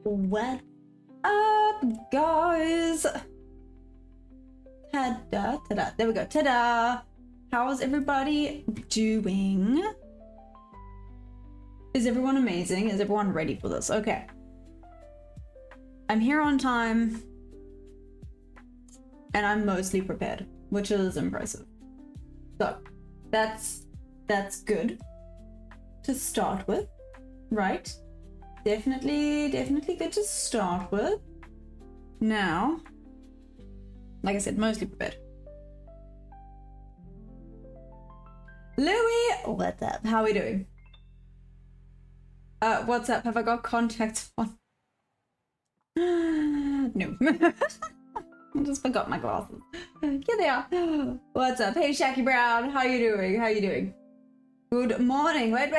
What up, guys? Ta-da, ta-da. There we go. Ta-da! How's everybody doing? Is everyone amazing? Is everyone ready for this? Okay. I'm here on time. And I'm mostly prepared, which is impressive. So, that's good to start with, right? Definitely good to start with. Now, like I said, mostly prepared. Louis, what's up? How are we doing? What's up? Have I got contacts on? No. I just forgot my glasses. Here they are. What's up? Hey, Shaki Brown. How you doing? How you doing? Good morning. Wait.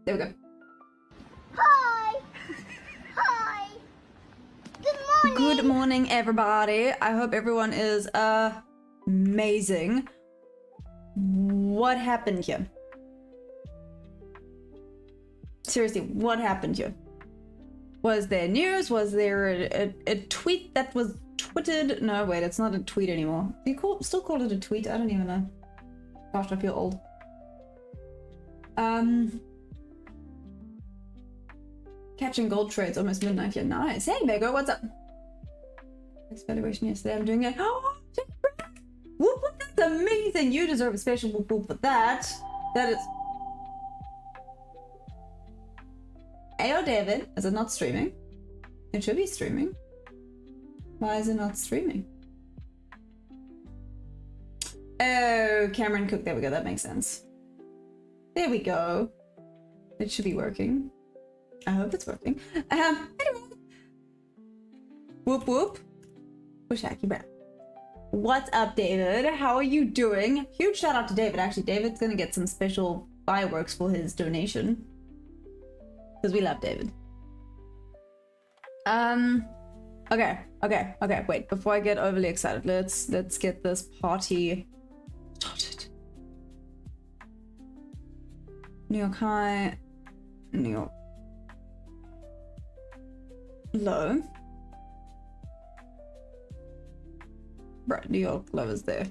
There we go. Hi! Hi! Good morning! Good morning, everybody. I hope everyone is amazing. What happened here? Seriously, what happened here? Was there news? Was there a tweet that was twittered? No, wait, it's not a tweet anymore. Do you still call it a tweet? I don't even know. Gosh, I feel old. Catching gold trades almost midnight here. Nice. Hey, Mego, what's up? Next valuation yesterday. I'm doing it. Oh, whoop, whoop, that's amazing. You deserve a special whoop whoop for that. That is. Ayo, David, is it not streaming? It should be streaming. Why is it not streaming? Oh, Cameron Cook. There we go. That makes sense. There we go. It should be working. I hope it's working. Whoop whoop. Bushaki Brown. What's up, David? How are you doing? Huge shout out to David. Actually, David's gonna get some special fireworks for his donation. Because we love David. Okay. Wait, before I get overly excited, let's get this party started. New York high, New York low. Right, New York low is there.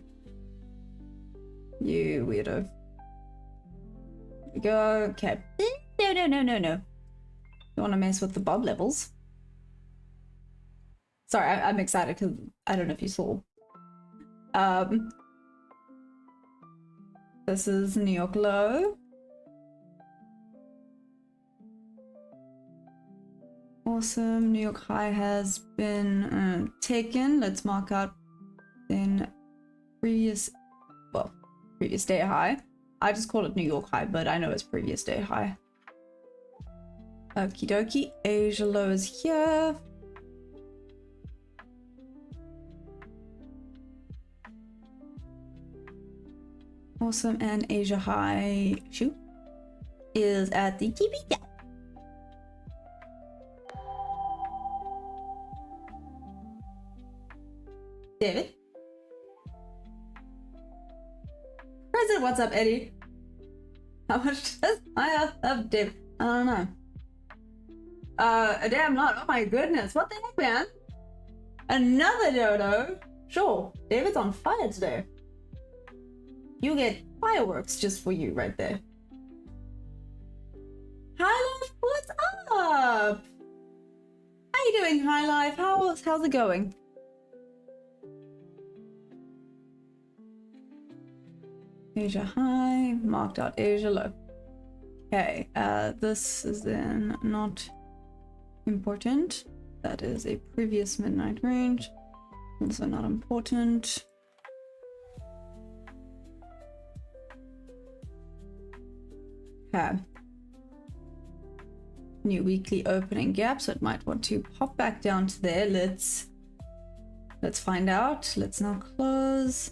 You weirdo. There we go. Okay. No. You want to mess with the bob levels? Sorry, I'm excited because I don't know if you saw. This is New York low. Awesome. New York high has been taken. Let's mark out then previous day high. I just call it New York high, but I know it's previous day high. Okie dokie. Asia low is here. Awesome. And Asia high is at the TV gap. David? President, what's up, Eddie? How much does I have David? I don't know. A damn lot. Oh my goodness. What the heck, man? Another dodo? Sure. David's on fire today. You get fireworks just for you right there. High Life, what's up? How you doing, High Life? How's it going? Asia high, marked out Asia low. Okay, this is then not important. That is a previous midnight range. Also not important. Okay. New weekly opening gap, so it might want to pop back down to there. Let's find out. Let's now close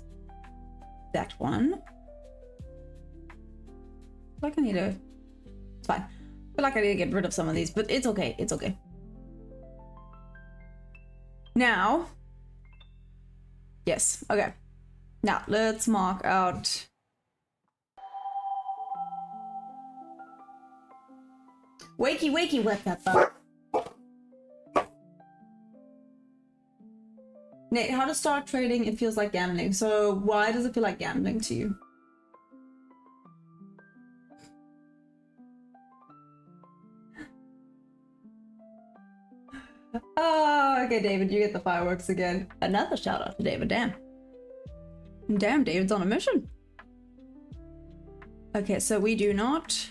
that one. Like I need to. It's fine. I feel like I need to get rid of some of these, but it's okay. It's okay. Now. Yes. Okay. Now let's mark out Wakey, wakey, what's up, bub? Nate, how to start trading? It feels like gambling. So why does it feel like gambling to you? Oh, okay, David, you get the fireworks again. Another shout out to David, damn. Damn, David's on a mission. Okay, so we do not...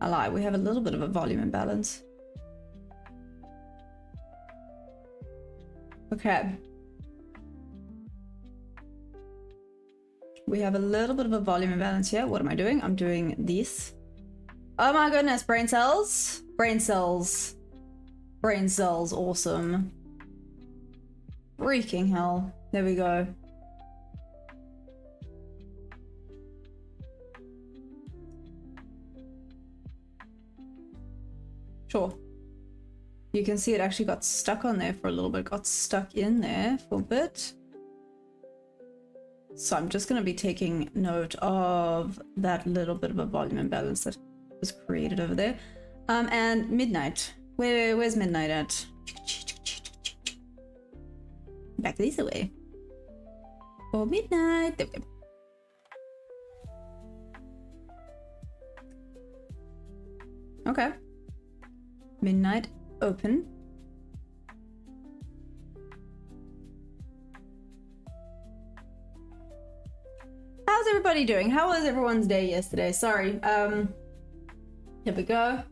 I lie, we have a little bit of a volume imbalance. Okay. We have a little bit of a volume imbalance here. What am I doing? I'm doing this. Oh my goodness, brain cells. Brain cells. Brain cells, awesome. Freaking hell. There we go. Sure. You can see it actually got stuck on there for a little bit. Got stuck in there for a bit. So I'm just going to be taking note of that little bit of a volume imbalance that was created over there. And midnight. Where's midnight at? Back this way. For midnight. There we go. Okay. Midnight open. How's everybody doing? How was everyone's day yesterday? Sorry. Here we go.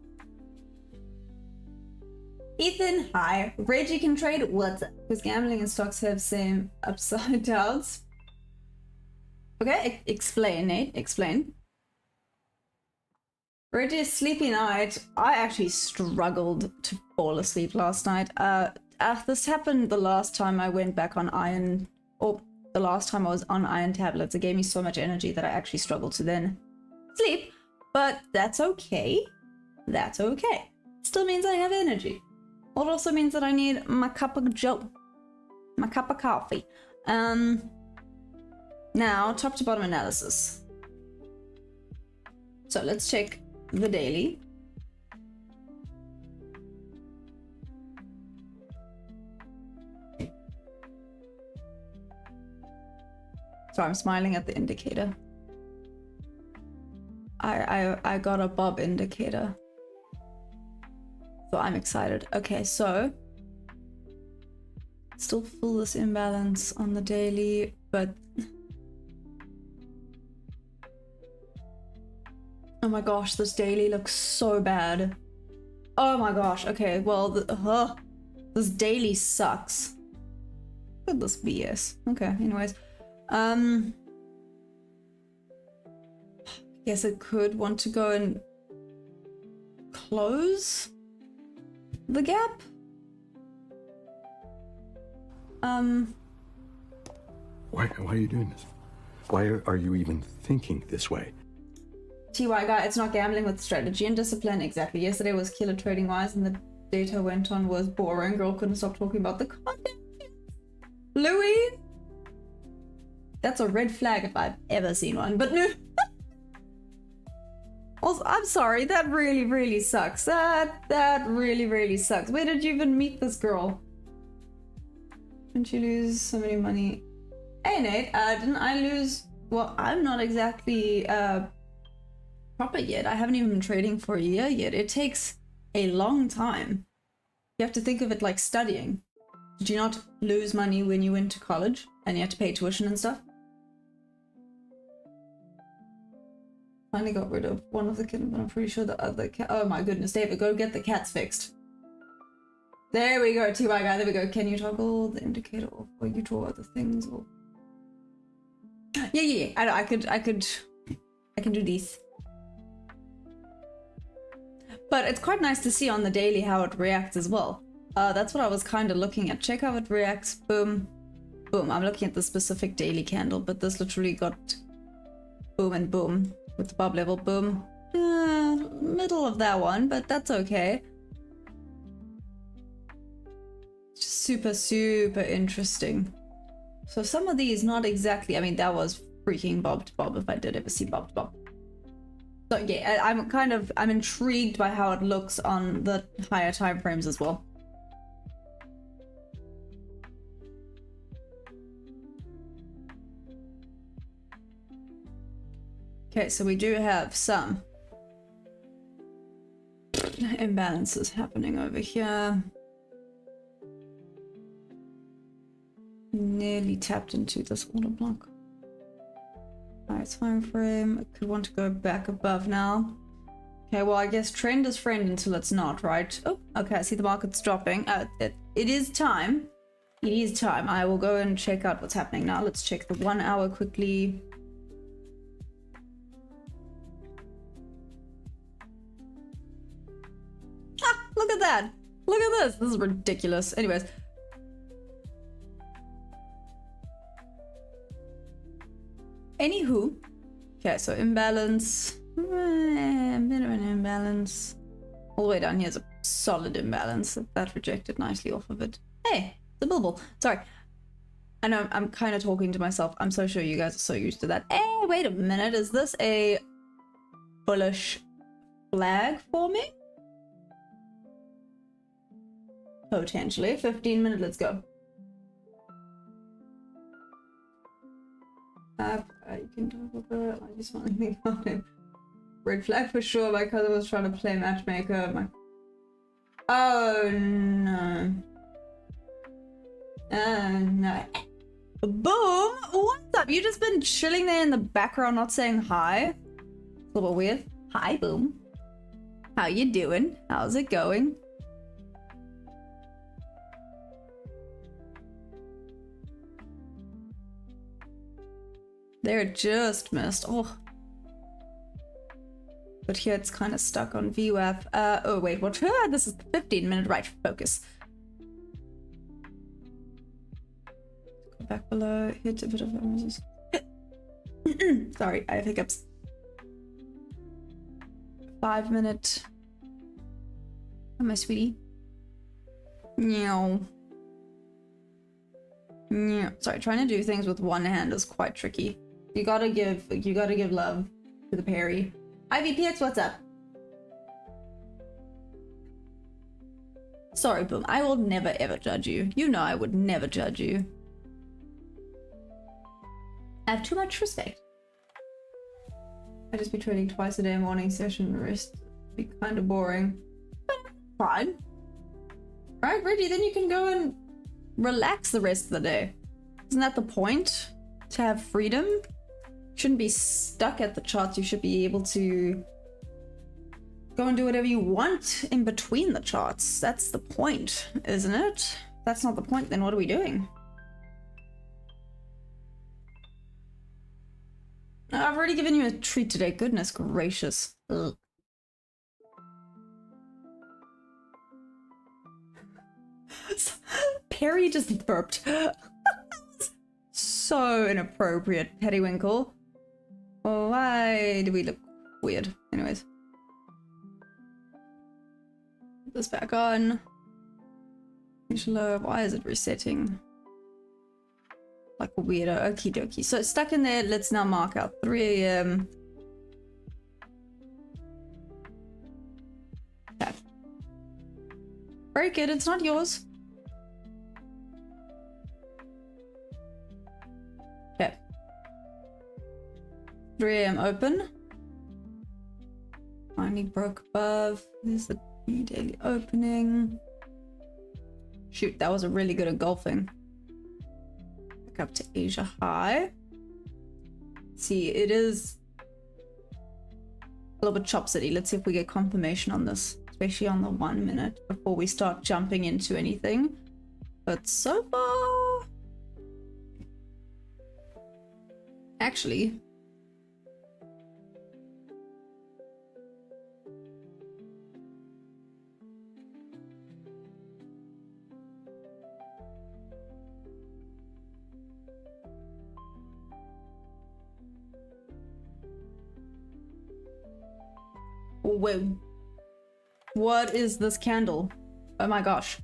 Ethan, hi. Reggie can trade. What's up? Because gambling and stocks have same upside downs. Okay, explain, Nate. Explain. Reggie's sleepy night. I actually struggled to fall asleep last night. This happened the last time I went back on iron, or the last time I was on iron tablets. It gave me so much energy that I actually struggled to then sleep. But that's okay. That's okay. Still means I have energy. It also means that I need my cup of joe. My cup of coffee. Now, top to bottom analysis. So let's check the daily. So I'm smiling at the indicator. I got a bob indicator. So I'm excited. Okay, so still full this imbalance on the daily, but oh my gosh, this daily looks so bad. Oh my gosh. Okay, well, this daily sucks. Look at this BS. Okay, anyways. Guess I could want to go and close the gap. Why are you doing this? Why are you even thinking this way? TY guy, it's not gambling with strategy and discipline. Exactly. Yesterday was killer trading wise and the data went on was boring. Girl couldn't stop talking about the content. Louis? That's a red flag if I've ever seen one, but no. Also, I'm sorry, that really sucks. That really sucks. Where did you even meet this girl? Didn't you lose so many money? Hey Nate, didn't I lose? Well, I'm not exactly proper yet. I haven't even been trading for a year yet. It takes a long time. You have to think of it like studying. Did you not lose money when you went to college and you had to pay tuition and stuff? Finally got rid of one of the kittens, but I'm pretty sure the other cat. Oh my goodness, David, go get the cats fixed. There we go, TY guy. There we go. Can you toggle the indicator off or you draw other things? Or yeah. I can do these. But it's quite nice to see on the daily how it reacts as well. That's what I was kind of looking at. Check how it reacts. Boom, boom. I'm looking at the specific daily candle, but this literally got boom and boom. With the bob level, boom. Middle of that one, but that's okay. Just super interesting. So some of these not exactly, I mean, that was freaking bob to bob if I did ever see bob to bob. So yeah, I'm intrigued by how it looks on the higher time frames as well. Okay, so we do have some imbalances happening over here. Nearly tapped into this order block. Higher time frame. I could want to go back above now. Okay, well, I guess trend is friend until it's not, right? Oh, okay, I see the market's dropping. It is time. It is time. I will go and check out what's happening now. Let's check the 1 hour quickly. Ah, look at that. Look at this. This is ridiculous. Anyways. Anywho. Okay, so imbalance. Bit of an imbalance. All the way down here is a solid imbalance. That rejected nicely off of it. Hey, the bubble. Sorry. I know I'm kind of talking to myself. I'm so sure you guys are so used to that. Hey, wait a minute. Is this a bullish flag for me? Potentially. 15 minutes. Let's go. You can talk about it. I just want to think about it. Red flag for sure. My cousin was trying to play matchmaker. Oh no. No. Boom! What's up? You just been chilling there in the background, not saying hi? It's a little bit weird. Hi, Boom. How you doing? How's it going? There, just missed. Oh. But here it's kind of stuck on VWAP. Oh wait, what? This is 15-minute right focus. Go back below. Hit a bit of sorry, I have hiccups. 5-minute. Oh, my sweetie. Meow. Meow. Sorry, trying to do things with one hand is quite tricky. You gotta give love to the parry. IVPX, what's up? Sorry, Boom. I will never ever judge you. You know I would never judge you. I have too much respect. I just be trading twice a day, morning session, the rest be kind of boring. But fine. Right, Reggie? Then you can go and relax the rest of the day. Isn't that the point? To have freedom? Shouldn't be stuck at the charts. You should be able to go and do whatever you want in between the charts. That's the point, isn't it? That's not the point, then what are we doing? I've already given you a treat today. Goodness gracious. Ugh. Perry just burped. So inappropriate, Pettywinkle. Why do we look weird? Anyways. Put this back on. Why is it resetting? Like a weirdo. Okie dokie. So it's stuck in there. Let's now mark out 3 AM. Okay. Very good. It's not yours. Okay. 3 AM open. Finally broke above. There's the new daily opening. Shoot, that was a really good engulfing. Back up to Asia high. See, it is a little bit chop city. Let's see if we get confirmation on this, especially on the 1 minute before we start jumping into anything. But so far, actually, wait, what is this candle? Oh my gosh.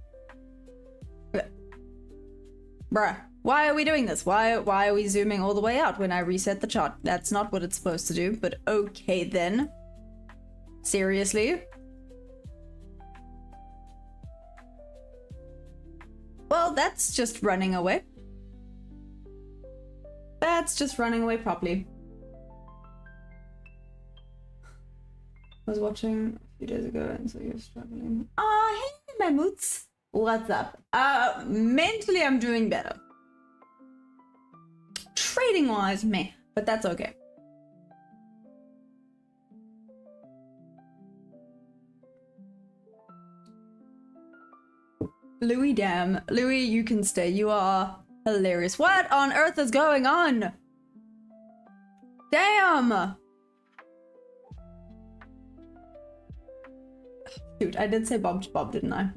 Bruh, why are we doing this? Why are we zooming all the way out when I reset the chart? That's not what it's supposed to do, but okay then. Seriously? Well, that's just running away. That's just running away properly. I was watching a few days ago and so you're struggling. Ah, hey, my moots. What's up? Mentally I'm doing better. Trading wise, meh, but that's okay. Louis, damn. Louis, you can stay. You are hilarious. What on earth is going on? Damn! Shoot, I did say Bob to Bob, didn't I?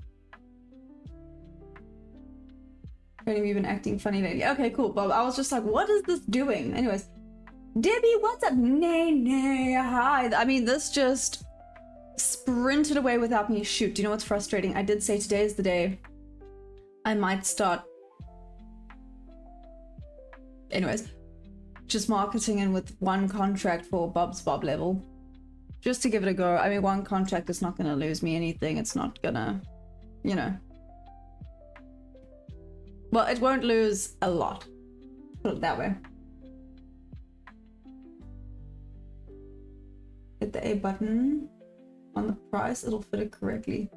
You've been acting funny lately. Okay, cool, Bob. I was just like, what is this doing? Anyways. Debbie, what's up? Nay, hi. I mean, this just sprinted away without me. Shoot, do you know what's frustrating? I did say today is the day I might start. Anyways, just marketing in with one contract for Bob's Bob level. Just to give it a go. I mean, one contract is not gonna lose me anything. It's not gonna, you know. Well, it won't lose a lot. Put it that way. Hit the A button on the price, it'll fit it correctly.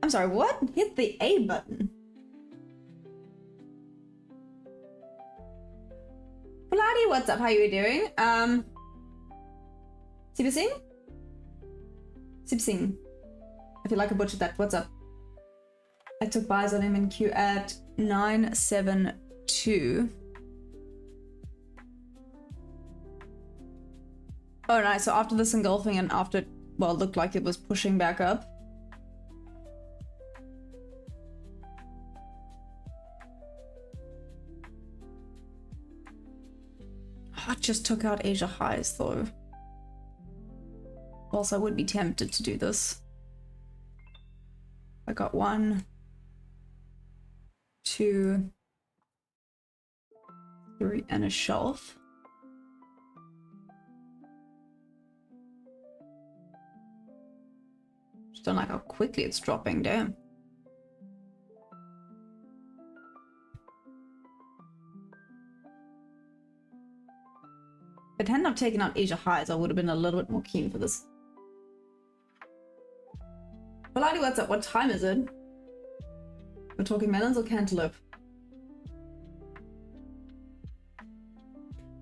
I'm sorry, what? Hit the A button. Pilates, what's up? How you doing? Sibsing? Sibsing. I feel like I butchered that. What's up? I took buys on him in Q at 972. Oh, nice. So after this engulfing and after, well, it looked like it was pushing back up. I just took out Asia highs though. Whilst I would be tempted to do this. I got 1, 2, 3, and a shelf. Just don't like how quickly it's dropping, damn. If I had not taken out Asia highs, I would have been a little bit more keen for this. Pilates, what's up? What time is it? We're talking melons or cantaloupe?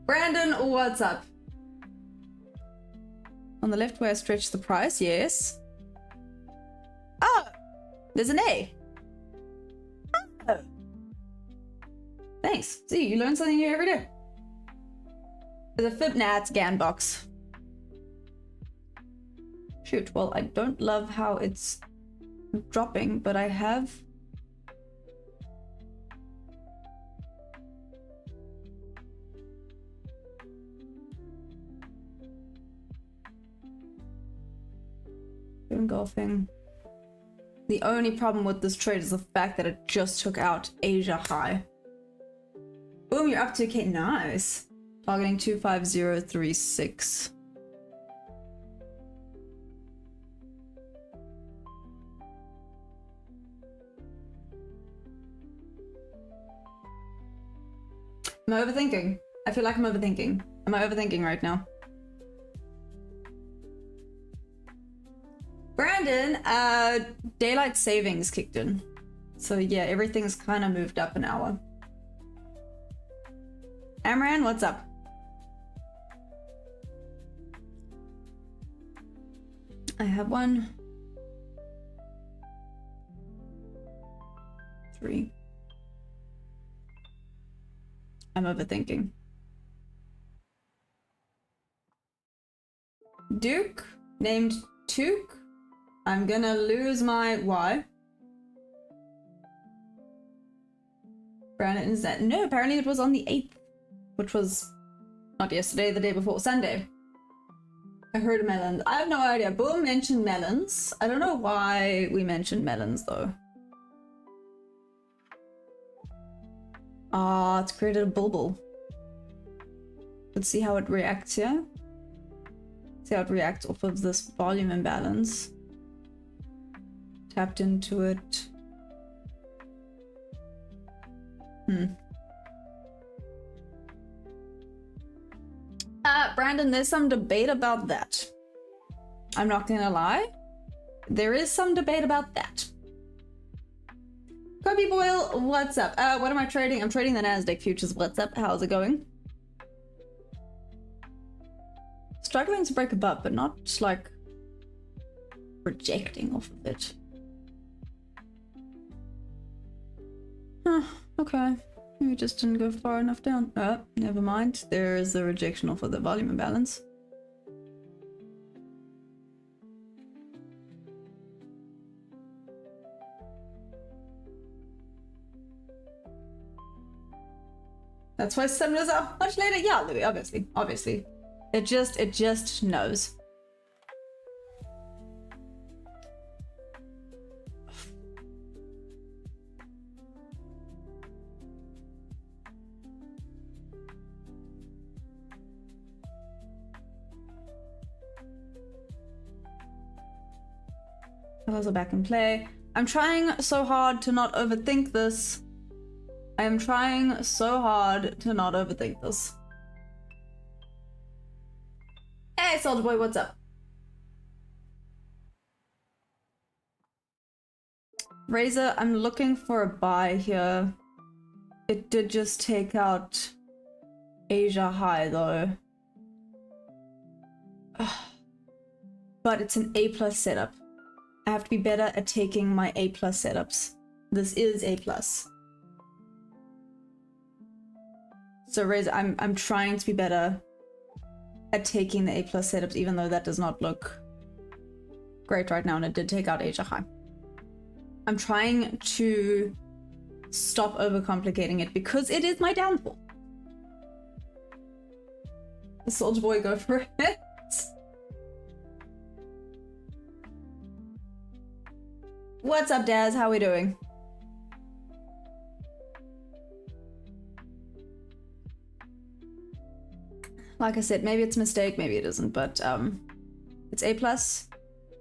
Brandon, what's up? On the left where I stretch the price, yes. Oh, there's an A. Oh. Thanks. See, you learn something new every day. There's a fib, nah, it's Ganbox. Shoot, well, I don't love how it's dropping, but I have... engulfing. The only problem with this trade is the fact that it just took out Asia high. Boom, you're up to K. Nice. Targeting 25036. Am I overthinking? I feel like I'm overthinking. Am I overthinking right now? Brandon, daylight savings kicked in. So yeah, everything's kind of moved up an hour. Amran, what's up? I have 1, 3. I'm overthinking. Duke, named Took. I'm gonna lose my Y. Brandon, is that? No, apparently it was on the 8th, which was not yesterday, the day before, Sunday. I heard melons. I have no idea. Boom mentioned melons. I don't know why we mentioned melons though. Ah, it's created a bulbul. Let's see how it reacts here. see how it reacts off of this volume imbalance. Tapped into it. Brandon, there's some debate about that. I'm not gonna lie. There is some debate about that. Kobe Boyle, what's up? What am I trading? I'm trading the Nasdaq futures. What's up? How's it going? Struggling to break above, but not like rejecting off of it. Huh, okay. We just didn't go far enough down. Oh, never mind. There is the rejection off of the volume imbalance. That's why sun was up much later. Yeah, Louis, obviously. It just knows. Colors are back in play. I'm trying so hard to not overthink this. I am trying so hard to not overthink this. Hey, Soldier Boy, what's up? Razor, I'm looking for a buy here. It did just take out Asia high though. But it's an A+ setup. I have to be better at taking my A+ setups. This is A+. So Razor, I'm trying to be better at taking the A+ setups, even though that does not look great right now, and it did take out Asia high. I'm trying to stop overcomplicating it because it is my downfall. The Soldier Boy, go for it. What's up, Daz? How we doing? Like I said, maybe it's a mistake, maybe it isn't, but it's A+.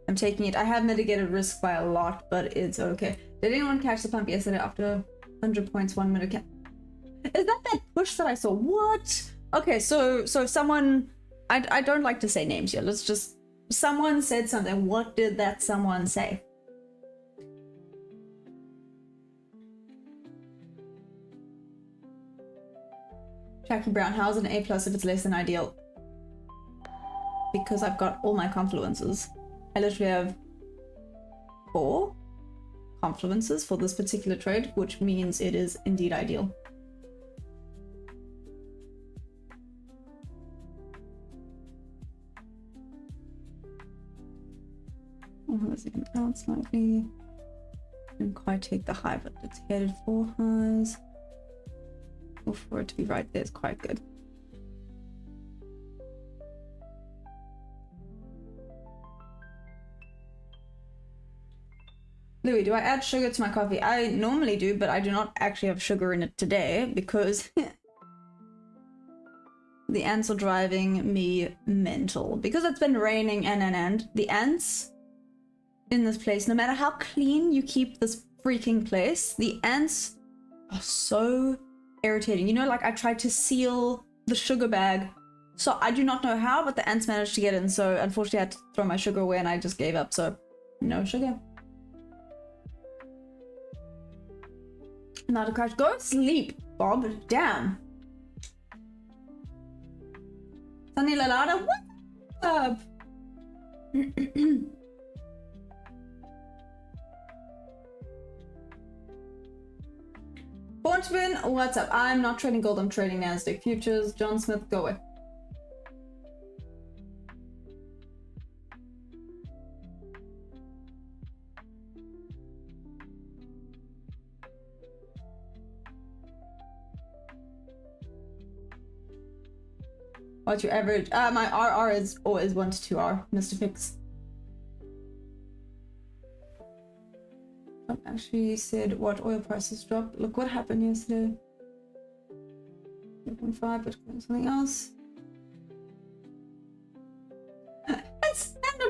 I'm taking it. I have mitigated risk by a lot, but it's okay. Did anyone catch the pump yesterday after 100 points, 1 minute? Is that push that I saw? What? Okay, so someone, I don't like to say names here. Let's just, someone said something. What did that someone say? Jackie Brown, how's an A+ if it's less than ideal? Because I've got all my confluences. I literally have 4 confluences for this particular trade, which means it is indeed ideal. Oh, it's even out slightly. Didn't quite take the high, but it's headed for highs. Or for it to be right there is quite good. Louis, do I add sugar to my coffee? I normally do, but I do not actually have sugar in it today because the ants are driving me mental. Because it's been raining and the ants in this place, no matter how clean you keep this freaking place, the ants are so irritating. You know, like I tried to seal the sugar bag, so I do not know how, but the ants managed to get in, so unfortunately I had to throw my sugar away and I just gave up, so no sugar. Not a crash. Go to sleep, Bob. Damn. Sunny Lalada, what's up? Bornspin, what's up? I'm not trading gold, I'm trading Nasdaq futures. John Smith, go away. What's your average? My RR is always 1 to 2R, Mr. Fix. Actually said what oil prices dropped. Look what happened yesterday. 0.5, but something else.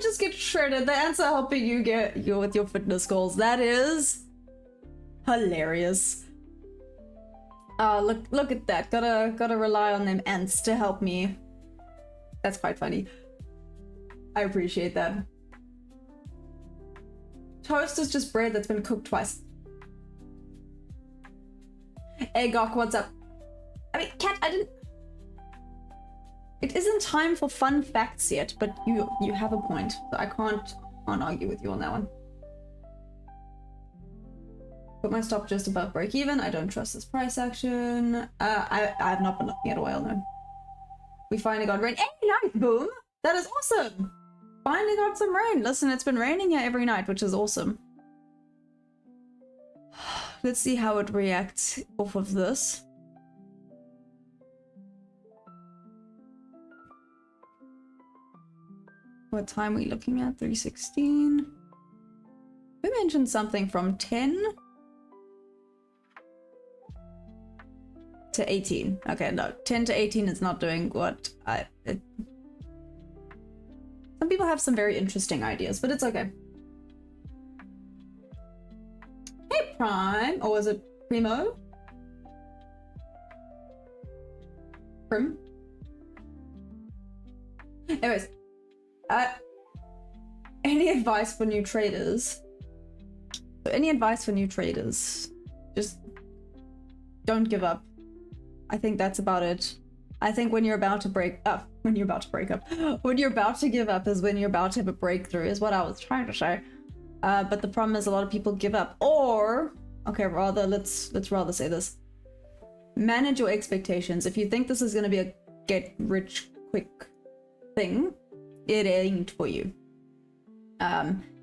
would just get shredded. The ants are helping you get with your fitness goals. That is hilarious. Look at that. Gotta rely on them ants to help me. That's quite funny. I appreciate that. Toast is just bread that's been cooked twice. Hey Gok, what's up? I mean, Cat, I didn't... It isn't time for fun facts yet, but you have a point. So I can't argue with you on that one. Put my stop just above break even. I don't trust this price action. I have not been looking at oil, no. We finally got rain. Hey, night, boom! That is awesome! Finally got some rain. Listen, it's been raining here every night, which is awesome. Let's see how it reacts off of this. What time are we looking at? 3:16. We mentioned something from 10 to 18. Okay, no, 10 to 18 is not doing what some people have some very interesting ideas, but it's okay. Hey, Prime. Or was it Primo? Prim? Anyways. Any advice for new traders? So any advice for new traders? Just don't give up. I think that's about it. I think when you're about to break up, when you're about to give up is when you're about to have a breakthrough, is what I was trying to say. But the problem is a lot of people give up. Or, okay, let's rather say this. Manage your expectations. If you think this is going to be a get rich quick thing, it ain't for you.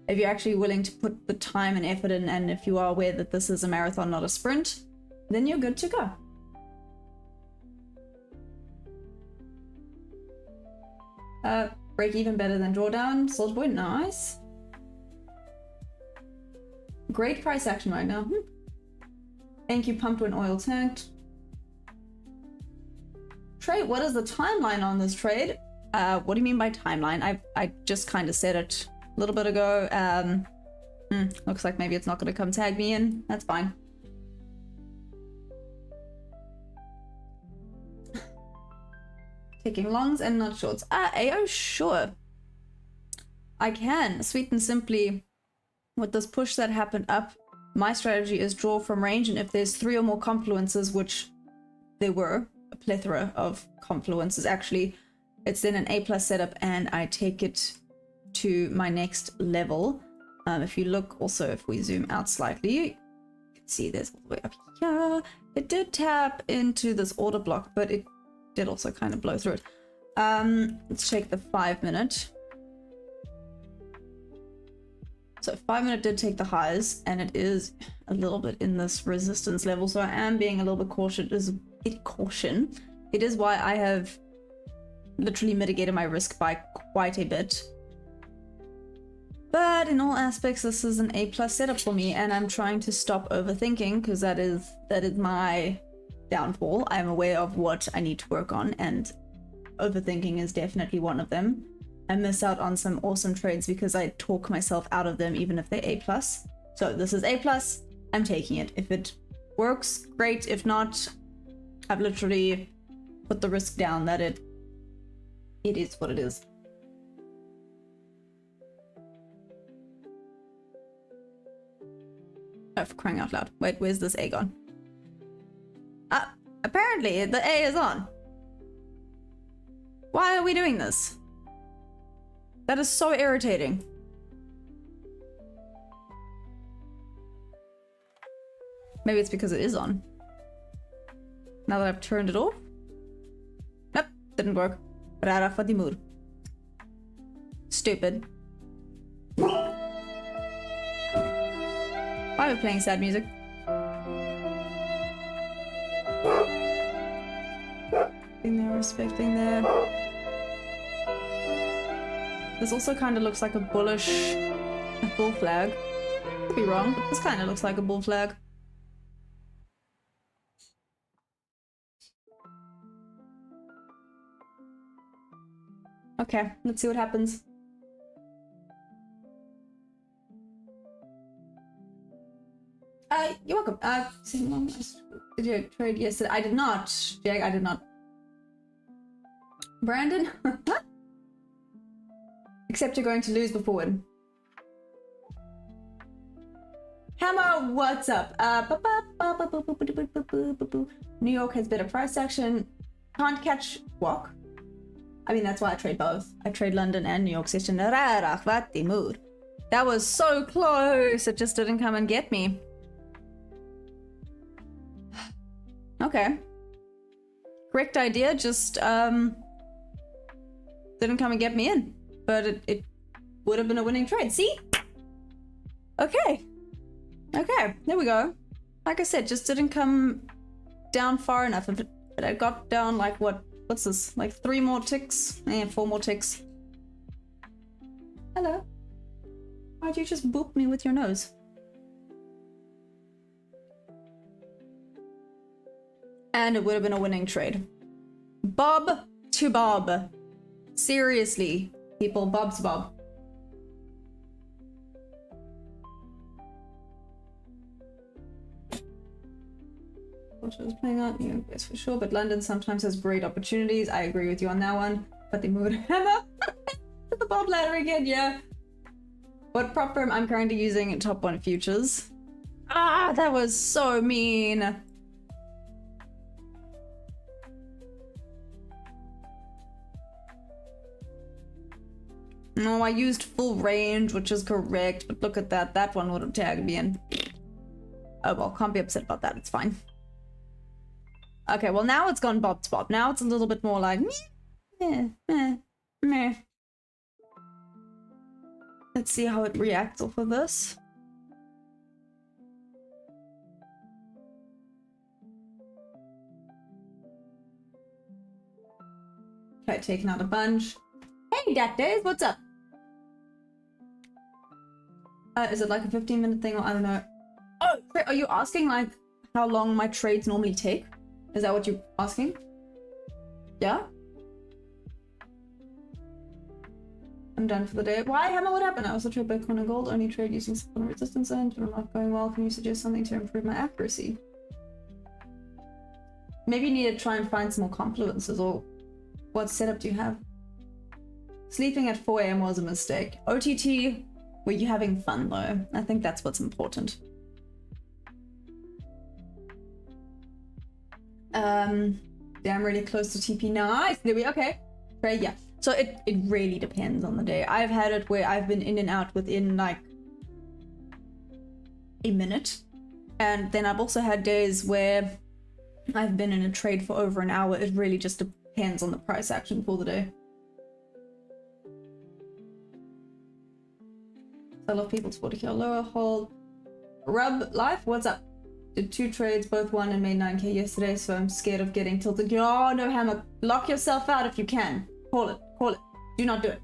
If you're actually willing to put the time and effort in, and if you are aware that this is a marathon, not a sprint, then you're good to go. Break even better than drawdown. Soldier Boy, nice. Great price action right now. Thank you, pumped when oil tanked. Trade, what is the timeline on this trade? What do you mean by timeline? I just kind of said it a little bit ago. Looks like maybe it's not going to come tag me in. That's fine. Taking longs and not shorts. AO, sure. I can. Sweet and simply, with this push that happened up, my strategy is draw from range, and if there's 3 or more confluences, which there were a plethora of confluences actually, it's then an A+ setup, and I take it to my next level. If you look also, if we zoom out slightly, you can see there's all the way up here. It did tap into this order block, but it did also kind of blow through it. Let's check the 5-minute. So 5-minute did take the highs, and it is a little bit in this resistance level, so I am being a little bit cautious. It is why I have literally mitigated my risk by quite a bit. But in all aspects, this is an A+ setup for me, and I'm trying to stop overthinking, because that is my downfall. I'm aware of what I need to work on, and overthinking is definitely one of them. I miss out on some awesome trades because I talk myself out of them, even if they're A+. So this is A+, I'm taking it. If it works, great. If not, I've literally put the risk down that it is what it is. Oh, for crying out loud. Wait, where's this A gone? Apparently the A is on. Why are we doing this? That is so irritating. Maybe it's because it is on. Now that I've turned it off. Nope, didn't work. Rara for the mood. Stupid. Why are we playing sad music? Respecting there. This also kind of looks like a bull flag. Could be wrong, but this kind of looks like a bull flag. Okay, let's see what happens. You're welcome. Did you trade yesterday? I did not, Jag. I did not. Brandon? Except you're going to lose before win. Hammer, what's up? New York has better price action. Can't catch walk. I mean, that's why I trade both. I trade London and New York session. That was so close. It just didn't come and get me. Okay. Correct idea, just didn't come and get me in. But it would have been a winning trade. See? Okay. Okay, there we go. Like I said, just didn't come down far enough. If it had got down like what's this? Like 3 more ticks? 4 more ticks. Hello. Why'd you just boop me with your nose? And it would have been a winning trade. Bob to Bob. Seriously, people, Bob's Bob. What was playing out? Yeah, yes, for sure. But London sometimes has great opportunities. I agree with you on that one. But they moved Hammer to the Bob ladder again. Yeah. What prop firm I'm currently using in Top 1 Futures? Ah, that was so mean. No, I used full range, which is correct. But look at that. That one would have tagged me in. Oh well, can't be upset about that. It's fine. Okay, well now it's gone Bob to Bob. Now it's a little bit more like meh, meh, meh. Let's see how it reacts off of this. Okay, taking out a bunch. Hey, Dat Days, what's up? Is it like a 15-minute thing or I don't know? Oh, are you asking like how long my trades normally take? Is that what you're asking? Yeah? I'm done for the day. Why, Hammer? What happened? I also trade Bitcoin and gold, only trade using support and resistance and I'm not going well. Can you suggest something to improve my accuracy? Maybe you need to try and find some more confluences, or what setup do you have? Sleeping at 4 AM was a mistake. OTT, were you having fun though? I think that's what's important. Damn, really close to TP. Nice. There we okay. Right, yeah. So it really depends on the day. I've had it where I've been in and out within like a minute. And then I've also had days where I've been in a trade for over an hour. It really just depends on the price action for the day. A lot of people 40k lower hold. Rub life, what's up? Did 2 trades, both won and made 9k yesterday, so I'm scared of getting tilted. Oh no, Hammer, lock yourself out if you can. Call it, call it. Do not do it.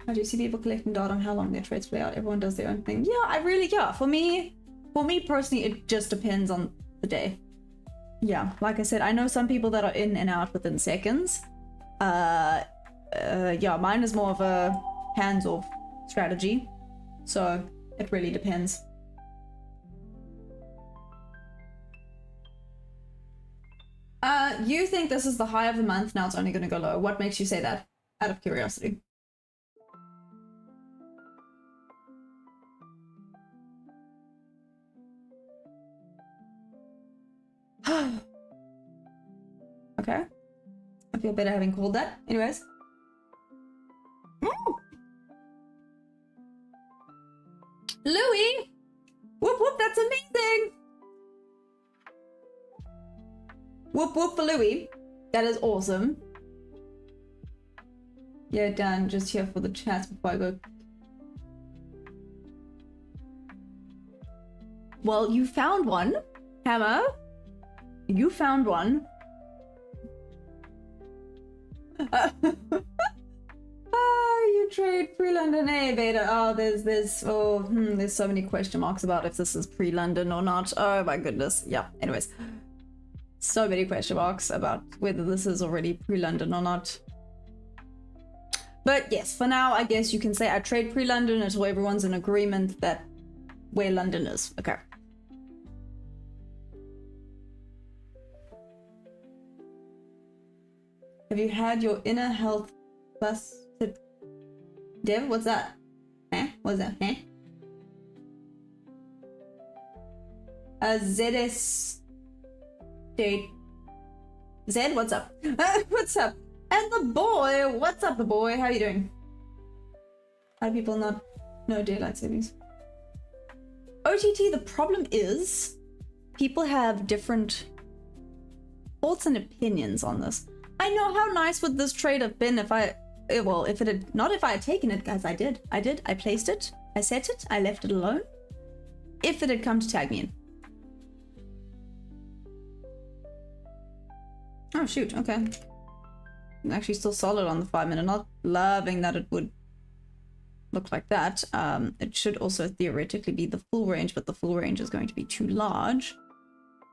How do you see people collecting data on how long their trades play out? Everyone does their own thing. Yeah, for me personally, it just depends on the day. Yeah, like I said, I know some people that are in and out within seconds. Yeah, mine is more of a hands-off strategy, so it really depends. You think this is the high of the month, now it's only going to go low. What makes you say that? Out of curiosity. Okay. I feel better having called that. Anyways. Louis! Whoop whoop, that's amazing! Whoop whoop for Louis. That is awesome. Yeah, Dan, just here for the chats before I go. Well, you found one, Hammer. You found one. You trade pre-London, Beta. Oh, there's so many question marks about if this is pre-London or not. Oh my goodness. Yeah. Anyways, so many question marks about whether this is already pre-London or not. But yes, for now, I guess you can say I trade pre-London until everyone's in agreement that where London is. Okay. Have you had your inner health busted? Dev, what's that? Eh? What's that? Eh? ZS date. Zed, what's up? What's up? And the boy, what's up, the boy? How are you doing? How do people not know daylight savings? OTT, the problem is people have different thoughts and opinions on this. I know, how nice would this trade have been if I, well, if it had, not if I had taken it, guys, I did, I placed it, I set it, I left it alone. If it had come to tag me in. Oh shoot, okay. I'm actually still solid on the 5 minute, not loving that it would look like that. It should also theoretically be the full range, but the full range is going to be too large.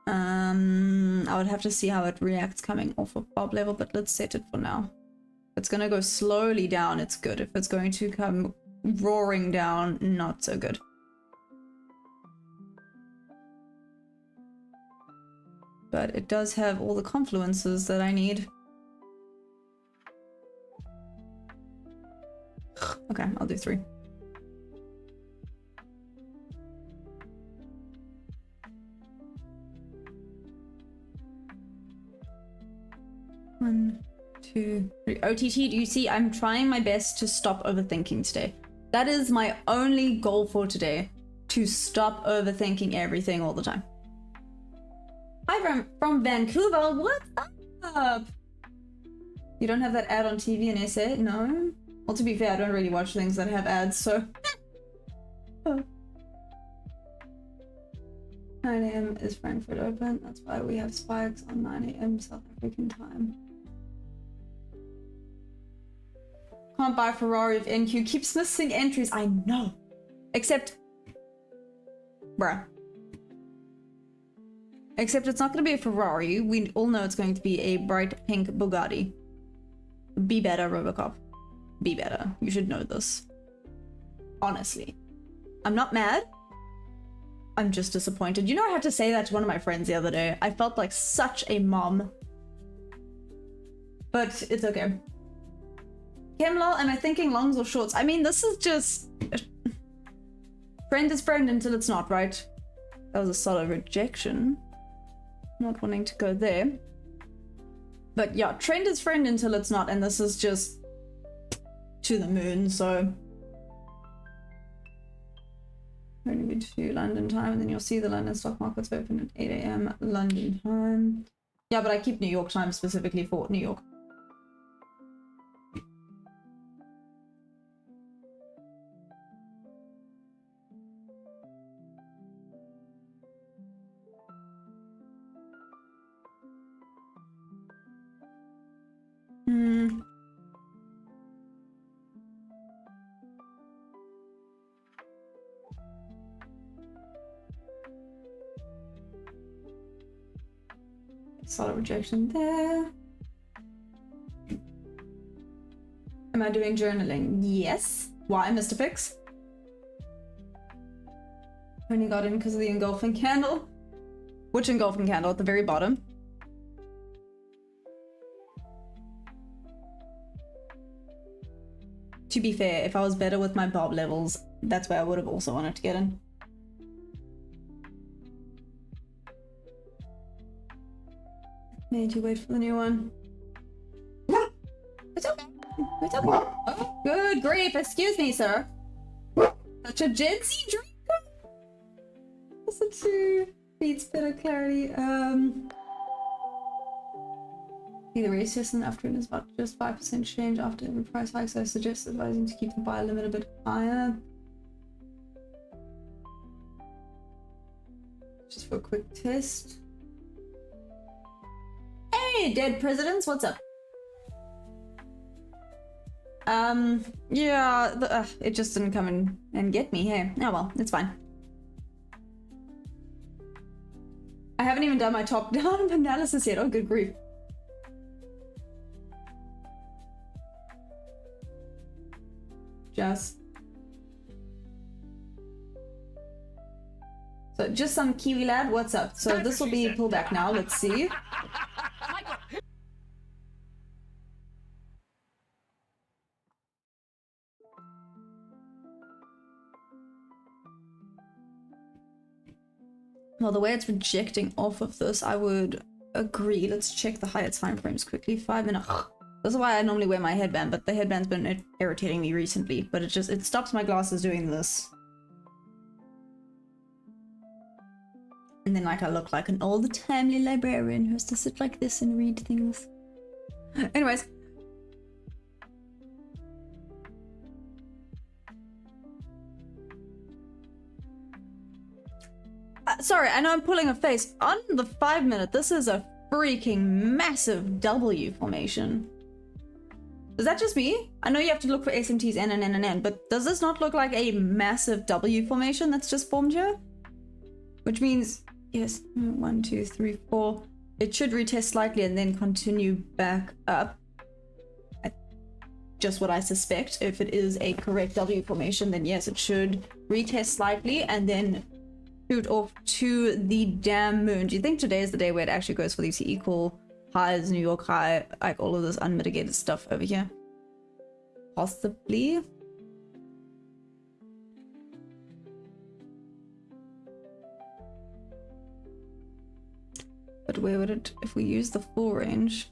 I would have to see how it reacts coming off of Bob level, but let's set it for now. If it's gonna go slowly down, it's good. If it's going to come roaring down, not so good. But it does have all the confluences that I need. Okay, I'll do 3. One, 2, 3. OTT, do you see? I'm trying my best to stop overthinking today. That is my only goal for today. To stop overthinking everything all the time. Hi from Vancouver, what's up? You don't have that ad on TV in SA? No? Well, to be fair, I don't really watch things that have ads, so... 9 AM is Frankfurt open, that's why we have spikes on 9 AM South African time. Can't buy Ferrari if NQ keeps missing entries, I know! Except... bruh. Except it's not going to be a Ferrari. We all know it's going to be a bright pink Bugatti. Be better, Robocop. Be better. You should know this. Honestly. I'm not mad. I'm just disappointed. You know, I had to say that to one of my friends the other day. I felt like such a mom. But it's okay. Kemlol, am I thinking longs or shorts? I mean, this is just... friend is friend until it's not, right? That was a solid rejection. Not wanting to go there. But yeah, trend is friend until it's not, and this is just to the moon, so only to London time, and then you'll see the London stock market's open at 8 AM London time. Yeah, but I keep New York time specifically for New York. Solid rejection there. Am I doing journaling? Yes. Why, Mr. Fix? Only got in because of the engulfing candle. Which engulfing candle? At the very bottom. To be fair, if I was better with my Bob levels, that's where I would have also wanted to get in. Made you wait for the new one. It's okay. It's okay. Oh, good grief. Excuse me, sir. Such a Gen Z drinker. Also two beats better clarity. The race just and after is about just 5% change after every price hike, so I suggest advising to keep the buy limit a bit higher. Just for a quick test. Hey, dead presidents, what's up? Yeah, it just didn't come in and get me. Hey, oh well, it's fine. I haven't even done my top-down analysis yet. Oh, good grief. Just. So just some Kiwi lad, what's up? So this will be pullback now, let's see. Well, the way it's rejecting off of this, I would agree. Let's check the higher time frames quickly. 5 minutes. This is why I normally wear my headband, but the headband's been irritating me recently. But it stops my glasses doing this. And then like I look like an old timely librarian who has to sit like this and read things. Anyways. Sorry, I know I'm pulling a face. On the 5 minute, this is a freaking massive W formation. Is that just me? I know you have to look for SMTs N and N and N, but does this not look like a massive W formation that's just formed here? Which means, yes, 1, 2, 3, 4. It should retest slightly and then continue back up. Just what I suspect. If it is a correct W formation, then yes, it should retest slightly and then shoot off to the damn moon. Do you think today is the day where it actually goes for these equal highs, New York high, like all of this unmitigated stuff over here? Possibly. But where would it, if we use the 4 range?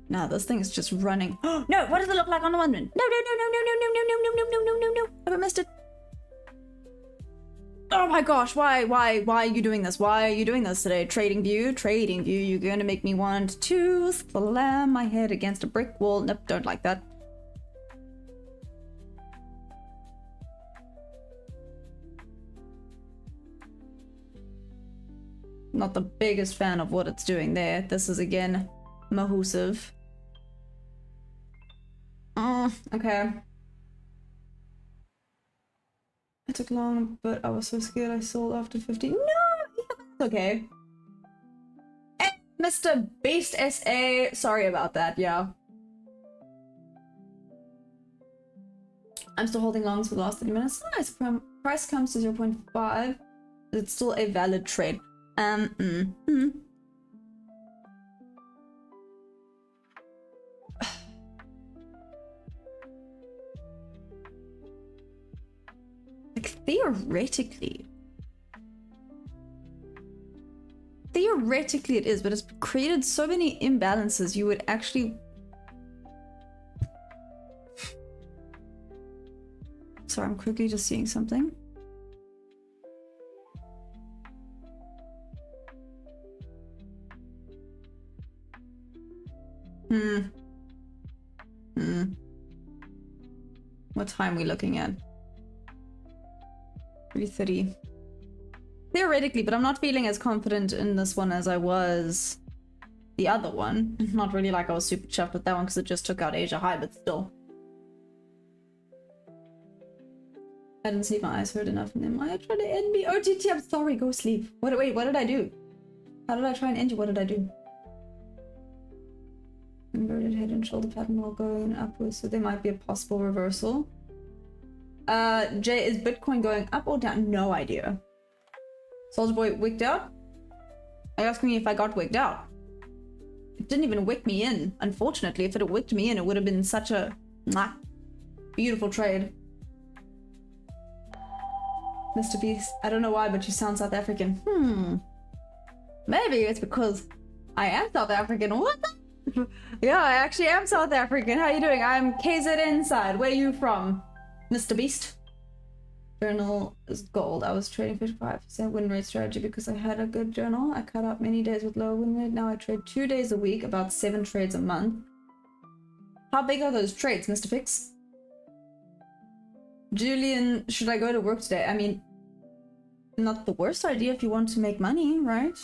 Nah, this thing is just running. Oh no, what does it look like on the 1 minute? No, no, no, no, no, no, no, no, no, no, no, no, no, no. Have I missed it? Oh my gosh, why are you doing this? Why are you doing this today? Trading view, you're gonna make me want to slam my head against a brick wall. Nope, don't like that. Not the biggest fan of what it's doing there. This is again mahusive. Okay. It took long, but I was so scared I sold after 50. No! It's okay. Hey, Mr. Beast SA, sorry about that, yeah. I'm still holding longs for the last 30 minutes. Nice. Price comes to 0.5. It's still a valid trade. Like, theoretically it is, but it's created so many imbalances. You would actually, sorry, I'm quickly just seeing something. What time are we looking at? 3:30. Theoretically, but I'm not feeling as confident in this one as I was the other one. Not really like I was super chuffed with that one because it just took out Asia high, but still. I didn't sleep, my eyes hurt enough and then I tried to end me. OTT, I'm sorry, go sleep. Wait, what did I do? How did I try and end you? What did I do? Inverted head and shoulder pattern while going upwards, so there might be a possible reversal. Jay, is Bitcoin going up or down? No idea. Soldier Boy wigged out? Are you asking me if I got wigged out? It didn't even wick me in. Unfortunately, if it had wicked me in, it would have been such a beautiful trade. Mr. Beast, I don't know why, but you sound South African. Maybe it's because I am South African. What the? Yeah, I actually am South African. How you doing? I'm KZ Inside. Where are you from, Mr. Beast? Journal is gold. I was trading 55% win rate strategy because I had a good journal. I cut out many days with low win rate. Now I trade 2 days a week, about 7 trades a month. How big are those trades, Mr. Fix? Julian, should I go to work today? I mean, not the worst idea if you want to make money, right?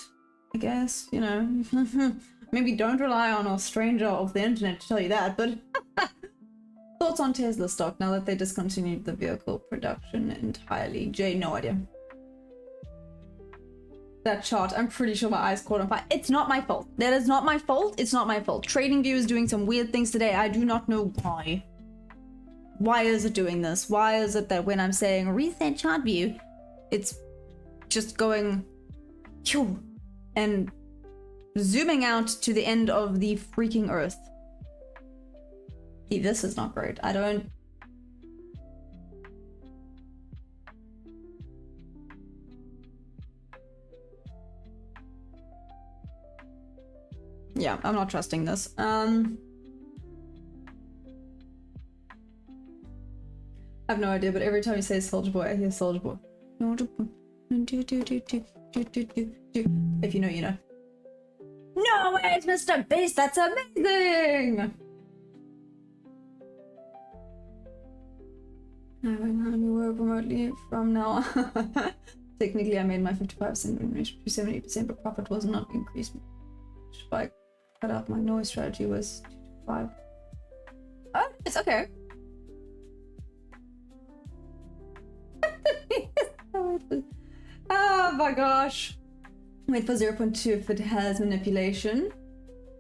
I guess, you know. Maybe don't rely on a stranger of the internet to tell you that, but thoughts on Tesla stock now that they discontinued the vehicle production entirely? Jay, no idea. That chart, I'm pretty sure my eyes caught on fire. It's not my fault. That is not my fault. It's not my fault. TradingView is doing some weird things today. I do not know why. why is it doing this? Why is it that when I'm saying reset chart view, it's just going and zooming out to the end of the freaking earth? See, this is not great. I don't... Yeah, I'm not trusting this. I have no idea, but every time you say Soldier Boy, I hear Soldier Boy. If you know, you know. No way, it's Mr. Beast, that's amazing! I will work remotely from now on. Technically, I made my 55% remuneration to 70%, but profit was not increased. Should I cut out my noise strategy was 2 to 5. Oh, it's okay. Oh my gosh. Wait for 0.2 if it has manipulation.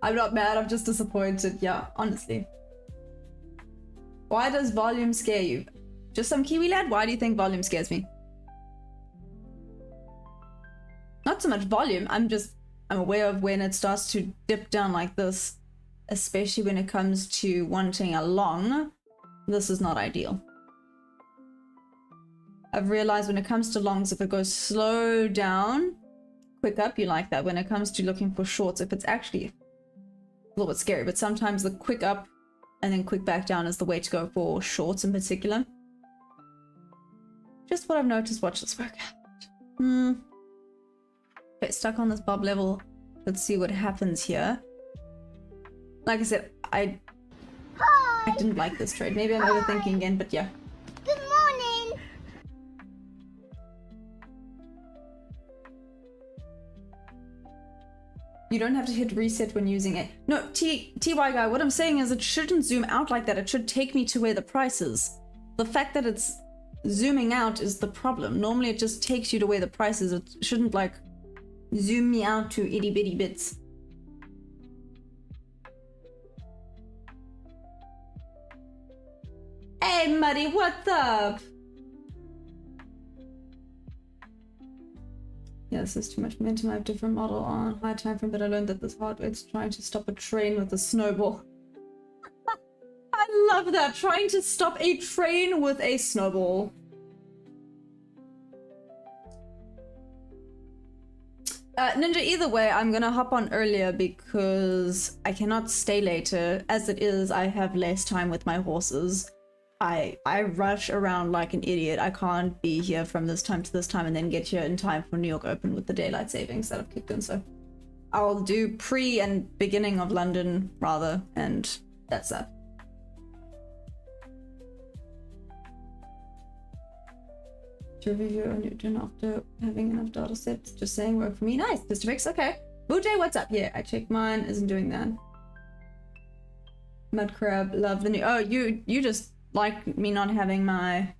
I'm not mad, I'm just disappointed. Yeah, honestly. Why does volume scare you? Just some Kiwi lad? Why do you think volume scares me? Not so much volume, I'm aware of when it starts to dip down like this, especially when it comes to wanting a long. This is not ideal. I've realized when it comes to longs, if it goes slow down, quick up, you like that. When it comes to looking for shorts, if it's actually a little bit scary, but sometimes the quick up and then quick back down is the way to go for shorts in particular. Just what I've noticed. Watch this work out. Okay, stuck on this bob level. Let's see what happens here. Like I said, I didn't like this trade. Maybe I'm overthinking again, but yeah. Good morning. You don't have to hit reset when using it. No, TY guy, what I'm saying is it shouldn't zoom out like that. It should take me to where the price is. The fact that it's zooming out is the problem. Normally it just takes you to where the price is. It shouldn't like zoom me out to itty bitty bits. Hey Muddy, what's up? Yeah, this is too much momentum. I have a different model on high time frame, but I learned that this hardware is trying to stop a train with a snowball. I love that, trying to stop a train with a snowball. Ninja, either way, I'm gonna hop on earlier because I cannot stay later. As it is, I have less time with my horses. I rush around like an idiot. I can't be here from this time to this time and then get here in time for New York Open with the daylight savings that I've kicked in. So I'll do pre and beginning of London rather, and that's that. To review on your turn after having enough data sets. Just saying, work for me. Nice, Mr. Fix. Okay. Boojay, what's up? Yeah, I checked mine. Isn't doing that. Mud crab, love the new. Oh, you just like me not having my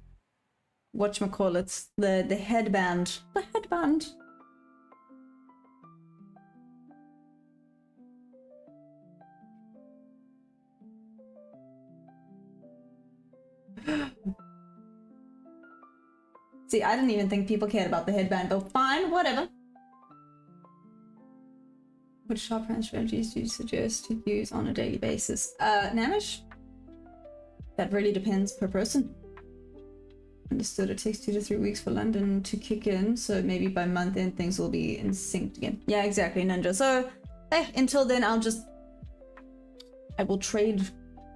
whatchamacallits, the headband. The headband. See, I didn't even think people cared about the headband, though. Fine, whatever. Which sharp hand strategies do you suggest to use on a daily basis? Namish? That really depends per person. Understood, it takes 2 to 3 weeks for London to kick in, so maybe by month end things will be in sync again. Yeah, exactly, Ninja. So, until then, I will trade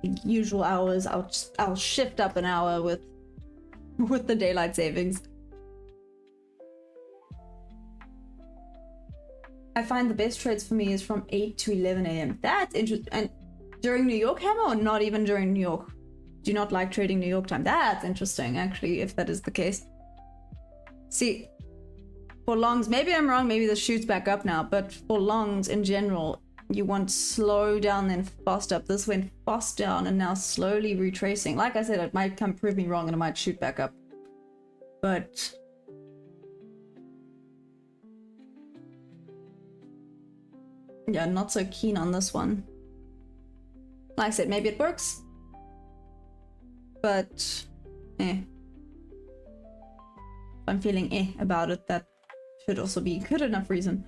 the usual hours. I'll shift up an hour with the daylight savings. I find the best trades for me is from 8 to 11 a.m. That's interesting. And during New York, Hammer, or not even during New York? Do you not like trading New York time? That's interesting, actually, if that is the case. See, for longs, maybe I'm wrong, maybe this shoots back up now, but for longs in general, you want slow down then fast up. This went fast down and now slowly retracing. Like I said, it might come prove me wrong and it might shoot back up. But yeah, not so keen on this one. Like I said, maybe it works. but eh. If I'm feeling eh about it, that should also be good enough reason.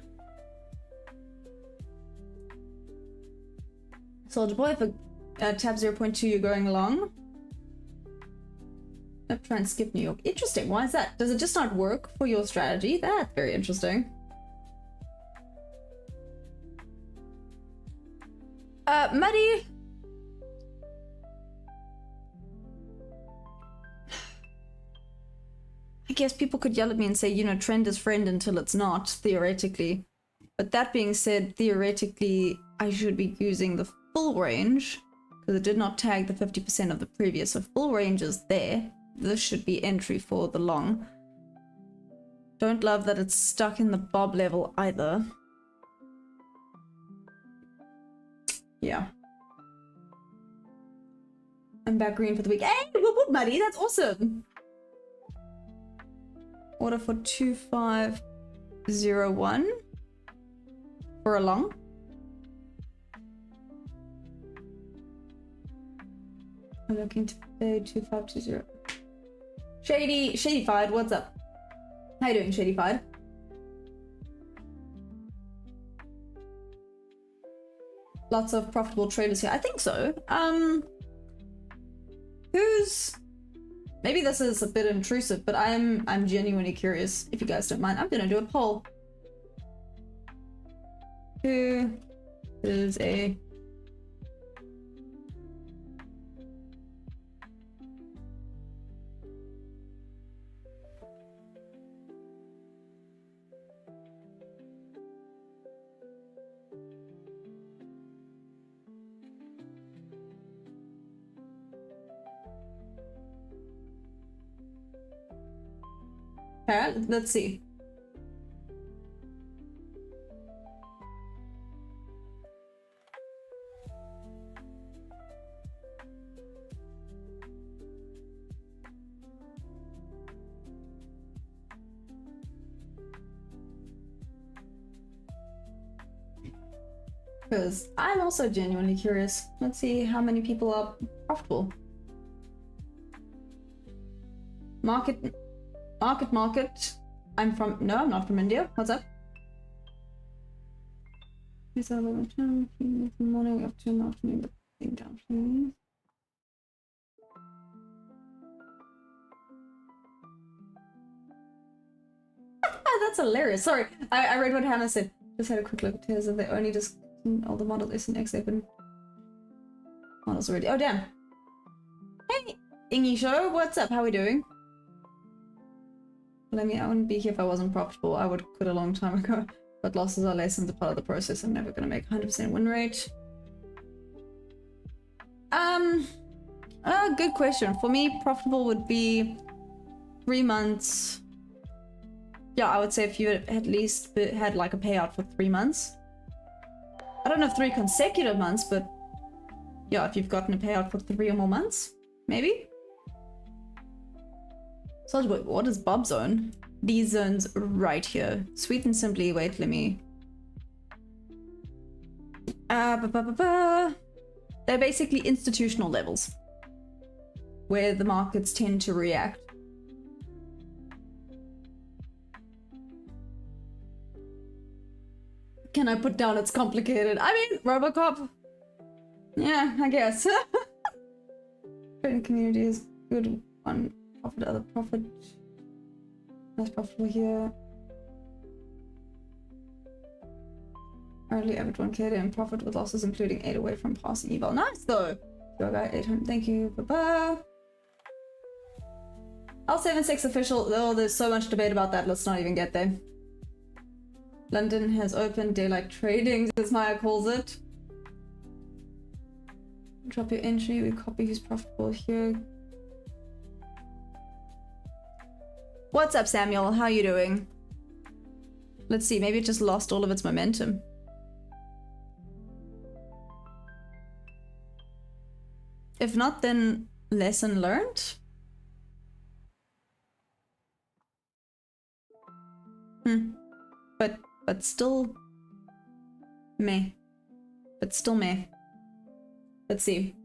Soldier Boy, for tab 0.2 you're going along. Nope, try and skip New York. Interesting, why is that? Does it just not work for your strategy? That's very interesting. Muddy! I guess people could yell at me and say, you know, trend is friend until it's not, theoretically. But that being said, theoretically, I should be using the full range, because it did not tag the 50% of the previous, so full range is there. This should be entry for the long. Don't love that it's stuck in the bob level either. Yeah. I'm back green for the week. Hey, whoop whoop, Muddy, that's awesome! Order for 2501 for a long. I'm looking to pay 2520. Shadyfied, what's up? How you doing, Shadyfied? Lots of profitable traders here. I think so. Maybe this is a bit intrusive, but I'm genuinely curious. If you guys don't mind, I'm gonna do a poll. Who is a Alright, let's see. Because I'm also genuinely curious. Let's see how many people are profitable. Market. I'm not from India. What's up? Yes, I will return in the morning, afternoon, afternoon. That's hilarious. Sorry, I read what Hannah said. Just had a quick look at his, and they only just all the model S and X open models already. Oh damn. Hey, Ingy Show, what's up? How we doing? Well, I mean, I wouldn't be here if I wasn't profitable. I would quit a long time ago. But losses are lessons, a part of the process. I'm never gonna make 100% win rate. Good question. For me, profitable would be 3 months. Yeah, I would say if you at least had like a payout for 3 months. I don't know if 3 consecutive months, but yeah, if you've gotten a payout for 3 or more months, maybe. Soldier Boy, what is Bob Zone? These zones right here. Sweet and simply, wait, let me... They're basically institutional levels, where the markets tend to react. Can I put down it's complicated? I mean, Robocop. Yeah, I guess. Trading community is good. One profit, other profit. Less profitable here. Currently average 1k in profit with losses including 8 away from passing eval. Nice though. Your guy 800. Thank you. Bye-bye. L76 official. Oh, there's so much debate about that. Let's not even get there. London has opened daylight trading, as Maya calls it. Drop your entry, we copy who's profitable here. What's up, Samuel? How you doing? Let's see, maybe it just lost all of its momentum. If not, then lesson learned? But still meh. But still meh. Let's see.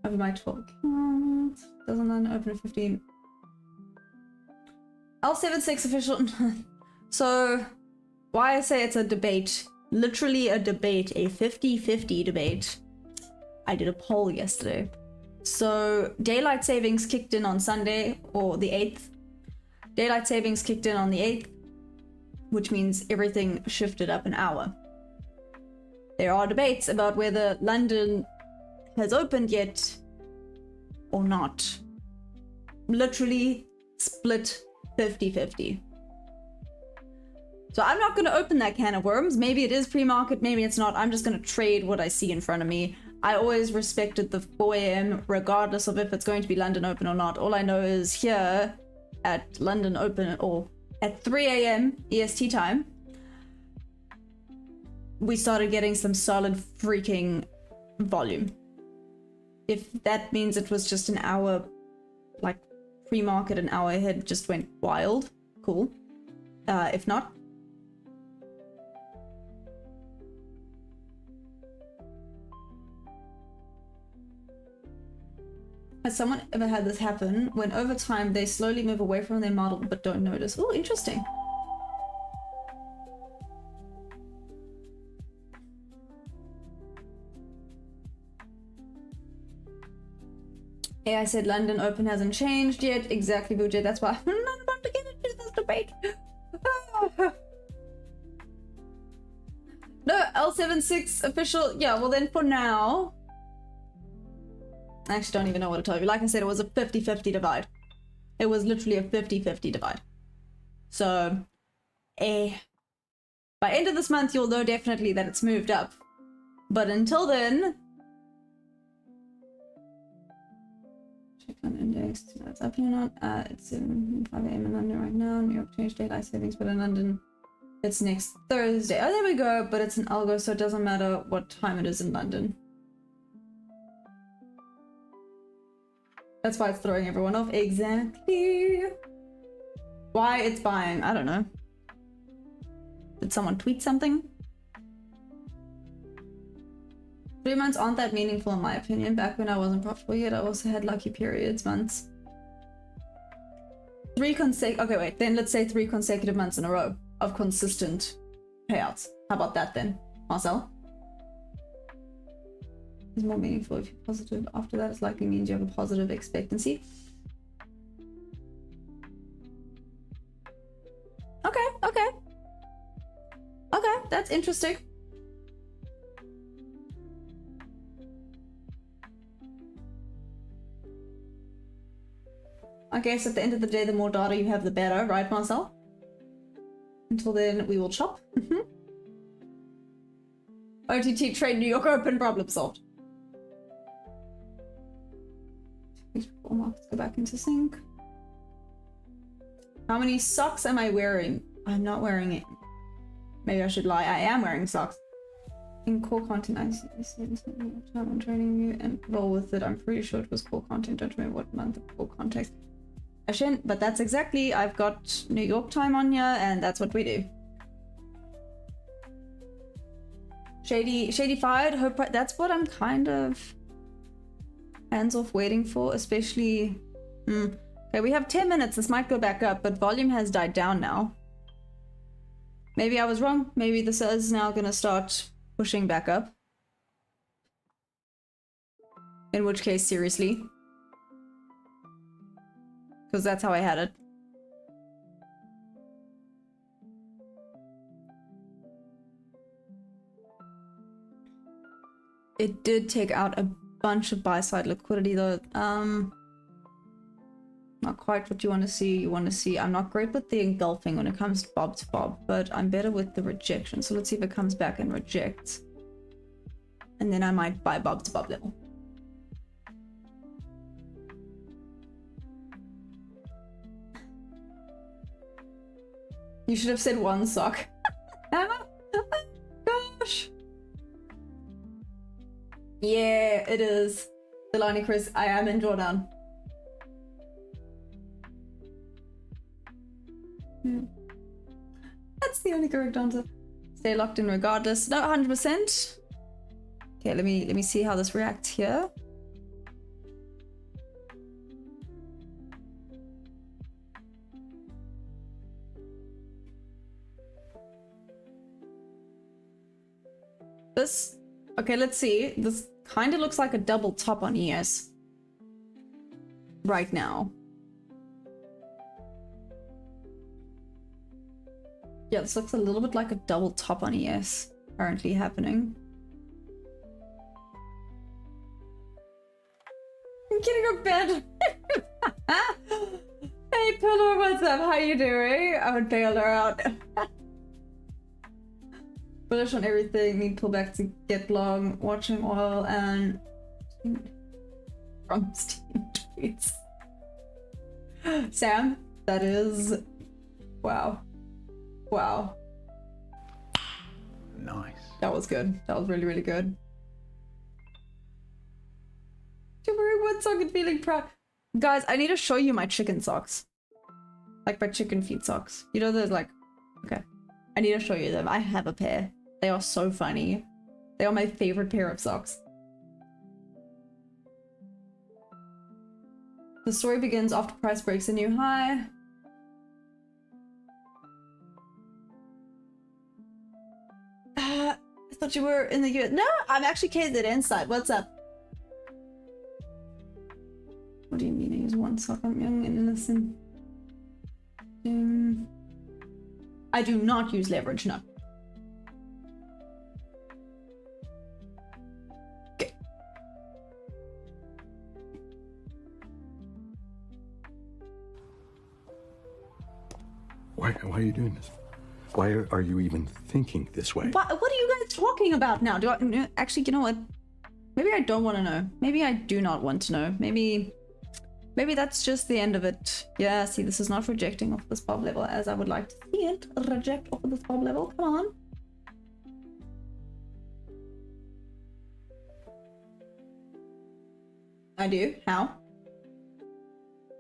over my 12 account. Doesn't then open at 15. L76 official. So, why I say it's a debate, literally a debate, a 50-50 debate. I did a poll yesterday. So, daylight savings kicked in on Sunday, or the 8th. Daylight savings kicked in on the 8th, which means everything shifted up an hour. There are debates about whether London has opened yet or not. Literally split 50-50. So I'm not going to open that can of worms. Maybe it is pre-market, maybe it's not. I'm just going to trade what I see in front of me. I always respected the 4 a.m. regardless of if it's going to be London open or not. All I know is here at London open, or at 3 a.m. EST time, we started getting some solid freaking volume. If that means it was just an hour, like pre-market, an hour ahead just went wild, cool. If not, has someone ever had this happen when over time they slowly move away from their model but don't notice? Oh, interesting. Yeah, I said London Open hasn't changed yet. Exactly, Bujay. That's why I'm not about to get into this debate. No, L76 official. Yeah, well then for now, I actually don't even know what to tell you. Like I said, it was a 50-50 divide. It was literally a 50-50 divide. So, by end of this month, you'll know definitely that it's moved up. But until then, check on index. That's up or not. It's 5 a.m. in London right now. New York changed daylight savings, but in London, it's next Thursday. Oh, there we go. But it's an algo, so it doesn't matter what time it is in London. That's why it's throwing everyone off. Exactly. Why it's buying, I don't know. Did someone tweet something? 3 months aren't that meaningful in my opinion. Back when I wasn't profitable yet, I also had lucky periods, months. Okay, wait, then let's say 3 consecutive months in a row of consistent payouts. How about that then, Marcel? Is more meaningful if you're positive. After that, it likely means you have a positive expectancy. Okay. Okay, that's interesting. I guess at the end of the day, the more data you have, the better, right, Marcel? Until then, we will chop. OTT trade New York Open, problem solved. Before markets go back into sync. How many socks am I wearing? I'm not wearing it. Maybe I should lie. I am wearing socks. In core content, I see time on training you and roll with it. I'm pretty sure it was core content. Don't remember what month of core context. I shouldn't, but that's exactly. I've got New York time on here, and that's what we do. Shady-fied. Hope that's what I'm kind of hands off waiting for, especially. Okay, we have 10 minutes. This might go back up, but volume has died down now. Maybe I was wrong. Maybe this is now gonna start pushing back up. In which case, seriously. Because that's how I had it. It did take out a bunch of buy-side liquidity though. Not quite what you want to see. You want to see, I'm not great with the engulfing when it comes to bob to bob, but I'm better with the rejection. So let's see if it comes back and rejects. And then I might buy bob to bob level. You should have said one sock. Gosh. Yeah, it is. Delani Chris, I am in drawdown. That's the only correct answer. Stay locked in regardless. No, 100%. Okay, let me see how this reacts here. this... Okay, let's see. This kind of looks like a double top on ES. Right now. Yeah, this looks a little bit like a double top on ES currently happening. I'm getting a bed. Hey Pillar, what's up? How you doing? I would bail her out. Bullish on everything, need pullback to get long, watching oil and from Steam tweets. Sam, that is wow. Wow. Nice. That was good. That was really, really good. Wearing one sock and feeling proud. Guys, I need to show you my chicken socks. Like my chicken feet socks. You know, there's like... Okay. I need to show you them. I have a pair. They are so funny. They are my favorite pair of socks. The story begins after price breaks a new high. I thought you were in the US. No, I'm actually KZN side. What's up? What do you mean I use one sock? I'm young and innocent. I do not use leverage, no. Okay. Why are you doing this? Why are you even thinking this way? What are you guys talking about now? Do I actually, you know what? Maybe I don't want to know. Maybe I do not want to know. Maybe that's just the end of it. Yeah, see, this is not rejecting off this bob level as I would like to see it reject off of this bob level. Come on. I do. How?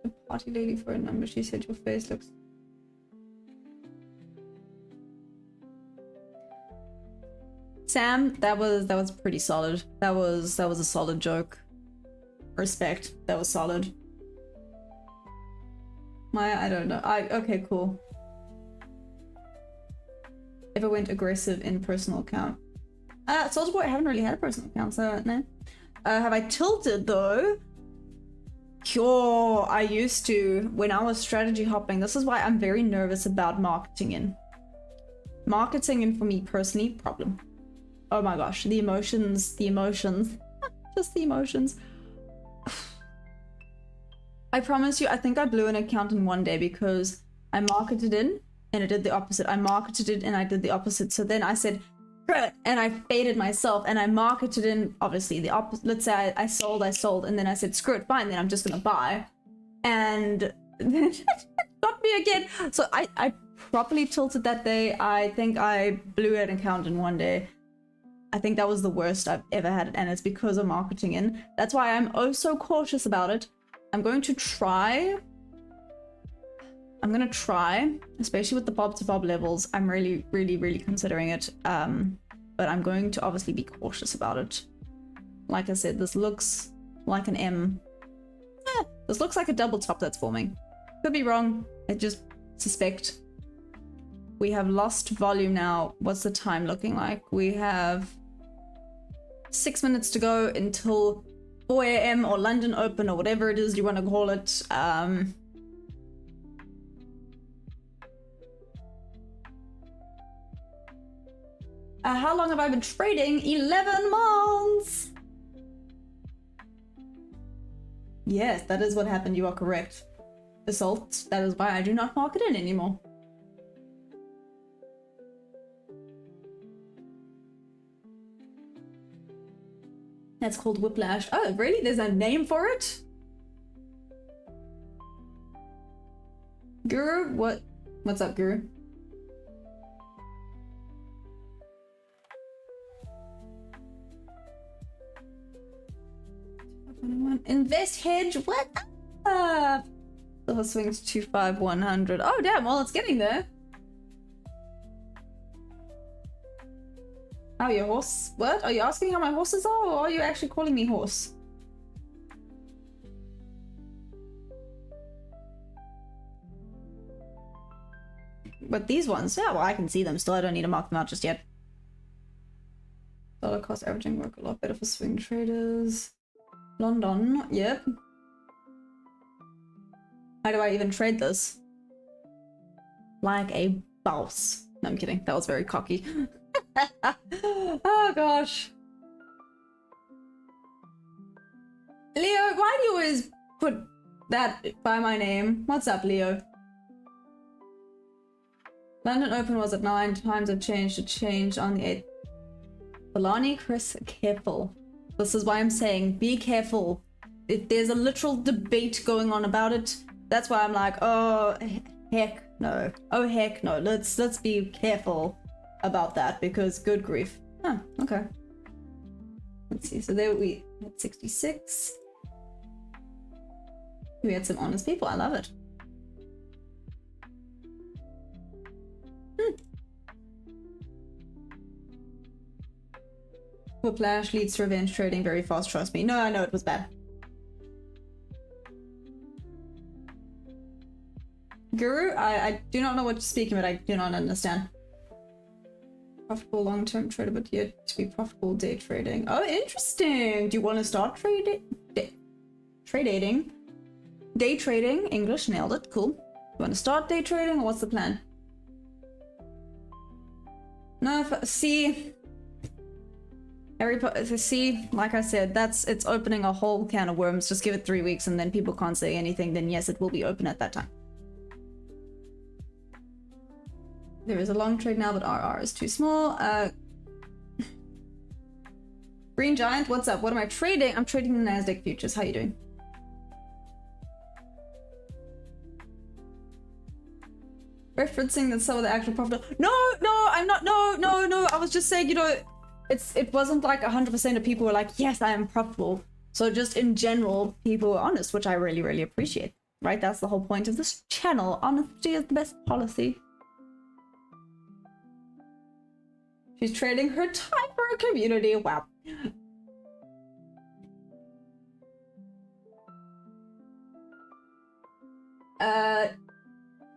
The party lady for a number. She said your face looks... Sam, that was pretty solid. That was a solid joke. Respect. That was solid. I don't know. Okay, cool. Ever went aggressive in personal account? Soldier Boy, I haven't really had a personal account, so no. Have I tilted though? Sure, I used to when I was strategy hopping. This is why I'm very nervous about marketing in. Marketing in for me personally, problem. Oh my gosh, the emotions, just the emotions. I promise you, I think I blew an account in one day because I marketed in and it did the opposite. I marketed it and I did the opposite. So then I said, screw it, and I faded myself and I marketed in obviously the opposite. Let's say I sold, and then I said, screw it, fine, then I'm just gonna buy. And then it got me again. So I properly tilted that day. I think I blew an account in one day. I think that was the worst I've ever had, and it's because of marketing in. That's why I'm oh so cautious about it. I'm going to try, especially with the bob to bob levels. I'm really, really, really considering it. But I'm going to obviously be cautious about it. Like I said, this looks like an M. This looks like a double top that's forming. Could be wrong. I just suspect. We have lost volume now. What's the time looking like? We have 6 minutes to go until 4 a.m. or London Open or whatever it is you want to call it. How long have I been trading? 11 months! Yes, that is what happened. You are correct. Assault. That is why I do not market in anymore. That's called whiplash. Oh, really? There's a name for it? Guru? What's up, Guru? Invest hedge? What? Silver swings 25100. Oh, damn. Well, it's getting there. How your horse? What? Are you asking how my horses are, or are you actually calling me horse? But these ones, yeah, well, I can see them still. I don't need to mark them out just yet. Dollar cost averaging work a lot better for swing traders. London, yep. How do I even trade this? Like a boss. No, I'm kidding. That was very cocky. Oh gosh. Leo, why do you always put that by my name? What's up, Leo? London Open was at 9. Times have changed. It changed on the 8th. Balani, Chris, careful. This is why I'm saying be careful. If there's a literal debate going on about it, that's why I'm like, oh heck no. Oh heck no. Let's be careful about that because good grief. Huh, okay. Let's see. So there we had 66. We had some honest people. I love it. Whiplash leads to revenge trading very fast, trust me. No, I know it was bad. Guru, I do not know what you're speaking, but I do not understand. Profitable long-term trader, but yet to be profitable day trading. Oh, interesting. Do you want to start trading? Day trading. English, nailed it. Cool. You want to start day trading, or what's the plan? No, see, see, like I said, it's opening a whole can of worms. Just give it 3 weeks, and then people can't say anything. Then yes, it will be open at that time. There is a long trade now, but RR is too small. Green Giant, what's up? What am I trading? I'm trading the Nasdaq futures. How you doing? Referencing that some of the actual profit. No, I'm not. No. I was just saying, you know, it wasn't like 100% of people were like, yes, I am profitable. So just in general, people were honest, which I really, really appreciate. Right? That's the whole point of this channel. Honesty is the best policy. She's trading her time for a community. Wow.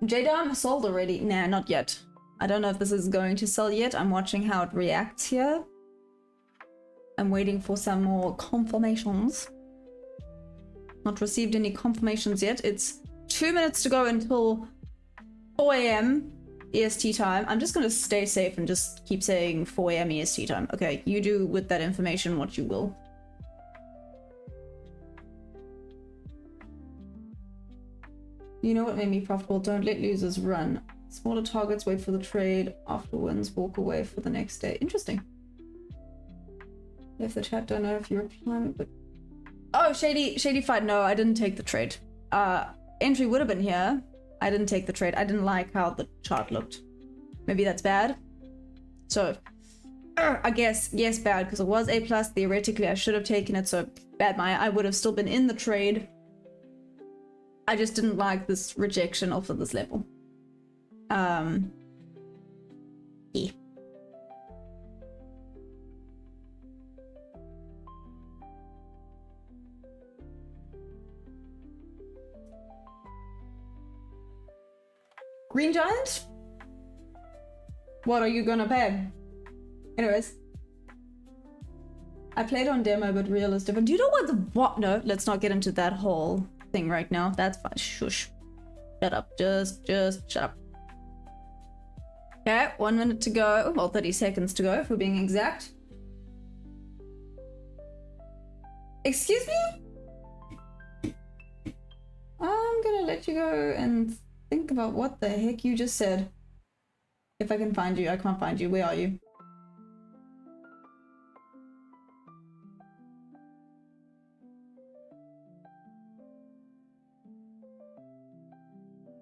J-Dam sold already? Nah, not yet. I don't know if this is going to sell yet. I'm watching how it reacts here. I'm waiting for some more confirmations. Not received any confirmations yet. It's 2 minutes to go until 4 AM EST time. I'm just gonna stay safe and just keep saying 4 AM EST time. Okay, you do with that information what you will. You know what made me profitable? Don't let losers run. Smaller targets, wait for the trade. After wins, walk away for the next day. Interesting. If the chat don't know if you're replying, but... Oh, Shady Fight. No, I didn't take the trade. Entry would have been here. I didn't take the trade. I didn't like how the chart looked. Maybe that's bad. So, I guess, yes, bad, because it was A+. Theoretically, I should have taken it, so bad. I would have still been in the trade. I just didn't like this rejection off of this level. Yeah. Green Giant? What are you gonna pay? Anyways. I played on demo, but real is different. Do you know what? No, let's not get into that whole thing right now. That's fine. Shush. Shut up. Just shut up. Okay, 1 minute to go. Well, 30 seconds to go, if we're being exact. Excuse me? I'm gonna let you go and think about what the heck you just said. If I can find you. I can't find you. Where are you?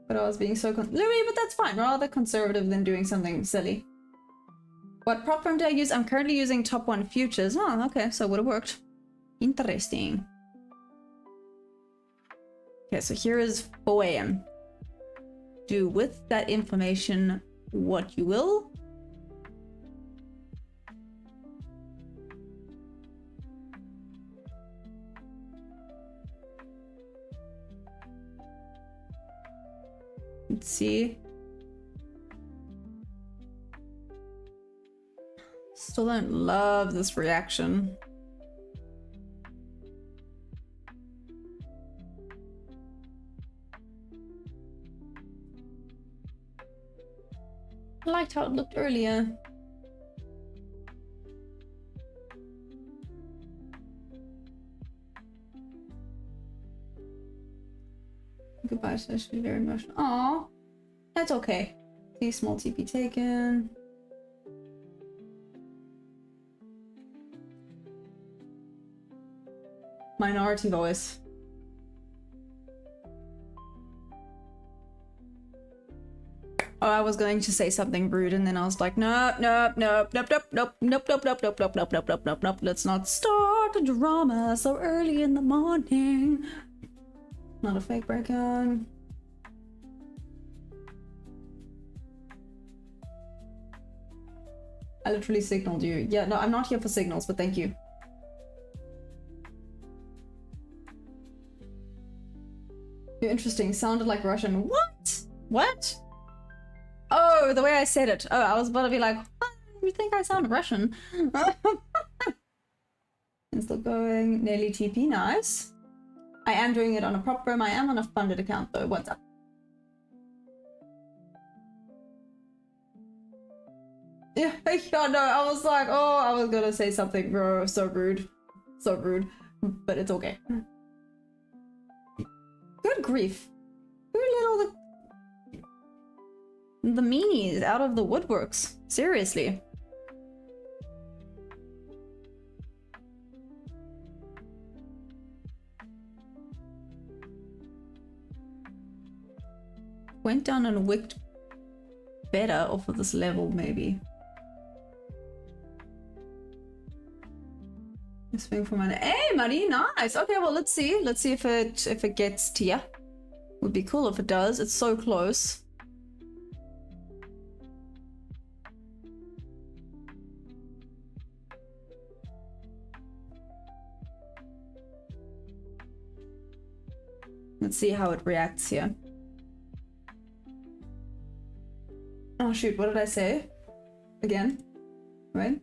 But I was being so Louis, but that's fine. Rather conservative than doing something silly. What prop firm do I use? I'm currently using Top 1 Futures. Oh, okay, so it would have worked. Interesting. Okay, so here is 4 AM. Do with that information what you will. Let's see. Still don't love this reaction. I liked how it looked earlier. Goodbye, so she's very emotional. Aww, that's okay. See, small TP taken. Minority voice. Oh, I was going to say something rude and then I was like, nope, nope, nope, nope, nope, nope, nope, nope, nope, nope, nope, nope, nope, nope, nope, nope. Let's not start a drama so early in the morning. Not a fake breakout. I literally signaled you. Yeah, no, I'm not here for signals, but thank you. You're interesting. Sounded like Russian. What? What? Oh, the way I said it. Oh, I was about to be like, what? You think I sound Russian? It's still going. Nearly TP. Nice. I am doing it on a prop firm. I am on a funded account though. What's up? Yeah, no, I was like, oh, I was gonna say something, bro. So rude. So rude. But it's okay. Good grief. Who let all the meanies out of the woodworks? Seriously. Went down and wicked better off of this level, maybe. Swing for money. Hey, money, nice. Okay, well, let's see. Let's see if it gets to ya. Would be cool if it does. It's so close. Let's see how it reacts here. Oh shoot, what did I say? Again? Right?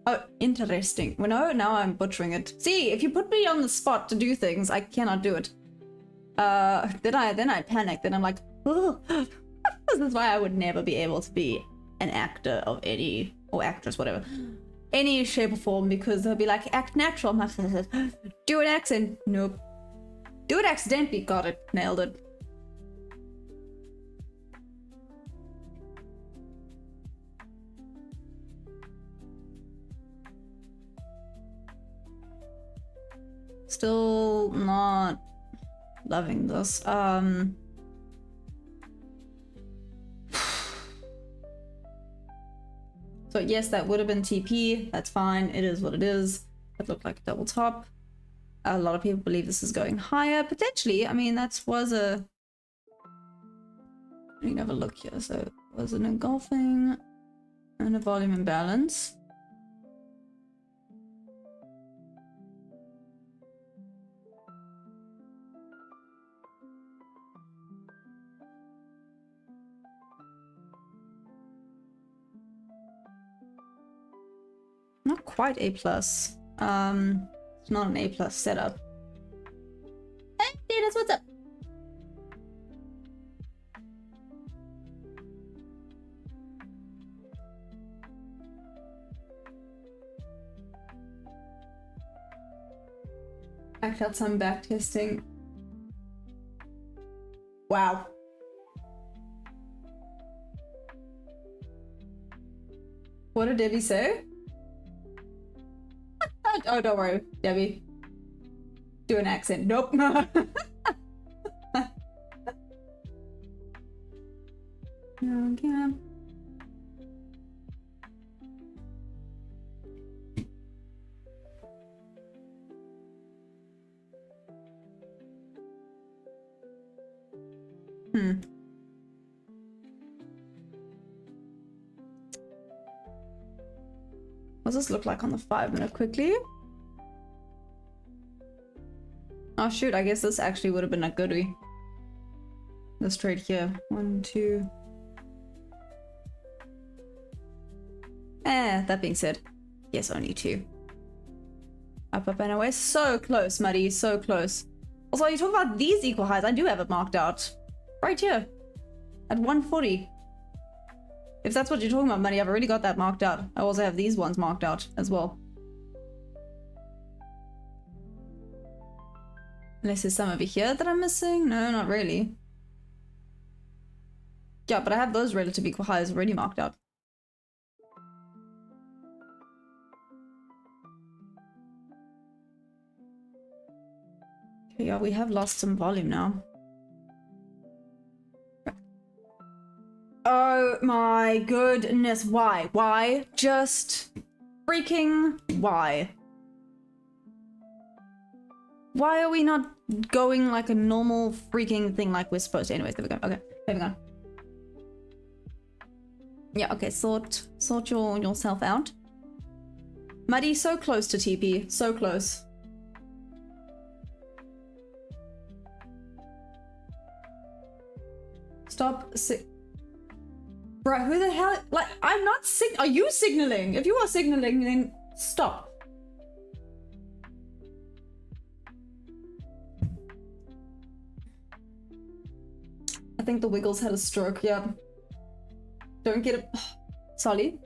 Oh, interesting. Well, no, now I'm butchering it. See, if you put me on the spot to do things, I cannot do it. Then I panic. Then I'm like, oh. This is why I would never be able to be an actor of any, or actress, whatever, any shape or form, because they'll be like, act natural. I'm like, do an accent. Nope. Do it accidentally. Got it. Nailed it. Still not loving this. So yes, that would have been TP. That's fine. It is what it is. It looked like a double top. A lot of people believe this is going higher. Potentially. I mean, that was a... Let me have a look here. So it was an engulfing and a volume imbalance. Not quite A+. It's not an A+ setup. Hey, Dennis, what's up? Act out some back testing. Wow. What did Debbie say? Oh, don't worry, Debbie. Do an accent. Nope. Okay. What does this look like on the 5-minute quickly? Oh shoot, I guess this actually would have been a goodie. This trade here. 1, 2. That being said, yes, only 2. Up, and away. So close, Muddy, so close. Also, you talk about these equal highs. I do have it marked out. Right here. At 140. If that's what you're talking about, Muddy, I've already got that marked out. I also have these ones marked out as well. Unless there's some over here that I'm missing? No, not really. Yeah, but I have those relative equal highs already marked out. Okay, yeah, we have lost some volume now. Oh my goodness, why? Why? Just freaking why? Why are we not going like a normal freaking thing like we're supposed to? Anyways, there we go. Okay, moving on. Yeah, okay, sort yourself out. Muddy, so close to TP. So close. Stop. Bro, who the hell? Like, I'm not are you signaling? If you are signaling, then stop. I think the Wiggles had a stroke, yeah. Don't get it. Solly.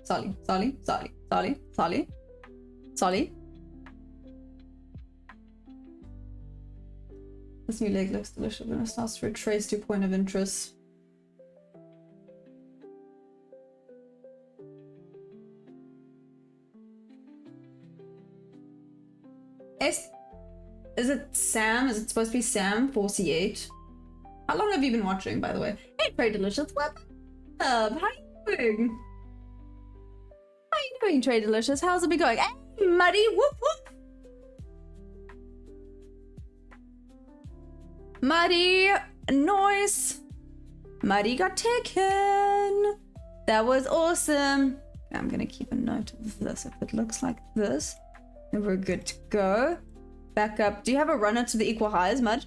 This new leg looks delicious when it starts to retrace to point of interest. Is it Sam? Is it supposed to be Sam 4C8? How long have you been watching, by the way? Hey, Trade Delicious, what up? How you doing? How you doing, Trade Delicious? How's it been going? Hey, Muddy, whoop whoop. Muddy, noise. Muddy got taken. That was awesome. I'm gonna keep a note of this. If it looks like this, then we're good to go. Back up. Do you have a runner to the equal highs, Mud?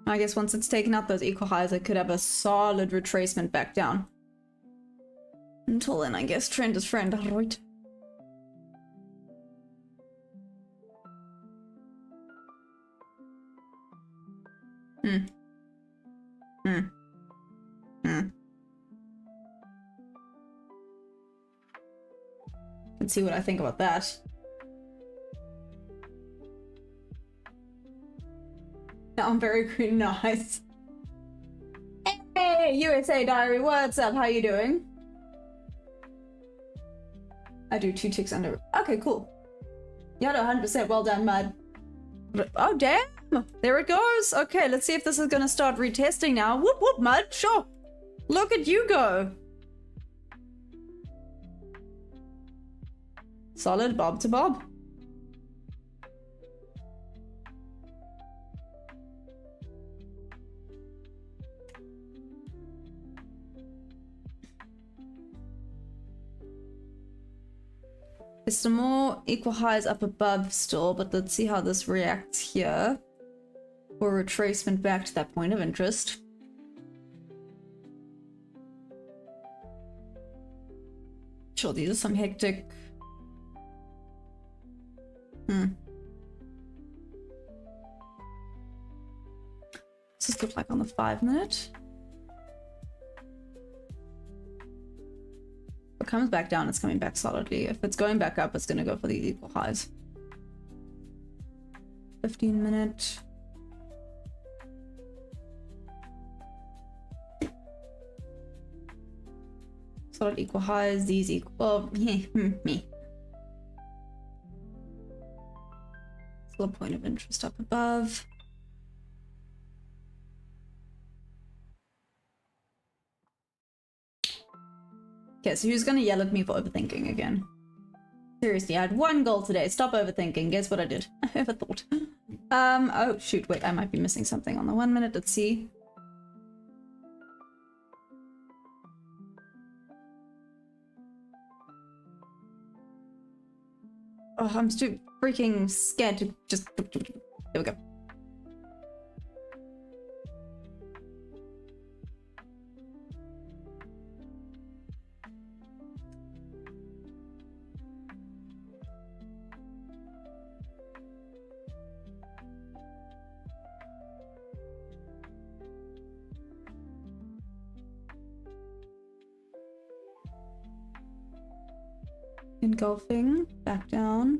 I guess once it's taken out those equal highs, I could have a solid retracement back down. Until then, I guess trend is friend, right? Let's see what I think about that. I'm very green, nice. Hey, USA Diary, what's up? How you doing? I do 2 ticks under. Okay, cool. Yeah, no, 100%. Well done, Mud. Oh, damn! There it goes. Okay, let's see if this is gonna start retesting now. Whoop, whoop, Mud. Sure. Look at you go. Solid bob to bob. There's some more equal highs up above still, but let's see how this reacts here. For retracement back to that point of interest. Sure, these are some hectic. This is good, like on the 5-minute. If it comes back down, it's coming back solidly. If it's going back up, it's going to go for the equal highs. 15-minute. Solid equal highs, these equal. Well, me. Still a point of interest up above. Okay, so who's gonna yell at me for overthinking again? Seriously, I had 1 goal today. Stop overthinking. Guess what I did? I overthought. Oh shoot, wait, I might be missing something on the 1 minute. Let's see. Oh, I'm too freaking scared to just... There we go. Engulfing, back down.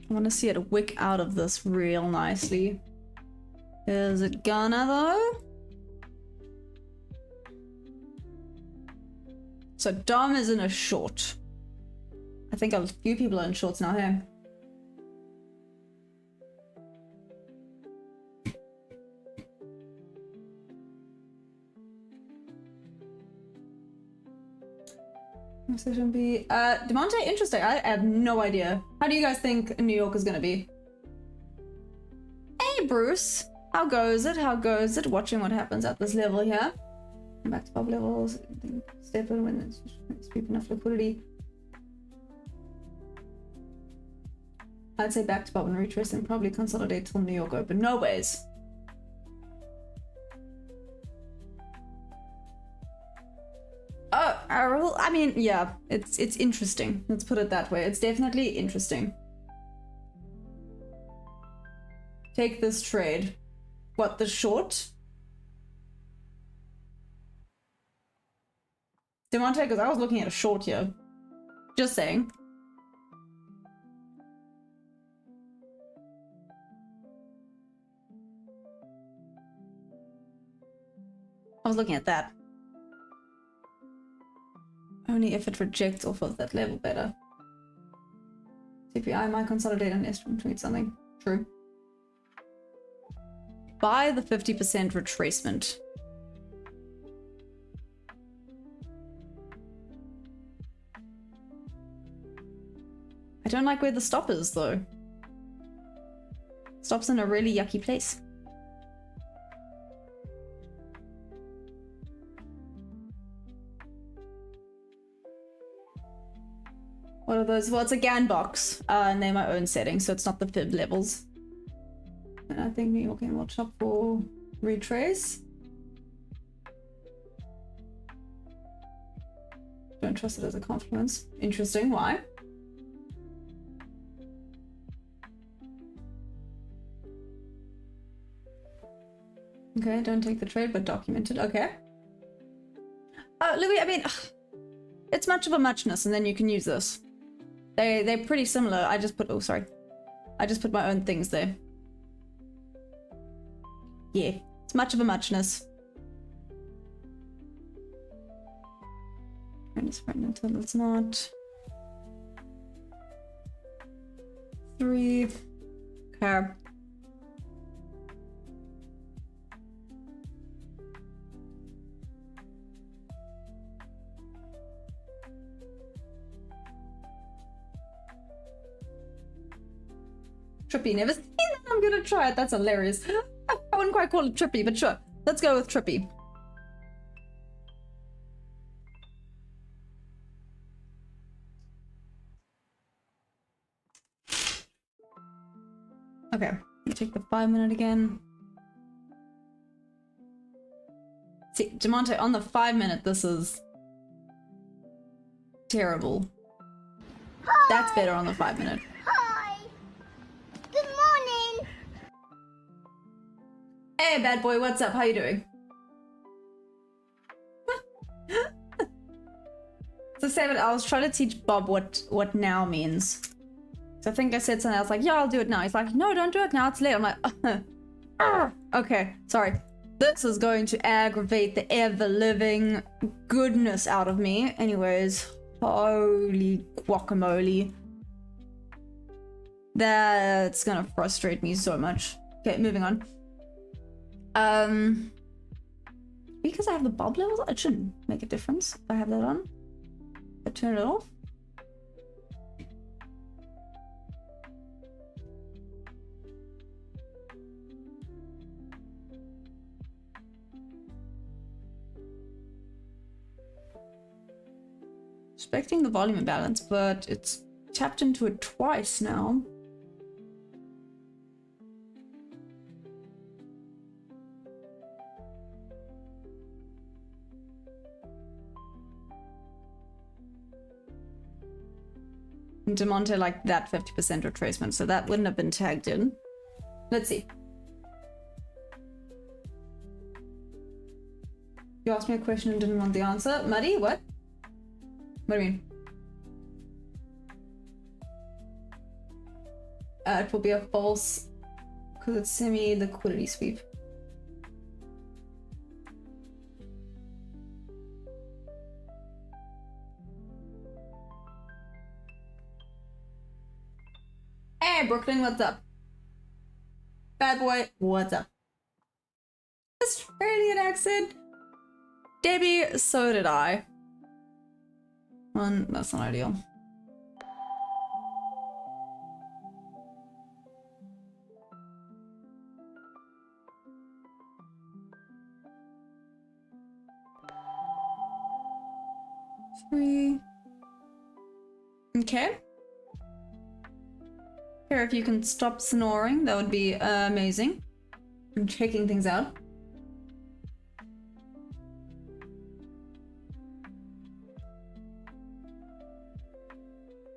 I want to see it wick out of this real nicely. Is it gonna though? So Dom is in a short. I think a few people are in shorts now here. Session B. Demonte, interesting. I have no idea. How do you guys think New York is gonna be? Hey Bruce, how goes it? How goes it? Watching what happens at this level here. Back to pub levels. Step in when it's sweep enough liquidity. I'd say back to pub and retrace and probably consolidate till New York open. No ways. Oh, I mean, yeah, it's interesting. Let's put it that way. It's definitely interesting. Take this trade. What, the short? Demonte, because I was looking at a short here. Just saying. I was looking at that. Only if it rejects off of that level better. CPI might consolidate an estimate tweet something. True. Buy the 50% retracement. I don't like where the stop is though. Stop's in a really yucky place. What are those? Well, it's a GAN box, and they're my own settings, so it's not the fib levels. And I think New York can watch up for retrace. Don't trust it as a confluence. Interesting, why? Okay, don't take the trade, but document it. Okay. Louis, I mean, it's much of a muchness, and then you can use this. They're pretty similar. I just put, oh, sorry. I just put my own things there. Yeah, it's much of a muchness. Friend is friend until it's not. 3. Okay. Trippy, never seen that. I'm gonna try it. That's hilarious. I wouldn't quite call it trippy, but sure. Let's go with trippy. Okay, you take the 5 minute again. See, Demonte, on the 5 minute, this is terrible. Hi. That's better on the 5 minute. Hi. Good morning. Hey, bad boy, what's up? How you doing? So, Sabin, I was trying to teach Bob what now means. So I think I said something else like, yeah, I'll do it now. He's like, no, don't do it now. It's late. I'm like, okay, sorry. This is going to aggravate the ever-living goodness out of me. Anyways, holy guacamole. That's gonna frustrate me so much. Okay, moving on. Because I have the bob levels, it shouldn't make a difference if I have that on. I turn it off. Expecting the volume imbalance, but it's tapped into it twice now. And DeMonte like that 50% retracement, so that wouldn't have been tagged in. Let's see. You asked me a question and didn't want the answer. Muddy, what? What do you mean? It will be a false because it's semi-liquidity sweep. Hey, Brooklyn, what's up? Bad boy, what's up? Australian accent. Debbie, so did I. Well, that's not ideal. Three. Okay. Here, if you can stop snoring, that would be amazing. I'm checking things out.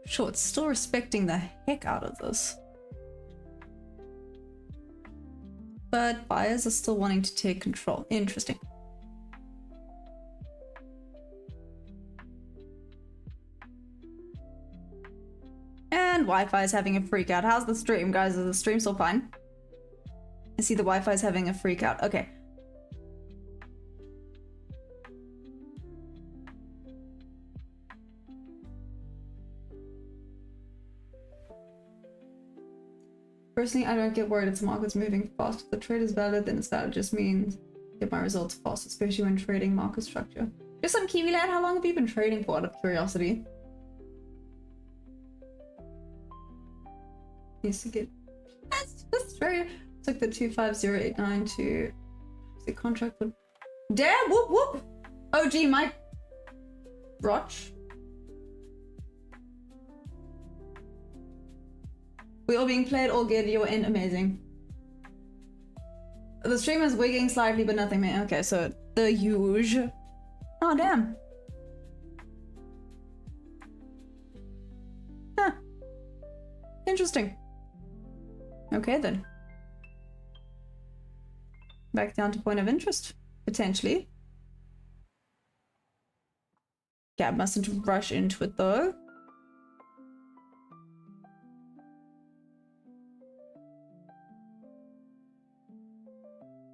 Sure, it's still respecting the heck out of this. But buyers are still wanting to take control. Interesting. And Wi-Fi is having a freak out. How's the stream, guys? Is the stream still fine? I see the Wi-Fi is having a freak out. Okay. Personally, I don't get worried if the market's moving fast. If the trade is valid, then it's valid. It just means get my results fast, especially when trading market structure. Just some Kiwi lad, how long have you been trading for, out of curiosity? Needs to get... That's very... It's like the 25089 to... The contract would... Damn! Whoop whoop! OG Mike... Roch? We all being played, all good, you're in, amazing. The stream is wigging slightly, but nothing, man. Okay, so the huge. Oh, damn. Huh. Interesting. Okay, then. Back down to point of interest, potentially. Gab mustn't rush into it, though.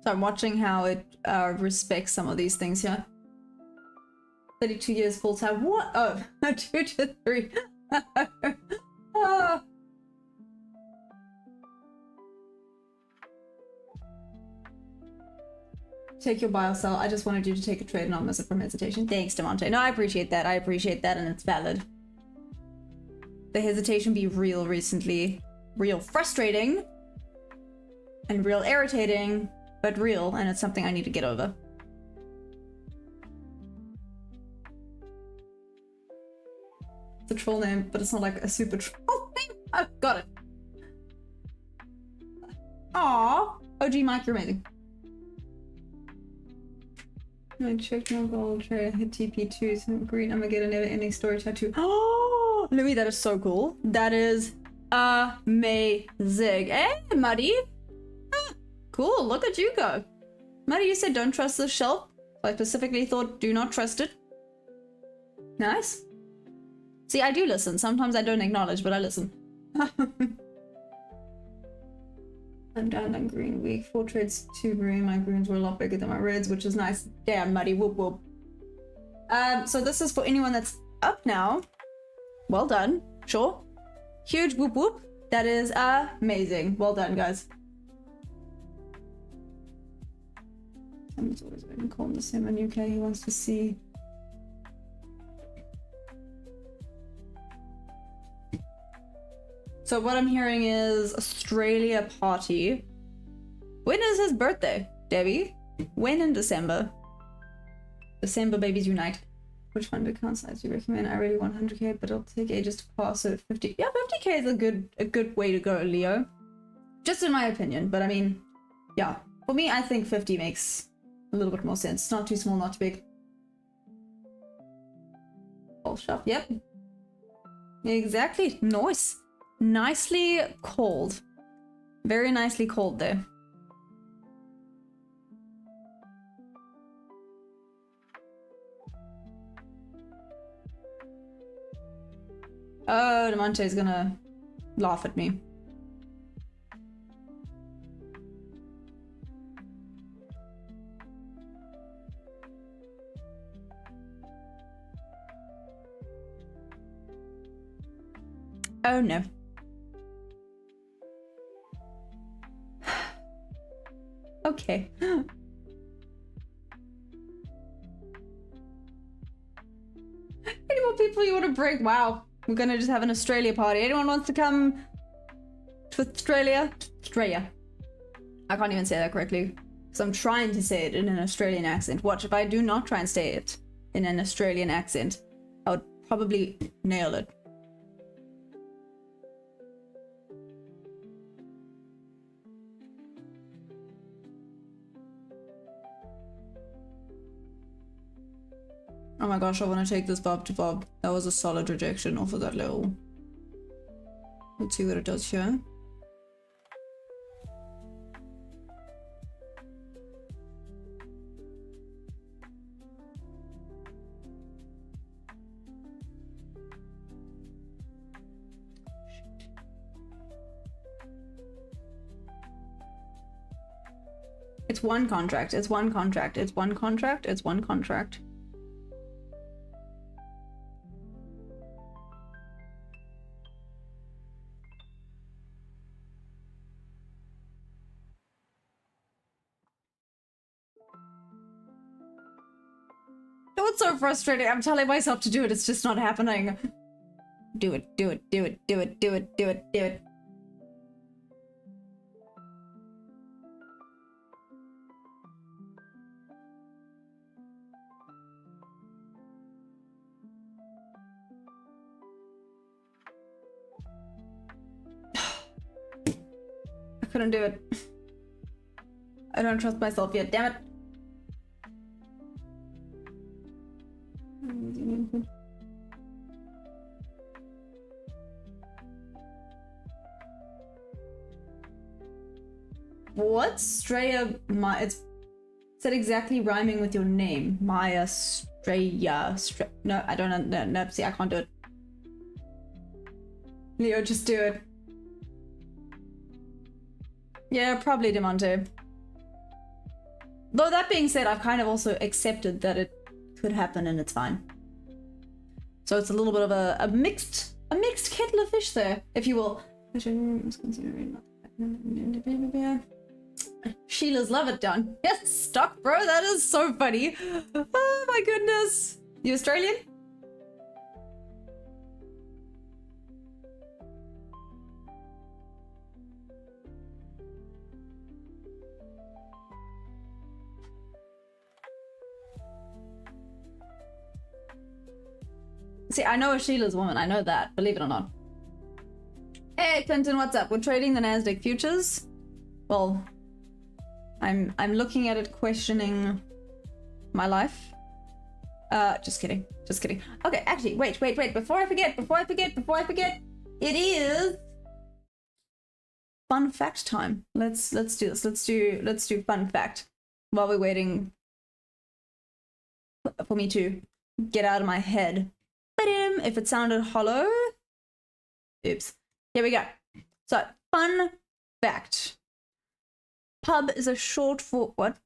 So I'm watching how it respects some of these things here. 32 years full time. What? Oh, 2 to 3. Oh. Take your buy or sell. I just wanted you to take a trade and not miss it from hesitation. Thanks, DeMonte. No, I appreciate that. I appreciate that, and it's valid. The hesitation be real recently. Real frustrating. And real irritating. But real, and it's something I need to get over. It's a troll name, but it's not like a super troll name. Oh, got it. Aww. OG Mike, you're amazing. I checked my gold trade, hit TP2, some green, I'm gonna get a never ending story tattoo. Oh, Louis, that is so cool. That is amazing. Hey, Muddy. Cool, look at you go. Muddy, you said don't trust this shelf. I specifically thought do not trust it. Nice. See, I do listen. Sometimes I don't acknowledge, but I listen. I'm down on green week. 4 trades, 2 green. My greens were a lot bigger than my reds, which is nice. Damn, Muddy, whoop whoop. So this is for anyone that's up now. Well done. Sure. Huge whoop whoop. That is amazing. Well done, guys. Someone's always been calling the same in UK. He wants to see. So what I'm hearing is Australia party. When is his birthday, Debbie? When in December? December babies unite. Which fund account size do you recommend? I really want 100k, but it'll take ages to pass. So 50. Yeah, 50k is a good way to go, Leo. Just in my opinion, but I mean, yeah. For me, I think 50 makes a little bit more sense. It's not too small, not too big. All shop. Yep. Exactly. Nice. Nicely called. Very nicely called there. Oh, Demonte is gonna laugh at me. Oh no. Okay. Any more people you want to bring? Wow. We're gonna just have an Australia party. Anyone wants to come to Australia? Australia. I can't even say that correctly. Because I'm trying to say it in an Australian accent. Watch, if I do not try and say it in an Australian accent, I would probably nail it. Oh my gosh, I want to take this Bob to Bob. That was a solid rejection off of that level. Let's see what it does here. It's one contract, it's one contract, it's one contract, it's one contract. It's so frustrating. I'm telling myself to do it, it's just not happening. Do it, do it, do it, do it, do it, do it, do it. I couldn't do it. I don't trust myself yet, damn it. What? Straya, it's said exactly rhyming with your name. Maya Straya. No, I don't know. No, see, I can't do it. Leo, just do it. Yeah, probably Demonte. Though that being said, I've kind of also accepted that it could happen and it's fine. So it's a little bit of a mixed kettle of fish there, if you will. Sheila's love it done. Yes, stock bro, that is so funny. Oh my goodness. You Australian? See, I know a Sheila's woman, I know that, believe it or not. Hey Clinton, what's up? We're trading the Nasdaq futures. Well, I'm looking at it, questioning my life. Just kidding, just kidding. Okay, actually, wait, before I forget, it is fun fact time. Let's do this. Let's do fun fact while we're waiting for me to get out of my head. If it sounded hollow, oops. Here we go. So, fun fact. Pub is short for what?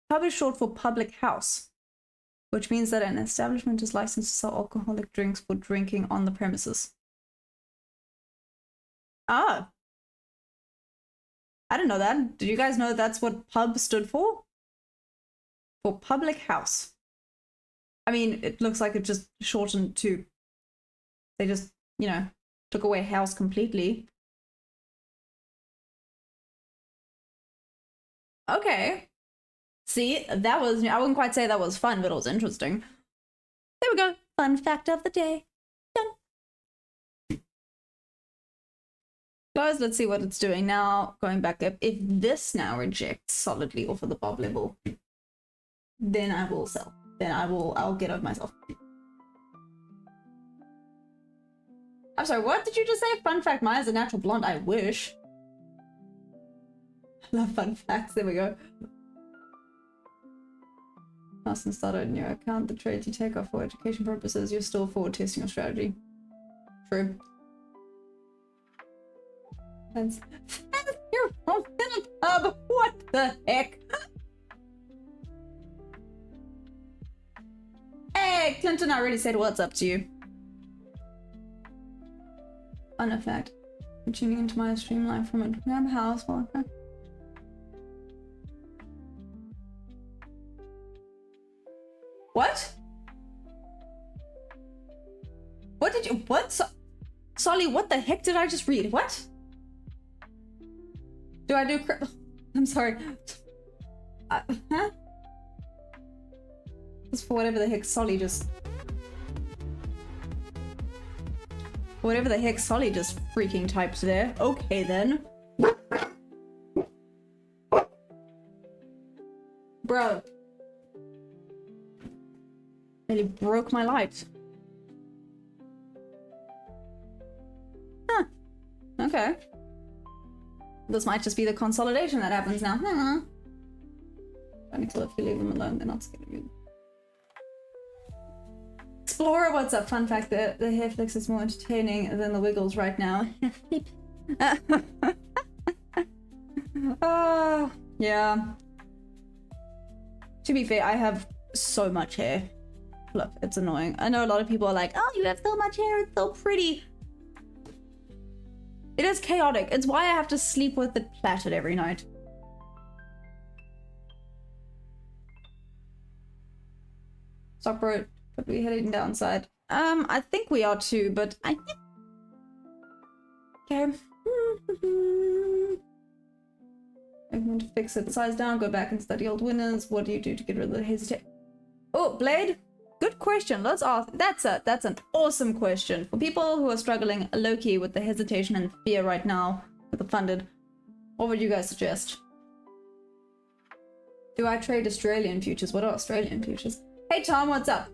Pub is short for public house, which means that an establishment is licensed to sell alcoholic drinks for drinking on the premises. Ah. I didn't know that. Did you guys know that's what pub stood for? For public house. I mean, it looks like it just shortened to, they just, you know, took away house completely. Okay. See, that was, I wouldn't quite say that was fun, but it was interesting. There we go. fun fact of the day. Done. Guys, let's see what it's doing now. Going back up. If this now rejects solidly off of the bob level, then I will sell. Then I'll get over myself. I'm sorry, what did you just say? Fun fact, Maya's a natural blonde. I wish. I love fun facts. There we go. Mustn't start a new account. The trades you take off for education purposes, you're still forward testing your strategy. True. That's you're from the pub. What the heck? Hey, Clinton, I already said what's up to you. Fun fact. I'm tuning into my stream live from a grab house while I... What? What did you... What? Solly, what the heck did I just read? What? Do I do... I'm sorry. Huh? Just for whatever the heck Solly just... Whatever the heck Solly just freaking typed there. Okay then. Bro. Nearly broke my light. Huh. Okay. This might just be the consolidation that happens now. Huh. Trying to kill if you leave them alone, they're not scared of you. Explorer, what's up? Fun fact, the hair flicks is more entertaining than the wiggles right now. Yeah. To be fair, I have so much hair. Look, it's annoying. I know a lot of people are like, oh, you have so much hair, it's so pretty. It is chaotic. It's why I have to sleep with it plaited every night. Stop, bro. But we're heading downside. I think we are too, but I think... Okay. I'm going to fix it. Size down, go back and study old winners. What do you do to get rid of the hesitation? Oh, Blade? Good question. Let's ask. That's an awesome question. For people who are struggling low-key with the hesitation and fear right now with the funded, what would you guys suggest? Do I trade Australian futures? What are Australian futures? Hey Tom, what's up?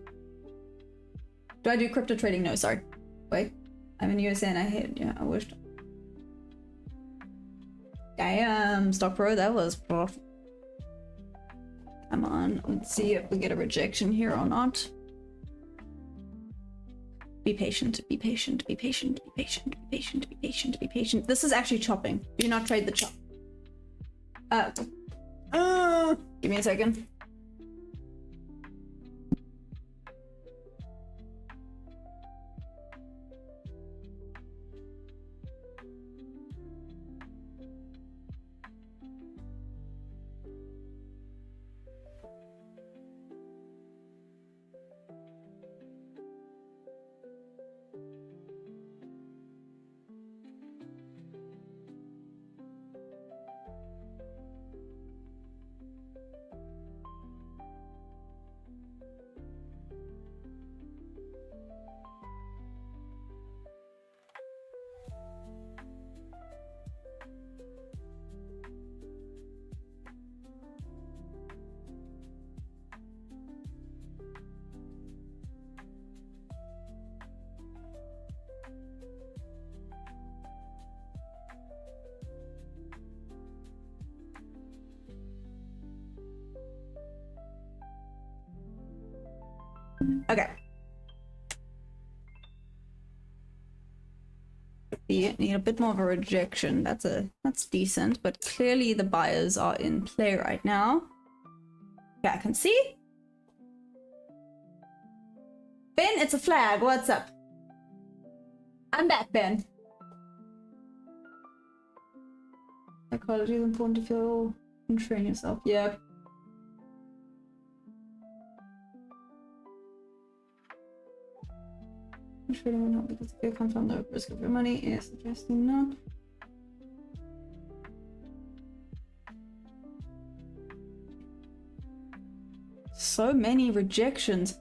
Do I do crypto trading? No, sorry. Wait, I'm in USA and I hate it. Yeah, I wished. Damn, Stock Pro, that was rough. Come on, let's see if we get a rejection here or not. Be patient, be patient, be patient, be patient, be patient, be patient, be patient. This is actually chopping. Do not trade the chop. Give me a second. Okay. You need a bit more of a rejection. That's decent, but clearly the buyers are in play right now. Yeah, I can see. Ben, it's a flag. What's up? I'm back, Ben. Psychology is important to feel and train yourself. Yeah. Trading will not because if you come from the risk of your money is suggesting not. So many rejections.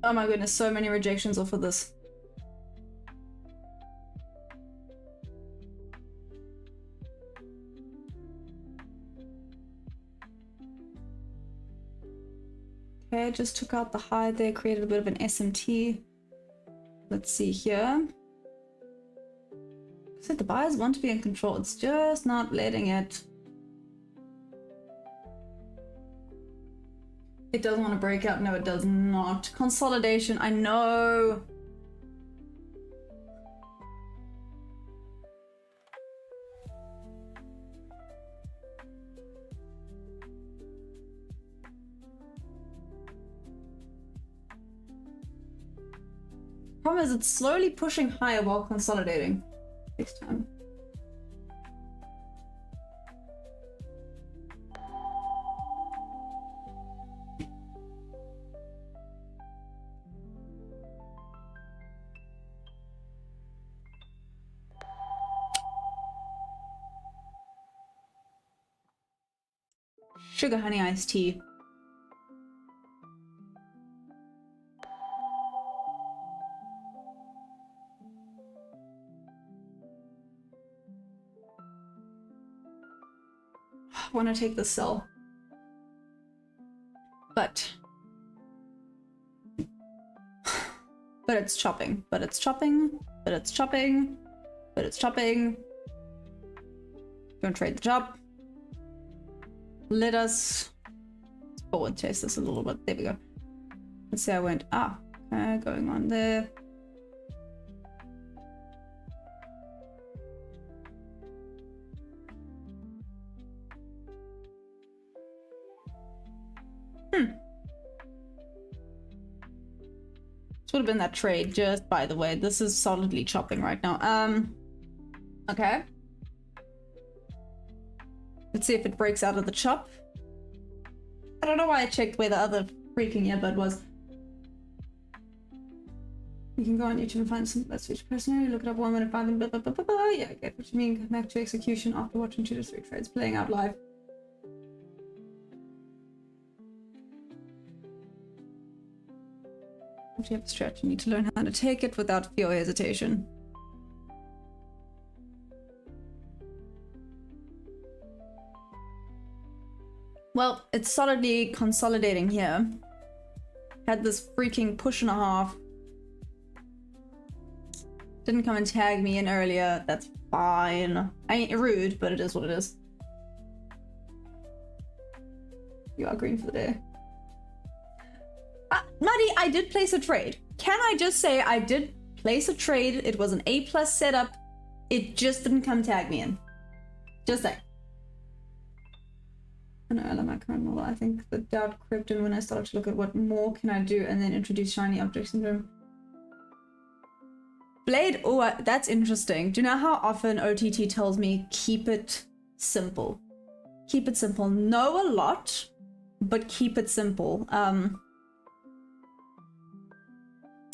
Oh my goodness, so many rejections off of this. Okay, just took out the high there, created a bit of an SMT. Let's see here. So the buyers want to be in control, it's just not letting it. It doesn't want to break out. No, it does not. Consolidation, I know. Problem is, it's slowly pushing higher while consolidating. Next time. Sugar honey iced tea. I want to take the sell. But it's chopping. But it's chopping. But it's chopping. But it's chopping. Gonna trade the chop. Let us forward chase this a little bit. There we go. Let's see, I went, okay, going on there. This would have been that trade, just by the way. This is solidly chopping right now. Okay. Let's see if it breaks out of the chop. I don't know why I checked where the other freaking earbud was. You can go on YouTube and find some let's switch personally, look it up 1 minute 5 and blah blah blah blah blah. Yeah, I get what you mean. Come back to execution after watching 2 to 3 trades playing out live. If you have a stretch, you need to learn how to take it without fear or hesitation. Well, it's solidly consolidating here. Had this freaking push and a half. Didn't come and tag me in earlier. That's fine. I ain't rude, but it is what it is. You are green for the day. Muddy, I did place a trade. Can I just say I did place a trade? It was an A+ setup. It just didn't come tag me in. Just say. I know I love my current model. I think the doubt crept in when I started to look at what more can I do and then introduce shiny object syndrome. Blade, oh, that's interesting. Do you know how often OTT tells me keep it simple? Keep it simple. Know a lot, but keep it simple.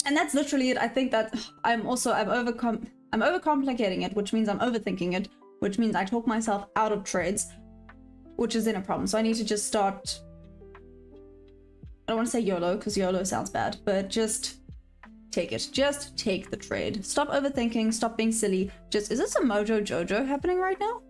And that's literally it. I think that I'm overcomplicating it, which means I'm overthinking it, which means I talk myself out of trades, which is in a problem. So I need to just start. I don't want to say YOLO because YOLO sounds bad, but just take it. Just take the trade. Stop overthinking. Stop being silly. Just, is this a Mojo Jojo happening right now?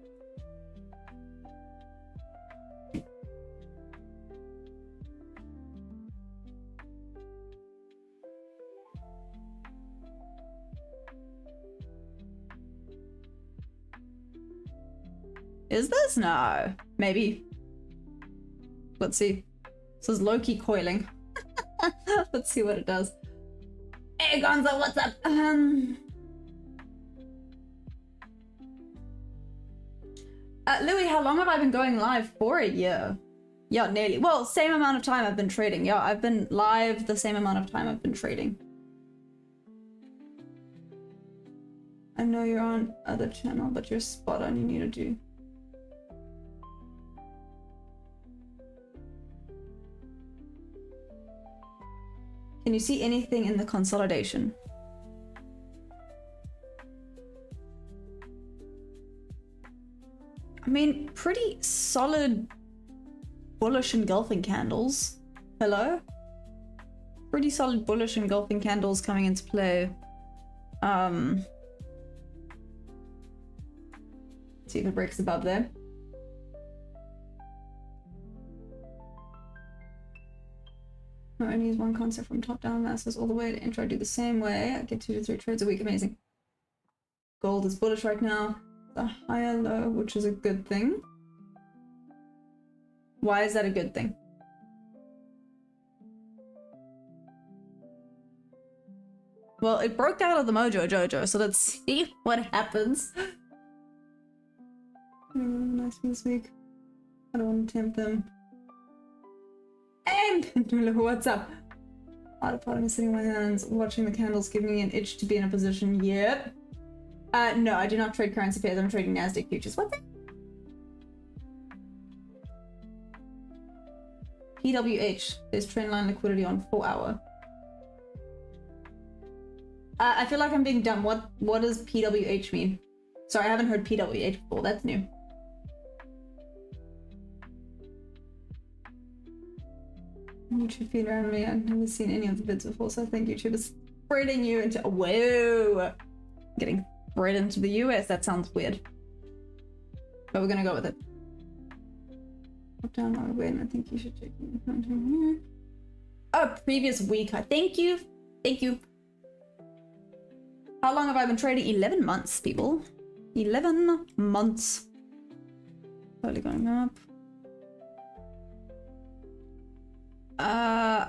Is this? No. Maybe. Let's see. This is low-key coiling. Let's see what it does. Hey Gonzo, what's up? Louis, how long have I been going live for? A year. Yeah, nearly. Well, same amount of time I've been trading. Yeah, I've been live the same amount of time I've been trading. I know you're on other channel, but you're spot on. You need to do. Can you see anything in the consolidation? I mean, pretty solid bullish engulfing candles. Hello? pretty solid bullish engulfing candles coming into play. See if it breaks above there. I only use one concept from top down masses all the way to intro. I do the same way. I get 2 to 3 trades a week. Amazing. Gold is bullish right now. The higher low, which is a good thing. Why is that a good thing? Well, it broke out of the Mojo Jojo, so let's see what happens. Nice one this week. I don't want to tempt them. And what's up? Part of me sitting on my hands, watching the candles, giving me an itch to be in a position. Yep. No, I do not trade currency pairs. I'm trading Nasdaq futures. What's that? PWH. There's trendline liquidity on 4 hour. I feel like I'm being dumb. What does PWH mean? Sorry, I haven't heard PWH before. That's new. YouTube feed around me. I've never seen any of the vids before, so I think YouTube is spreading you into. Whoa! Getting spread into the US. That sounds weird. But we're gonna go with it. Up, down, or away, and I think you should check. Oh, previous week. Thank you. Thank you. How long have I been trading? 11 months, people. 11 months. Slowly going up.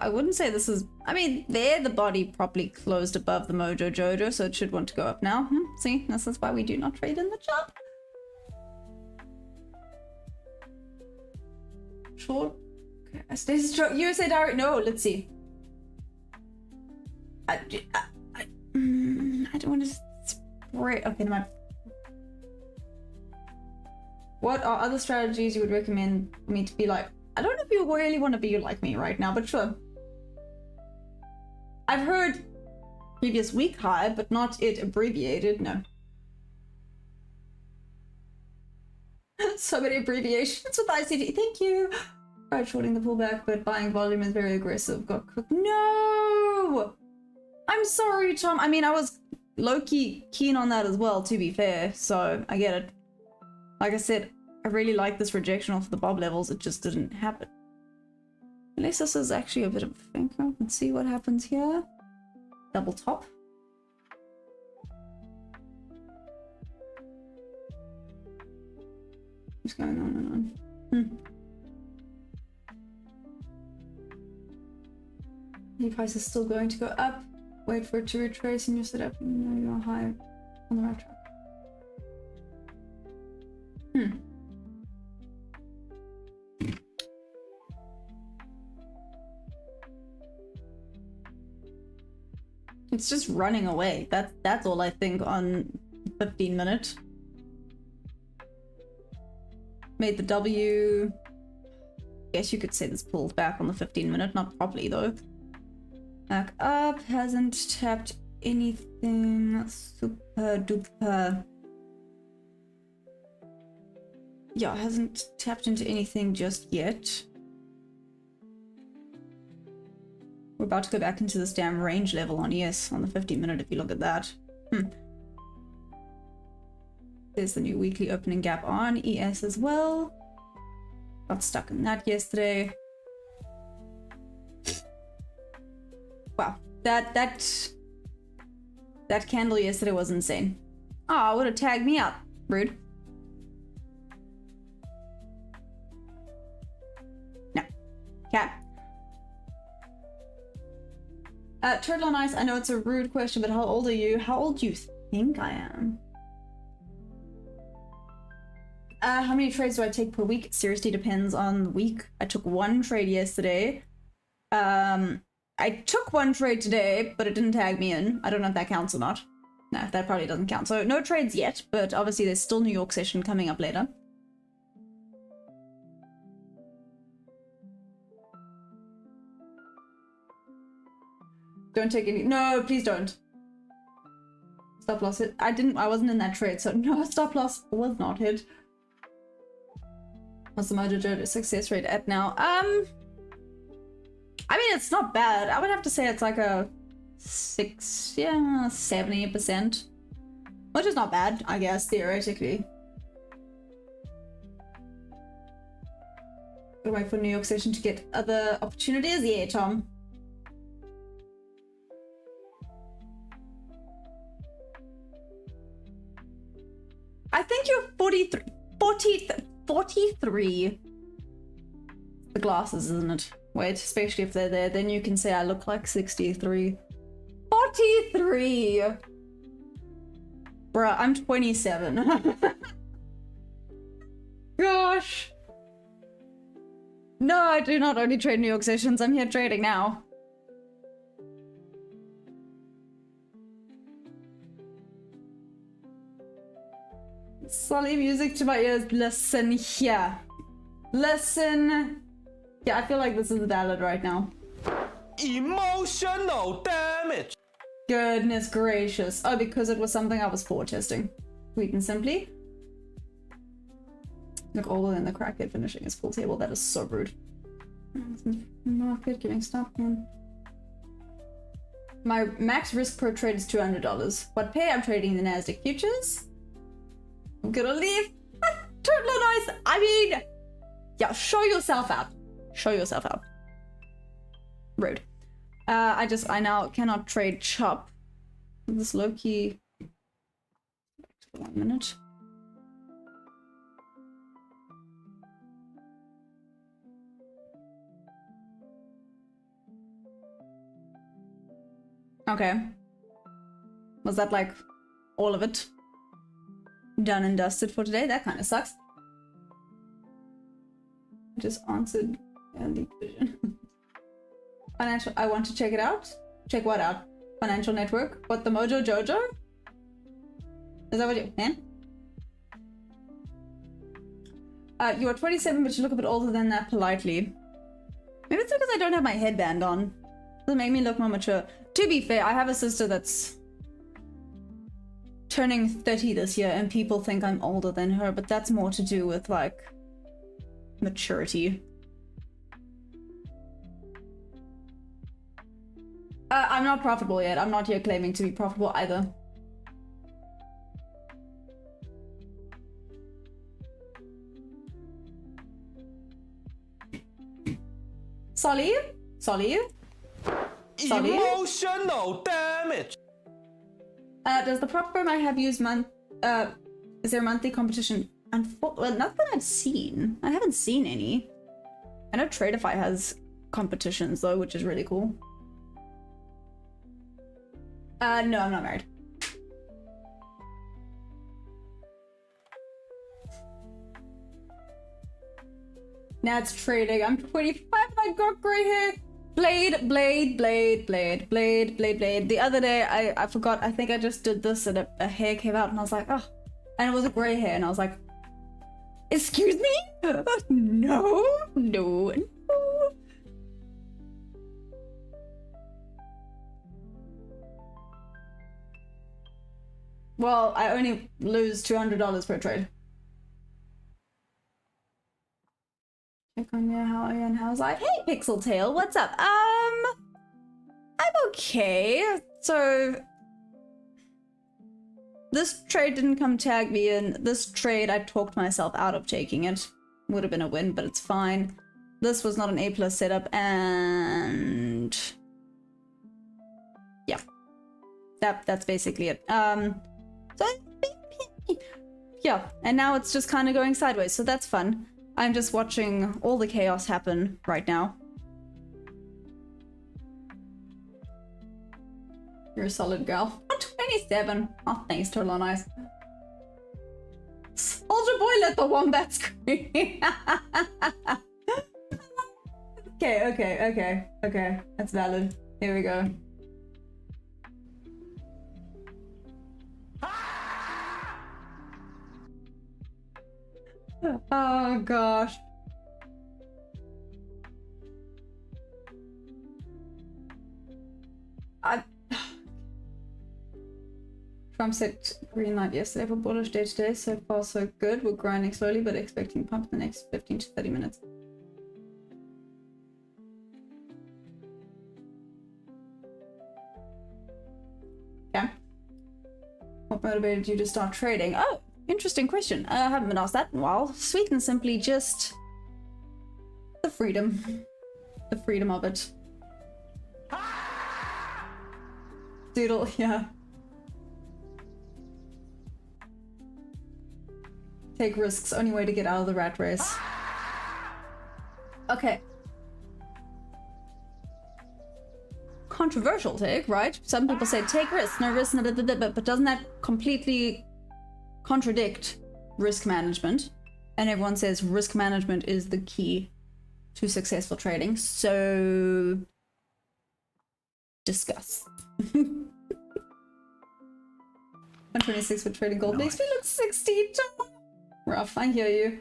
I wouldn't say this is... I mean, there the body probably closed above the Mojo Jojo, so it should want to go up now. See, this is why we do not trade in the chart. Short. Okay, I stay short. USA direct. No, let's see. I don't want to spray. Okay, never mind. What are other strategies you would recommend for me to be like? I don't know if you really want to be like me right now, but sure. I've heard previous week high, but not it abbreviated. No. So many abbreviations with ICT. Thank you. Right, shorting the pullback, but buying volume is very aggressive. Got cooked. No! I'm sorry, Tom. I mean, I was low-key keen on that as well, to be fair, so I get it. Like I said, I really like this rejection off the bob levels. It just didn't happen. Unless this is actually a bit of a finger. Let's see what happens here. Double top. What's going on and on? The price is still going to go up. Wait for it to retrace and you set up. You know you're high on the right track. It's just running away. That's all I think on 15 minute. Made the W. Guess you could say this pulled back on the 15 minute, not properly though. Back up, hasn't tapped anything super duper. Yeah, hasn't tapped into anything just yet. We're about to go back into this damn range level on ES on the 15 minute if you look at that. There's the new weekly opening gap on ES as well. Got stuck in that yesterday. Wow, that candle yesterday was insane. Oh, would have tagged me up. Rude. No. Cat. Turtle on Ice, I know it's a rude question, but how old are you? How old do you think I am? How many trades do I take per week? It seriously depends on the week. I took one trade yesterday. I took one trade today, but it didn't tag me in. I don't know if that counts or not. No, that probably doesn't count. So no trades yet, but obviously there's still New York session coming up later. Don't take any. No, please don't. Stop loss hit. I wasn't in that trade, so no, stop loss was not hit. What's the Mojo Jojo success rate at now? I mean, it's not bad. I would have to say it's like a 70%. Which is not bad, I guess, theoretically. Gotta wait for New York session to get other opportunities. Yeah, Tom. I think you're 43. The glasses, isn't it? Wait, especially if they're there, then you can say I look like 63. 43! Bruh, I'm 27. Gosh. No, I do not only trade New York sessions, I'm here trading now. Solid music to my ears. Listen here. Listen. Yeah, I feel like this is valid right now. Emotional damage. Goodness gracious. Oh, because it was something I was forward testing. Sweet and simply. Look, older than the crackhead finishing his full table. That is so rude. Market giving stop. My max risk per trade is $200. What pair? I'm trading the Nasdaq futures. I'm gonna leave. Totally nice. I mean, yeah, show yourself out. Show yourself out. Rude. I now cannot trade chop. This low key. 1 minute. Okay. Was that like all of it? Done and dusted for today? That kind of sucks. Just answered Andy Vision. Financial. I want to check it out. Check what out? Financial network? What, the Mojo Jojo? Is that what you man? You are 27, but you look a bit older than that politely. Maybe it's because I don't have my headband on. It'll make me look more mature. To be fair, I have a sister that's turning 30 this year, and people think I'm older than her, but that's more to do with, like, maturity. I'm not profitable yet. I'm not here claiming to be profitable either. Solly? Solly? Solly? Emotional damage. Does the prop firm I have used is there a monthly competition? Well, not that I've seen. I haven't seen any. I know Tradeify has competitions though, which is really cool. No, I'm not married. Now it's trading. I'm 25 and I got gray hair. Blade. The other day, I forgot. I think I just did this and a hair came out and I was like, oh. And it was a gray hair and I was like, excuse me? No. Well, I only lose $200 per trade. Check on your how are you and how's life? Hey Pixel Tail, what's up? I'm okay. So this trade didn't come tag me in. This trade I talked myself out of taking it. Would have been a win, but it's fine. This was not an A+ setup, and yeah. That's basically it. So yeah, and now it's just kind of going sideways, so that's fun. I'm just watching all the chaos happen right now. You're a solid girl. I'm 27. Oh, thanks, totally nice. Soldier boy, let the wombat scream. Okay. That's valid. Here we go. Oh gosh. Trump said green light yesterday for bullish day today. So far so good. We're grinding slowly but expecting pump in the next 15 to 30 minutes. What motivated you to start trading? Oh, interesting question. I haven't been asked that in a while. Sweet and simply just the freedom. The freedom of it. Doodle, yeah. Take risks, only way to get out of the rat race. Okay. Controversial take, right? Some people say take risks, no risks, but doesn't that completely contradict risk management? And everyone says risk management is the key to successful trading. So discuss. 126 for trading gold makes me look 16. Rough, I hear you.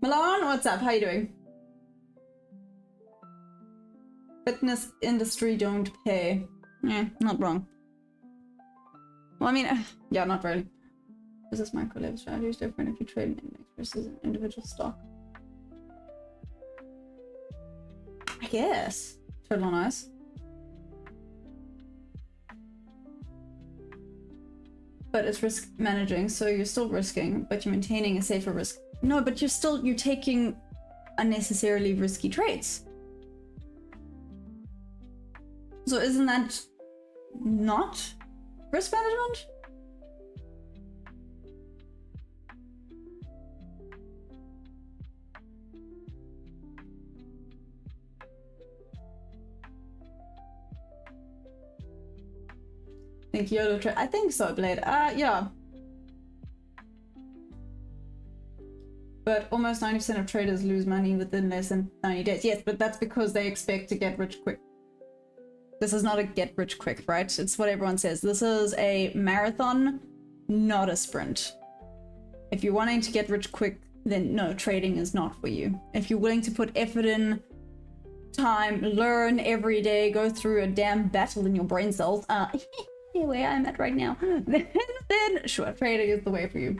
Milan, what's up? How you doing? Fitness industry don't pay. Not wrong. Well, I mean, yeah, not really. This micro level strategy is different if you trade an index versus an individual stock. I guess. Total on ice. But it's risk managing, so you're still risking, but you're maintaining a safer risk. No, but you're taking unnecessarily risky trades. So isn't that not risk management? Think YOLO trade? I think so, Blade. Yeah. But almost 90% of traders lose money within less than 90 days. Yes, but that's because they expect to get rich quick. This is not a get rich quick, right? It's what everyone says. This is a marathon, not a sprint. If you're wanting to get rich quick, then no, trading is not for you. If you're willing to put effort in, time, learn every day, go through a damn battle in your brain cells, where I'm at right now, then sure, trading is the way for you.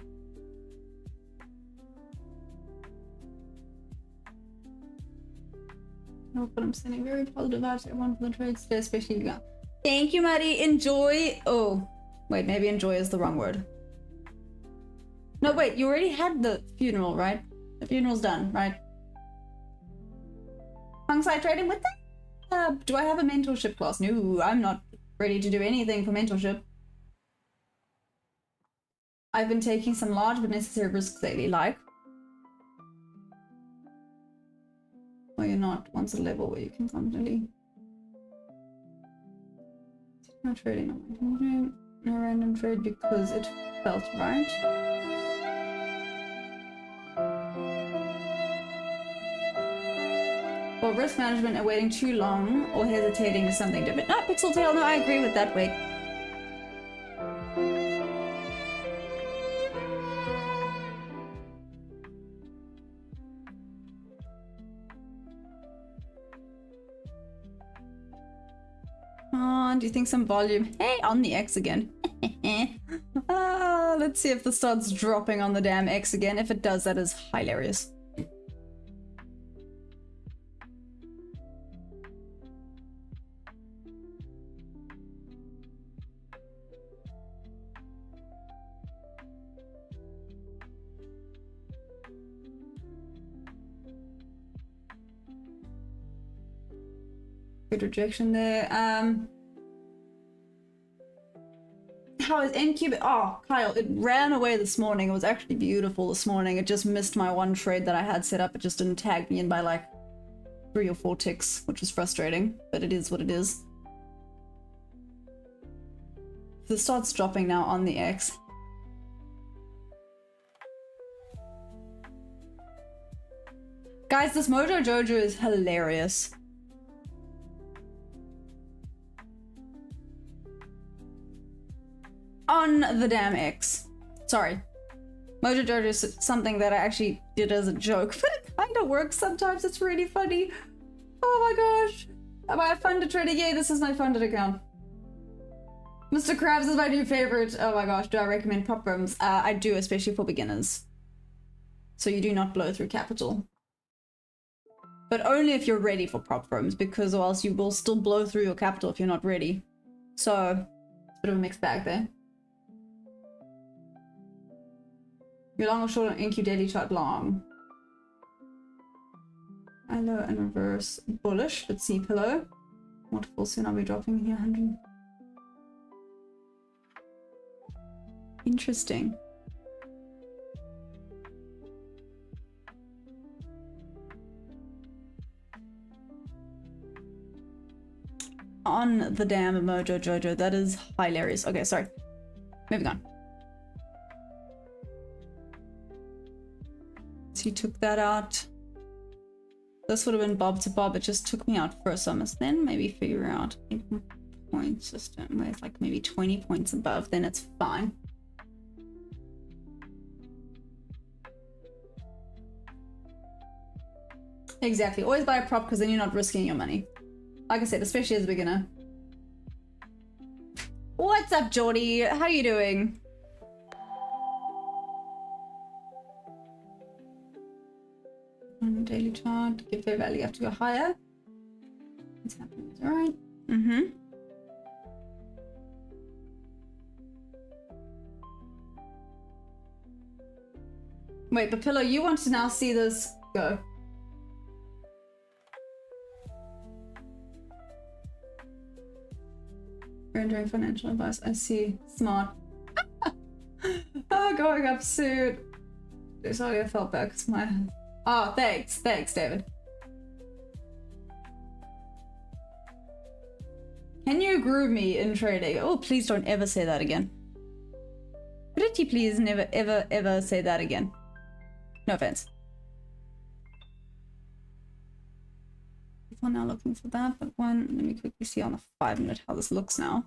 No, but I'm sending very positive vibes to everyone for the trades today, especially you guys. Thank you, Maddie. Enjoy. Oh, wait, maybe enjoy is the wrong word. No, wait, you already had the funeral, right? The funeral's done, right? Alongside trading with them? Do I have a mentorship class? No, I'm not ready to do anything for mentorship. I've been taking some large but necessary risks lately, like... Well, you're not once at a level where you can confidently... No trading, no random trade because it felt right. Well, risk management and waiting too long or hesitating is something different. No, Pixel Tail, no, I agree with that. Wait. Do you think some volume? Hey, on the X again. Let's see if this starts dropping on the damn X again. If it does, that is hilarious. Good rejection there. How is NQ? Oh, Kyle, it ran away this morning. It was actually beautiful this morning. It just missed my one trade that I had set up. It just didn't tag me in by like 3 or 4 ticks, which was frustrating, but it is what it is. If this starts dropping now on the X. Guys, this Mojo Jojo is hilarious. On the damn X. Sorry. Mojo Jojo is something that I actually did as a joke, but it kind of works sometimes. It's really funny. Oh my gosh. Am I a funded trader? Yay, this is my funded account. Mr. Krabs is my new favorite. Oh my gosh, do I recommend prop firms? I do, especially for beginners. So you do not blow through capital. But only if you're ready for prop firms, because or else you will still blow through your capital if you're not ready. So, it's a bit of a mixed bag there. You're long or short on NQ daily chart long. Hello and reverse bullish. Let's see pillow. Multiple soon I'll be dropping here 100. Interesting. On the damn Mojo Jojo, that is hilarious. Okay, sorry. Moving on. So he took that out. This would have been bob to bob. It just took me out first. So I must then maybe figure out a point system where it's like maybe 20 points above. Then it's fine. Exactly. Always buy a prop because then you're not risking your money. Like I said, especially as a beginner. What's up, Jordy? How are you doing? On daily chart, give fair value, you have to go higher. What's happening? All right. Mm-hmm. Wait, but Pillow, you want to now see this go. Rendering financial advice. I see. Smart. Oh, going up soon. Sorry, I felt bad because my... Oh, thanks. Thanks, David. Can you groove me in trading? Oh, please don't ever say that again. Pretty please never, ever, ever say that again. No offense. People are now looking for that, but one, let me quickly see on the 5-minute how this looks now.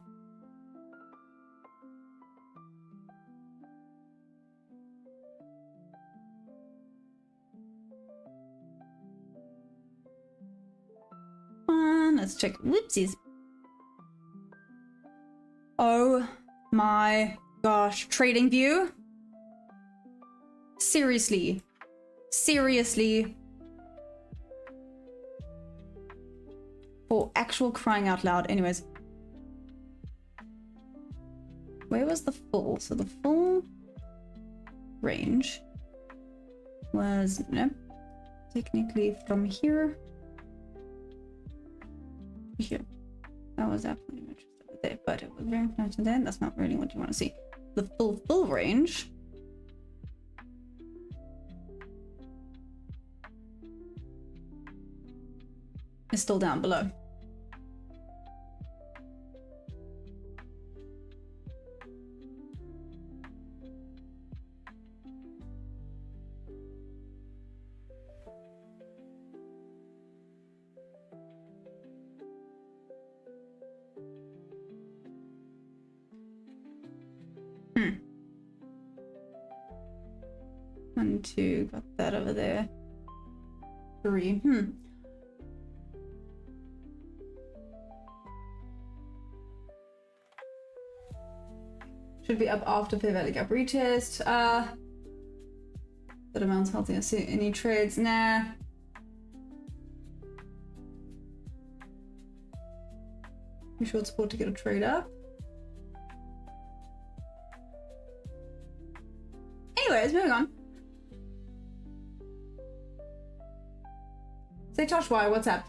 Let's check. Whoopsies. Oh my gosh. Trading View? Seriously. Seriously. For actual crying out loud. Anyways. Where was the full? So the full range was, no, technically from here. Here. That was absolutely interesting there, but it was very close to then. That's not really what you want to see. The full range is still down below. One, two, got that over there. 3. Should be up after fair value gap retest. That amount's healthy. I see any trades? Nah. You short support to get a trade up. Anyways, moving on. Say Tosh Y, what's up?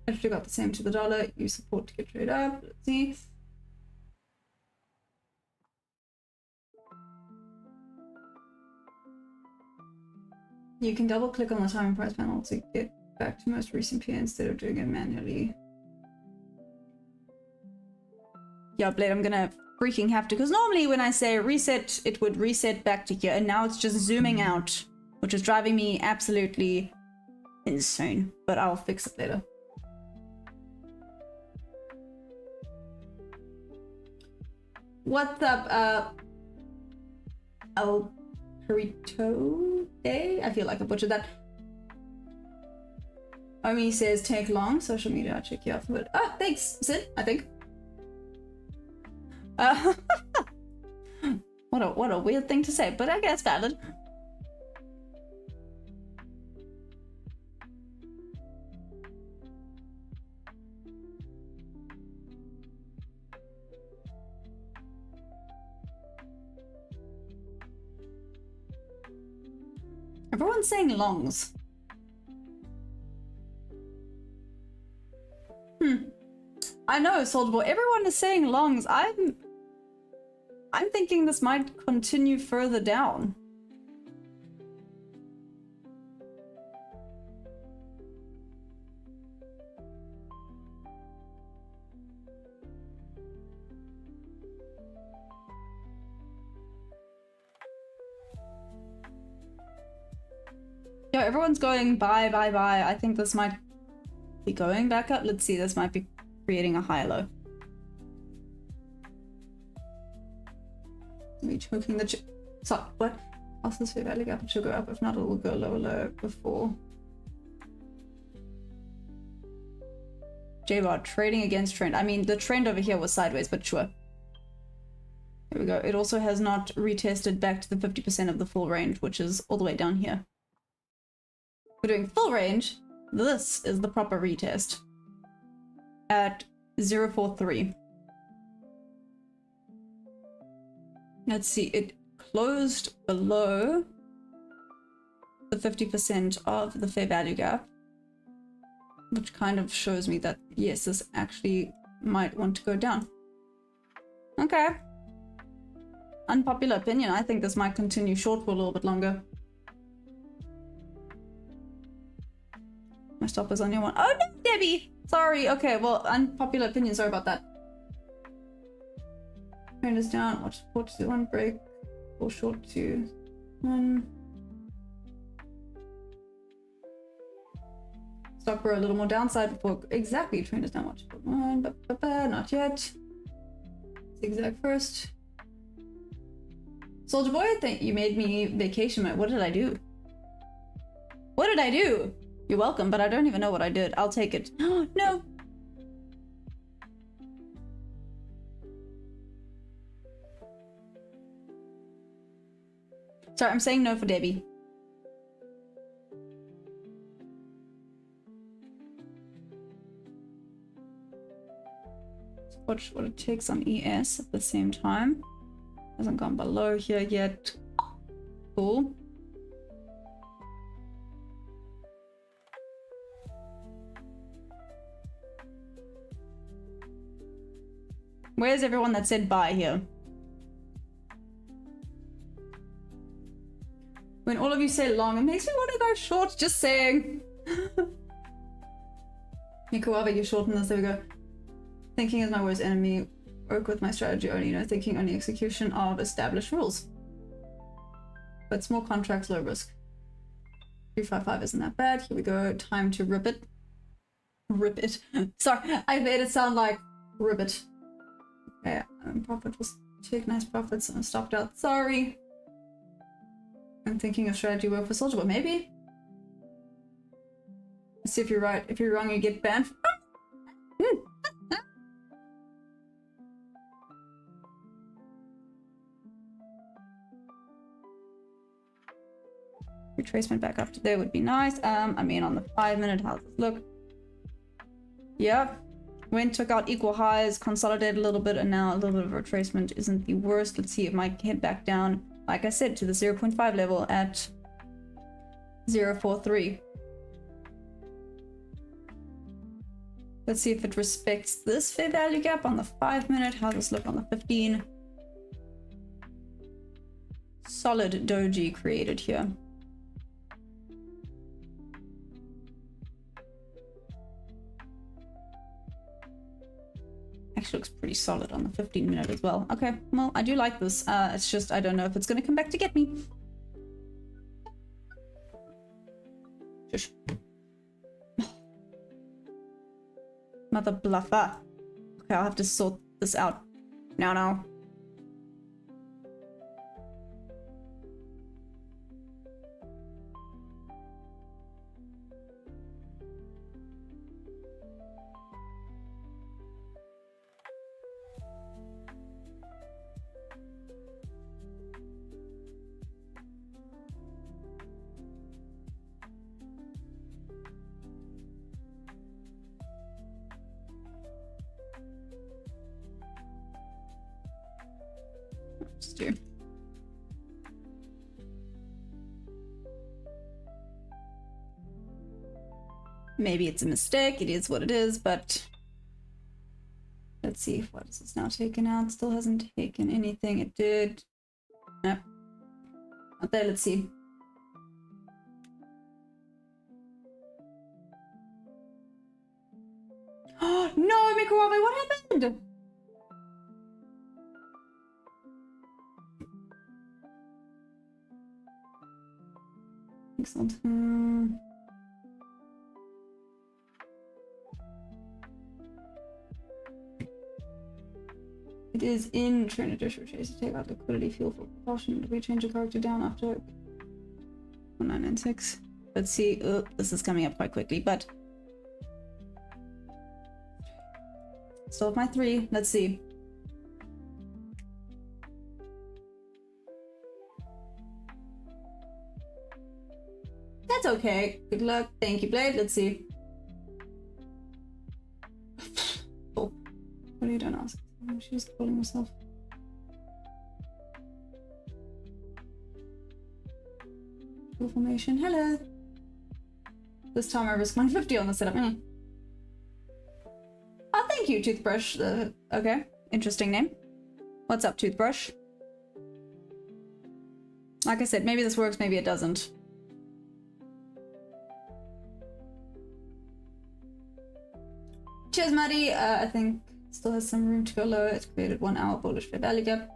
Actually got the same to the dollar. You support to get trade up. Let's see. You can double click on the time and price panel to get back to most recent peer instead of doing it manually. Yeah, Blade, I'm gonna freaking have to, because normally when I say reset, it would reset back to here, and now it's just zooming out, which is driving me absolutely insane, but I'll fix it later. What's up, El Perito Day? I feel like I butchered that. Omi says take long, social media, I'll check you out for it. Oh, thanks, Sid, I think. What a weird thing to say, but I guess valid. Everyone's saying longs. I know, Soldier Boy. Everyone is saying longs. I'm thinking this might continue further down. Yo, everyone's going buy, buy, buy. I think this might be going back up. Let's see, this might be creating a high low. Me choking the so what? Also, this fair value gap should go up. If not, it will go lower, low before. J-Bar trading against trend. I mean, the trend over here was sideways, but sure. Here we go. It also has not retested back to the 50% of the full range, which is all the way down here. We're doing full range. This is the proper retest at 0.43. Let's see, it closed below the 50% of the fair value gap, which kind of shows me that yes, this actually might want to go down. Okay. Unpopular opinion, I think this might continue short for a little bit longer. My stop is on your one. Oh no, Debbie! Sorry, okay, well, unpopular opinion, sorry about that. Trend is down, watch support to one break, or short to one. Stock for a little more downside before, exactly, trend is down, watch support one, not yet. Zigzag first. Soldier Boy, I think you made me vacation mode. What did I do? What did I do? You're welcome, but I don't even know what I did. I'll take it. Oh, no! Sorry, I'm saying no for Debbie. Watch what it takes on ES at the same time. Hasn't gone below here yet. Cool. Where's everyone that said bye here? When all of you say long, it makes me want to go short, just saying. Nikuava, you shorten this, there we go. Thinking is my worst enemy. Work with my strategy only, no thinking, only execution of established rules. But small contracts, low risk. 355 isn't that bad. Here we go, time to rip it. Rip it. Sorry, I made it sound like ribbit. Okay, profit was take nice profits and stopped out. Sorry. I'm thinking of strategy work for Soldier, but maybe. Let's see if you're right. If you're wrong, you get banned. Retracement back up to there would be nice. I mean, on the 5 minute, how's this look? Yeah. Went, took out equal highs, consolidated a little bit, and now a little bit of retracement isn't the worst. Let's see if it might head back down, like I said, to the 0.5 level at 0.43. Let's see if it respects this fair value gap on the 5 minute. How does this look on the 15? Solid doji created here. Actually looks pretty solid on the 15 minute as well. Okay, well, I do like this. It's just, I don't know if it's going to come back to get me. Shush. Mother bluffer. Okay, I'll have to sort this out. Now. Just do. Maybe it's a mistake, it is what it is, but let's see, what is this now taken out? Still hasn't taken anything, it did. Nope. Not there, let's see. Oh no, Mikuabe, what happened? Excellent. It is in train addition chase to take out liquidity fuel for propulsion. Do we change the character down after 1996? Let's see. Oh, this is coming up quite quickly, but still have my 3. Let's see. That's okay. Good luck. Thank you, Blade. Let's see. Oh, what are you doing? Ask. She's calling herself. Full formation. Hello. This time I risk 150 on the setup. Oh, thank you, Toothbrush. Okay, interesting name. What's up, Toothbrush? Like I said, maybe this works, maybe it doesn't. Cheers, Maddie. I think still has some room to go lower. It's created 1 hour bullish fair value gap.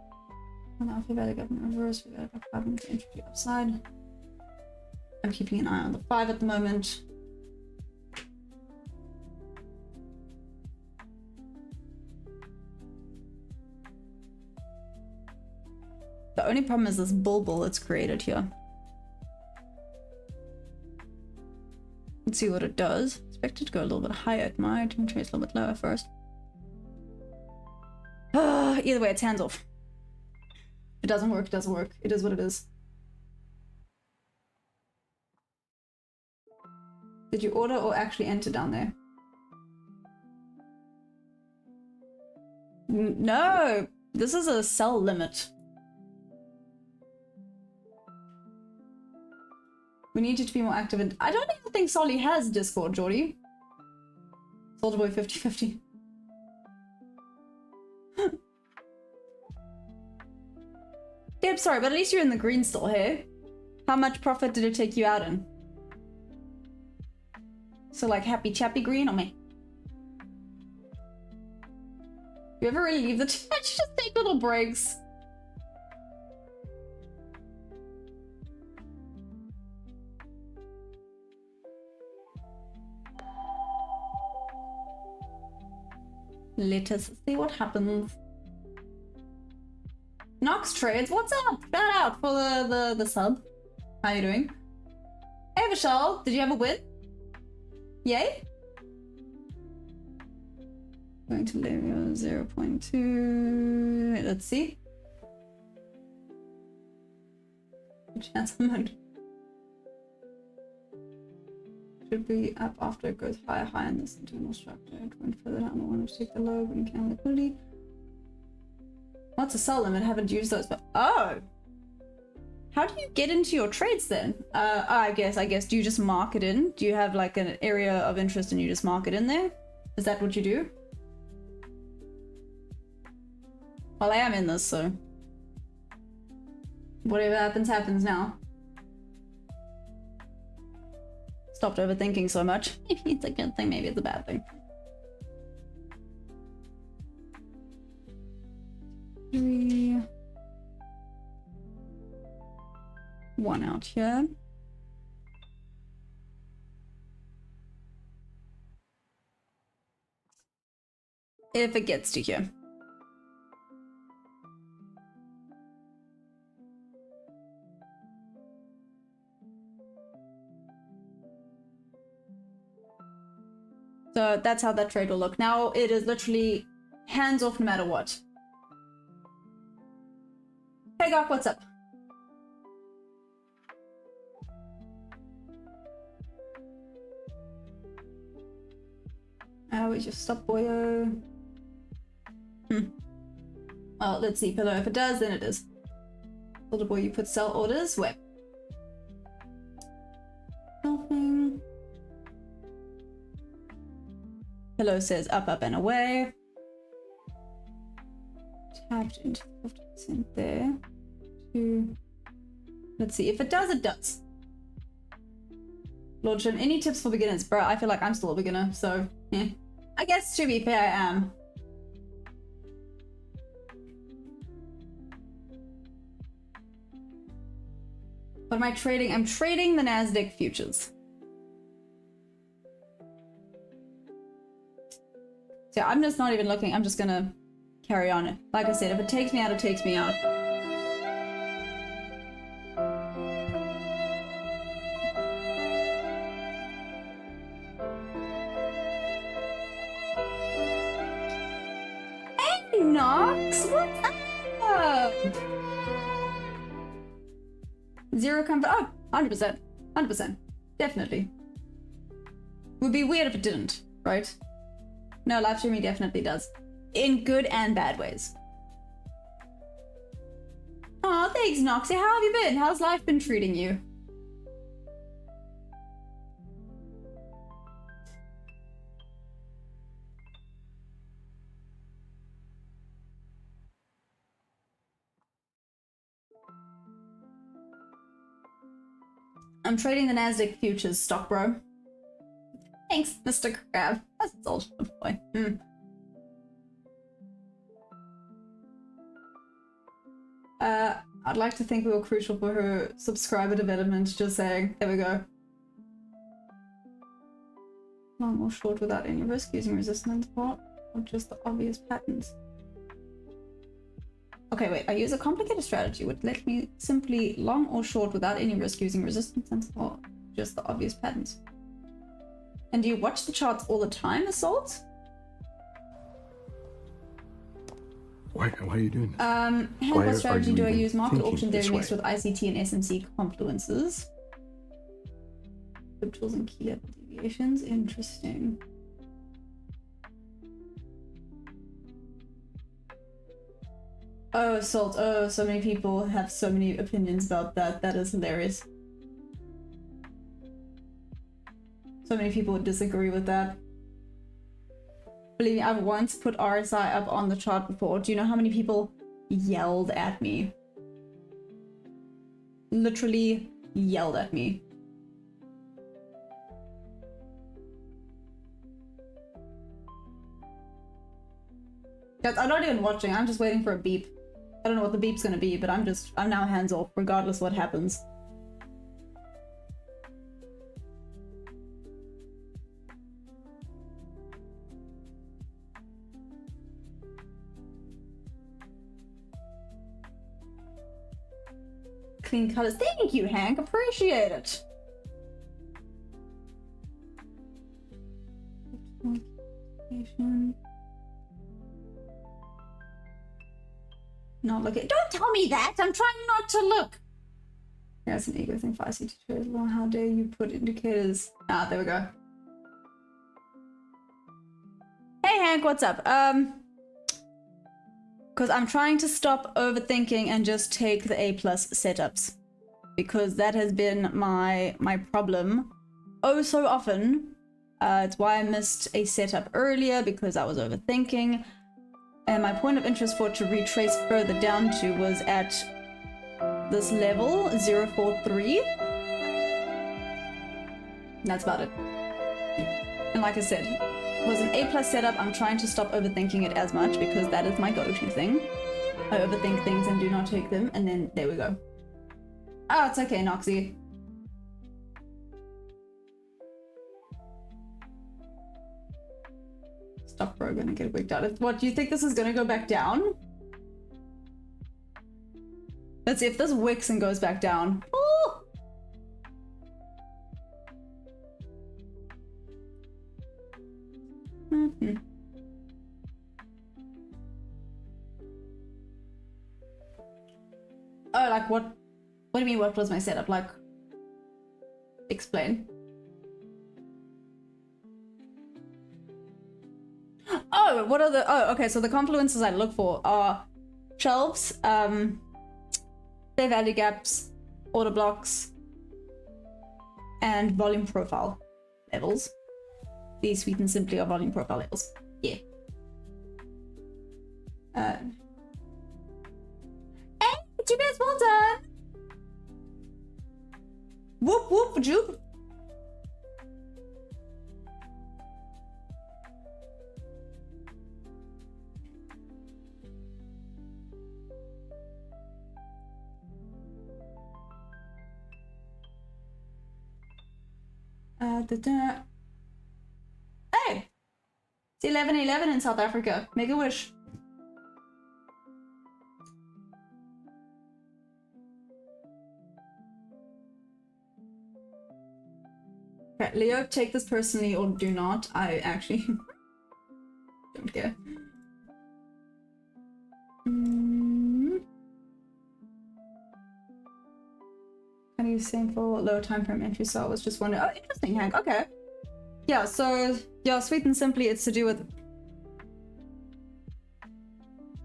1 hour fair value gap in reverse. We got about 5 minutes entry to the upside. I'm keeping an eye on the 5 at the moment. The only problem is this bulbul that's created here. Let's see what it does. Expect it to go a little bit higher. It might. I'm trace a little bit lower first. Either way, it's hands off. If it doesn't work, it doesn't work. It is what it is. Did you order or actually enter down there? No! This is a sell limit. We need you to be more active in— I don't even think Solly has Discord, Geordie. Soldier Boy 50-50. Yep, sorry, but at least you're in the green still, hey? How much profit did it take you out in? So like happy chappy green or me? You ever really leave the chat? Just take little breaks. Let us see what happens. Nox Trades, what's up? Shout out for the sub. How you doing? Hey Vishal, did you have a win? Yay? Going to level 0.2. Let's see. Good chance I might. Should be up after it goes higher in this internal structure. It went further down. I want to take the low, but you can't liquidity. What's a sell limit? Haven't used those, but oh! How do you get into your trades then? I guess, do you just mark it in? Do you have like an area of interest and you just mark it in there? Is that what you do? Well, I am in this, so whatever happens, happens now. Stopped overthinking so much. Maybe it's a good thing, maybe it's a bad thing. 3, 1 out here. If it gets to here. So that's how that trade will look. Now it is literally hands off no matter what. Hey Gok, what's up? We just stop boyo. Well, let's see, Pillow. If it does, then it is. Little boy, you put sell orders. Web. Scalping. Hello says up, up, and away. Tapped into 50% there. Let's see. If it does, it does. Lordship, any tips for beginners? Bro, I feel like I'm still a beginner, so yeah. I guess to be fair, I am. What am I trading? I'm trading the Nasdaq futures. So I'm just not even looking. I'm just gonna carry on. Like I said, if it takes me out, it takes me out. Hey, Nox, what's up? Zero comfort. Oh, 100%. 100%. Definitely. Would be weird if it didn't, right? No, live streaming definitely does. In good and bad ways. Oh, thanks, Noxie. How have you been? How's life been treating you? I'm trading the Nasdaq futures stock, bro. Thanks, Mr. Crab. That's old boy. I'd like to think we were crucial for her subscriber development, just saying. There we go. Long or short without any risk using resistance part, or just the obvious patterns. Okay, wait, I use a complicated strategy would let me simply long or short without any risk using resistance or just the obvious patterns. And do you watch the charts all the time, Assault? Why are you doing this? What strategy do I use? Market thinking auction this theory way? mixed with ICT and SMC confluences. Tools and key level deviations. Interesting. Oh, Assault. Oh, so many people have so many opinions about that. That is hilarious. So many people would disagree with that. Believe me, I've once put RSI up on the chart before. Do you know how many people yelled at me? Literally yelled at me. Guys, I'm not even watching. I'm just waiting for a beep. I don't know what the beep's gonna be, but I'm now hands off, regardless what happens. Clean colors. Thank you, Hank. Appreciate it. Not looking. Don't tell me that. I'm trying not to look. That's an ego thing for ICT trade. Well, how dare you put indicators? Ah, there we go. Hey, Hank. What's up? Because I'm trying to stop overthinking and just take the A+ setups, because that has been my problem oh so often. It's why I missed a setup earlier, because I was overthinking, and my point of interest for it to retrace further down to was at this level 043. And that's about it. And like I said, it was an A+ setup. I'm trying to stop overthinking it as much, because that is my go-to thing. I overthink things and do not take them, and then there we go. Oh, it's okay, Noxie. Stop, bro, gonna get wigged out. What, do you think this is gonna go back down? Let's see if this wicks and goes back down. Ooh! Mm-hmm. Oh, like what? What do you mean, what was my setup? Like, explain. Oh, what are the... Oh, okay, so the confluences I look for are shelves, fair value gaps, order blocks, and volume profile levels. the Sweet and Simply or volume profile levels. Yeah. Hey, you guys, well done. Whoop whoop joop. Hey! It's 11:11 in South Africa. Make a wish. Okay, Leo, take this personally or do not. I actually don't care. Can you same for low time frame entry? So I was just wondering. Oh, interesting, Hank. Okay. Yeah, so yeah, Sweet and Simply, it's to do with.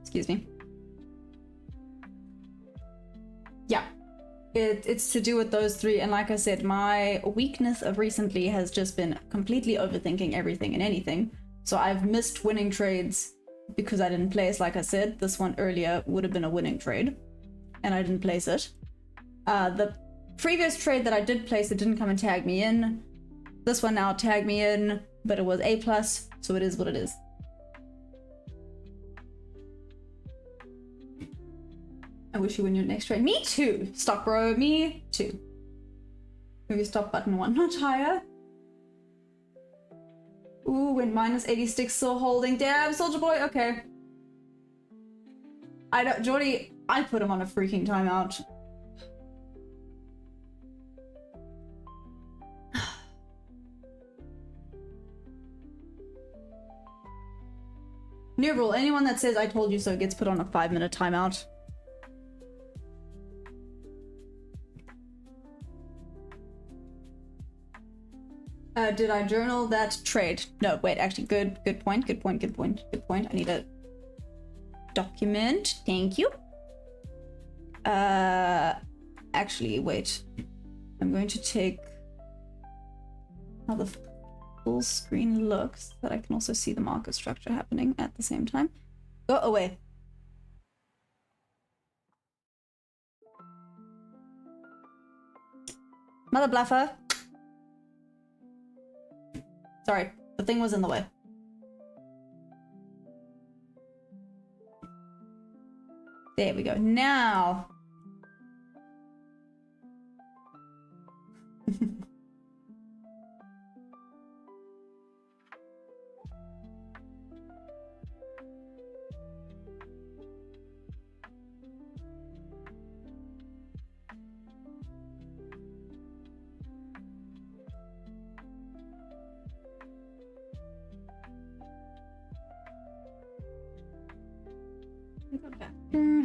Excuse me. Yeah. It's to do with those three, and like I said, my weakness of recently has just been completely overthinking everything and anything. So I've missed winning trades because I didn't place. Like I said, this one earlier would have been a winning trade, and I didn't place it. The previous trade that I did place, it didn't come and tag me in. This one now tagged me in, but it was A+, so it is what it is. I wish you win your next trade. Me too, stock bro, me too. Maybe stop button one notch higher. Ooh, when -86 still holding. Damn, Soldier Boy, okay. I don't, Jordy, I put him on a freaking timeout. New rule, anyone that says I told you so gets put on a 5-minute timeout. Did I journal that trade? No, wait, actually, good point. I need a document. Thank you. Actually, wait. I'm going to take how the full screen looks, but I can also see the market structure happening at the same time. Go away. Mother bluffer. Sorry, the thing was in the way. There we go. Now.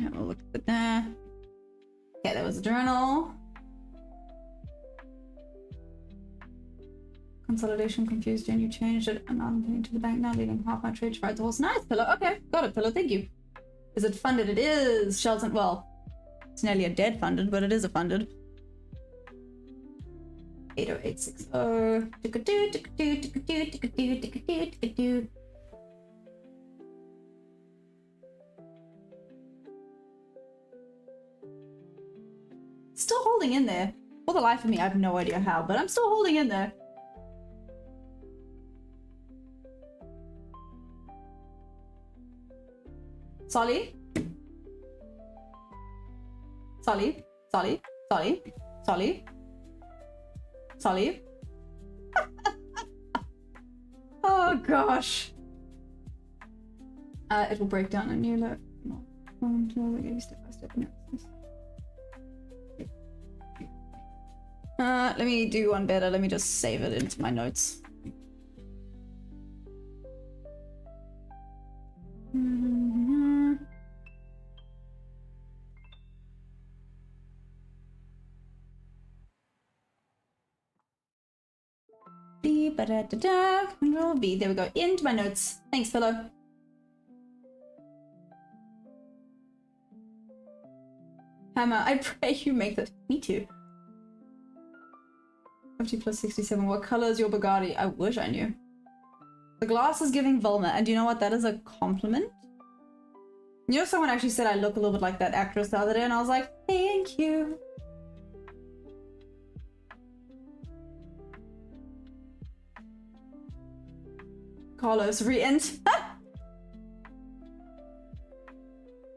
Have a look at that. Okay, that was a journal. Consolidation confused and you changed it. I'm not intending to the bank now, leaving half my trade to ride the horse. Nice, Pillow. Okay, got it, Pillow. Thank you. Is it funded? It is. Shelton. Well, it's nearly a dead funded, but it is a funded. 80860. Still holding in there. For the life of me, I have no idea how, but I'm still holding in there. Solly? Solly? Solly? Solly? Solly? Solly? Oh gosh. It will break down a new low. Until we get step by step analysis. Let me do one better. Let me just save it into my notes. Control V. There we go. Into my notes. Thanks, Pillow. Hammer, I pray you make that. Me too. 50 plus 67. What color is your Bugatti? I wish I knew. The glass is giving Velma, and do you know what? That is a compliment. You know, someone actually said I look a little bit like that actress the other day, and I was like, thank you. Carlos, re-ent.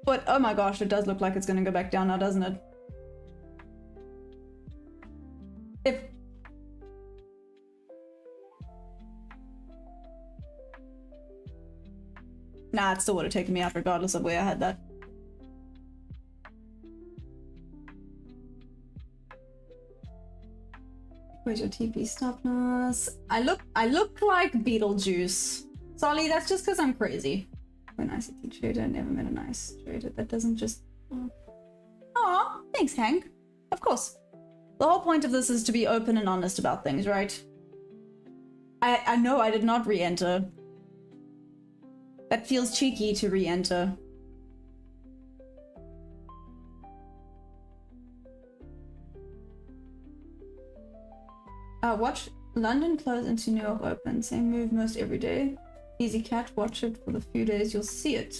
But, oh my gosh, it does look like it's gonna go back down now, doesn't it? If... Nah, it still would have taken me out regardless of where I had that. Where's your TP stop loss? I look like Beetlejuice. Solly, that's just because I'm crazy. When ICT trader, I never met a nice trader that doesn't just... Aw, thanks, Hank. Of course. The whole point of this is to be open and honest about things, right? I know I did not re-enter. That feels cheeky to re-enter. Watch London close into New York open. Same move most every day. Easy catch, watch it for the few days, you'll see it.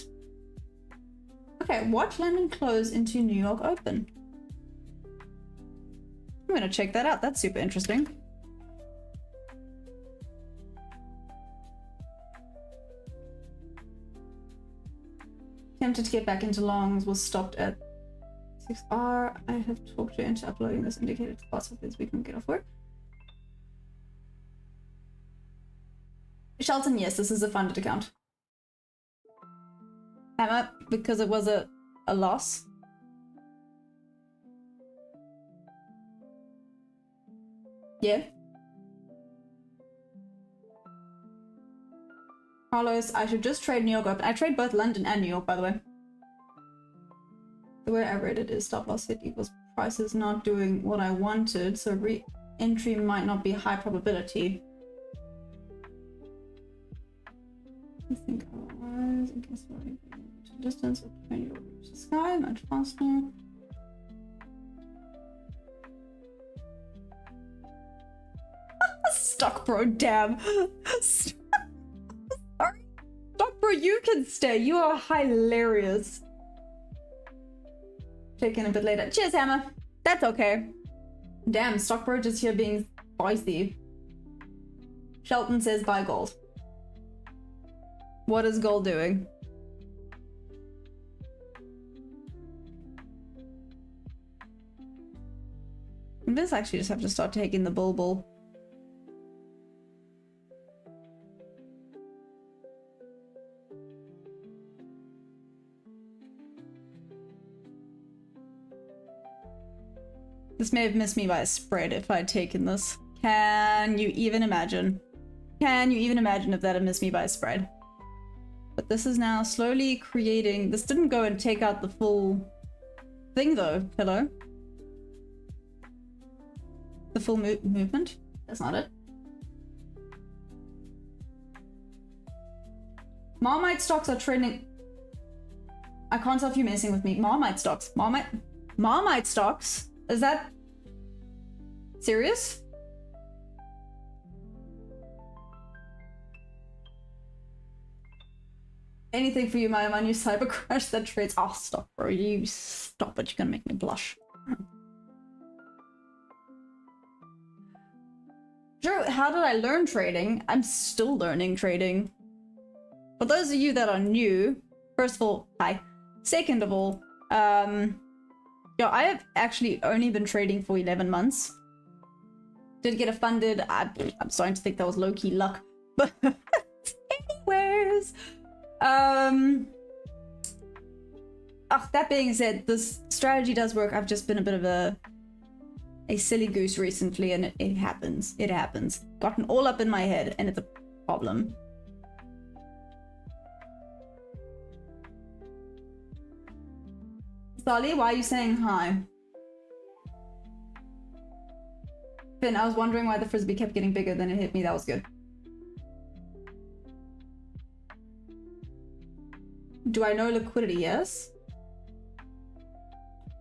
Okay, watch London close into New York open. I'm gonna check that out, that's super interesting. Tempted to get back into longs, was stopped at 6R. I have talked you into uploading this indicator to parts of this week and get off work. Shelton, yes, this is a funded account. Hammer, because it was a loss. Yeah. Carlos, I should just trade New York open. I trade both London and New York, by the way. The way I read it is stop loss hit equals prices not doing what I wanted, so re-entry might not be high probability. I think otherwise, I guess what to distance with 20 will reach the sky much faster. Stock bro, damn. Sorry. Stock bro, you can stay. You are hilarious. Check in a bit later. Cheers, Hammer. That's okay. Damn, stock bro just here being spicy. Shelton says buy gold. What is gold doing? This actually just have to start taking the bull. This may have missed me by a spread if I'd taken this. Can you even imagine? Can you even imagine if that had missed me by a spread? But this is now slowly creating... This didn't go and take out the full thing though. Hello? The full movement? That's not it. Marmite stocks are trading... I can't tell if you're messing with me. Marmite stocks. Marmite stocks? Is that... serious? Anything for you, my new cyber crash that trades. Oh, stop, bro. You stop it. You're gonna make me blush. Drew, how did I learn trading? I'm still learning trading. For those of you that are new, first of all, hi. Second of all, yo, I have actually only been trading for 11 months. Did get a funded. I'm starting to think that was low-key luck, but anyways. That being said, this strategy does work. I've just been a bit of a silly goose recently, and it happens. It happens. Gotten all up in my head, and it's a problem. Sally, why are you saying hi? Finn, I was wondering why the frisbee kept getting bigger, then it hit me. That was good. Do I know liquidity? Yes.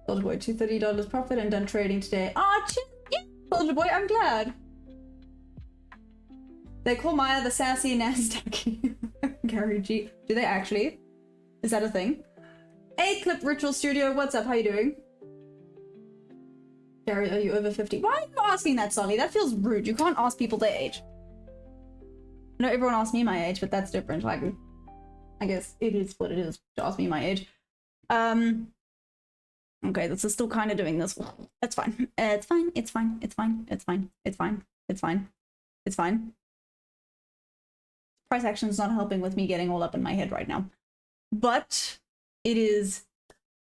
Soldier Boy, $230 profit and done trading today. Ah, yeah, Soldier Boy, I'm glad. They call Maya the sassy Nasdaq. Gary G. Do they actually? Is that a thing? Hey, Clip Ritual Studio, what's up? How you doing? Gary, are you over 50? Why are you asking that, Solly? That feels rude. You can't ask people their age. I know everyone asks me my age, but that's different. Like, I guess it is what it is to ask me my age. Okay, this is still kind of doing this. It's fine. It's fine. It's fine. It's fine. It's fine. It's fine. It's fine. It's fine. Price action is not helping with me getting all up in my head right now. But it is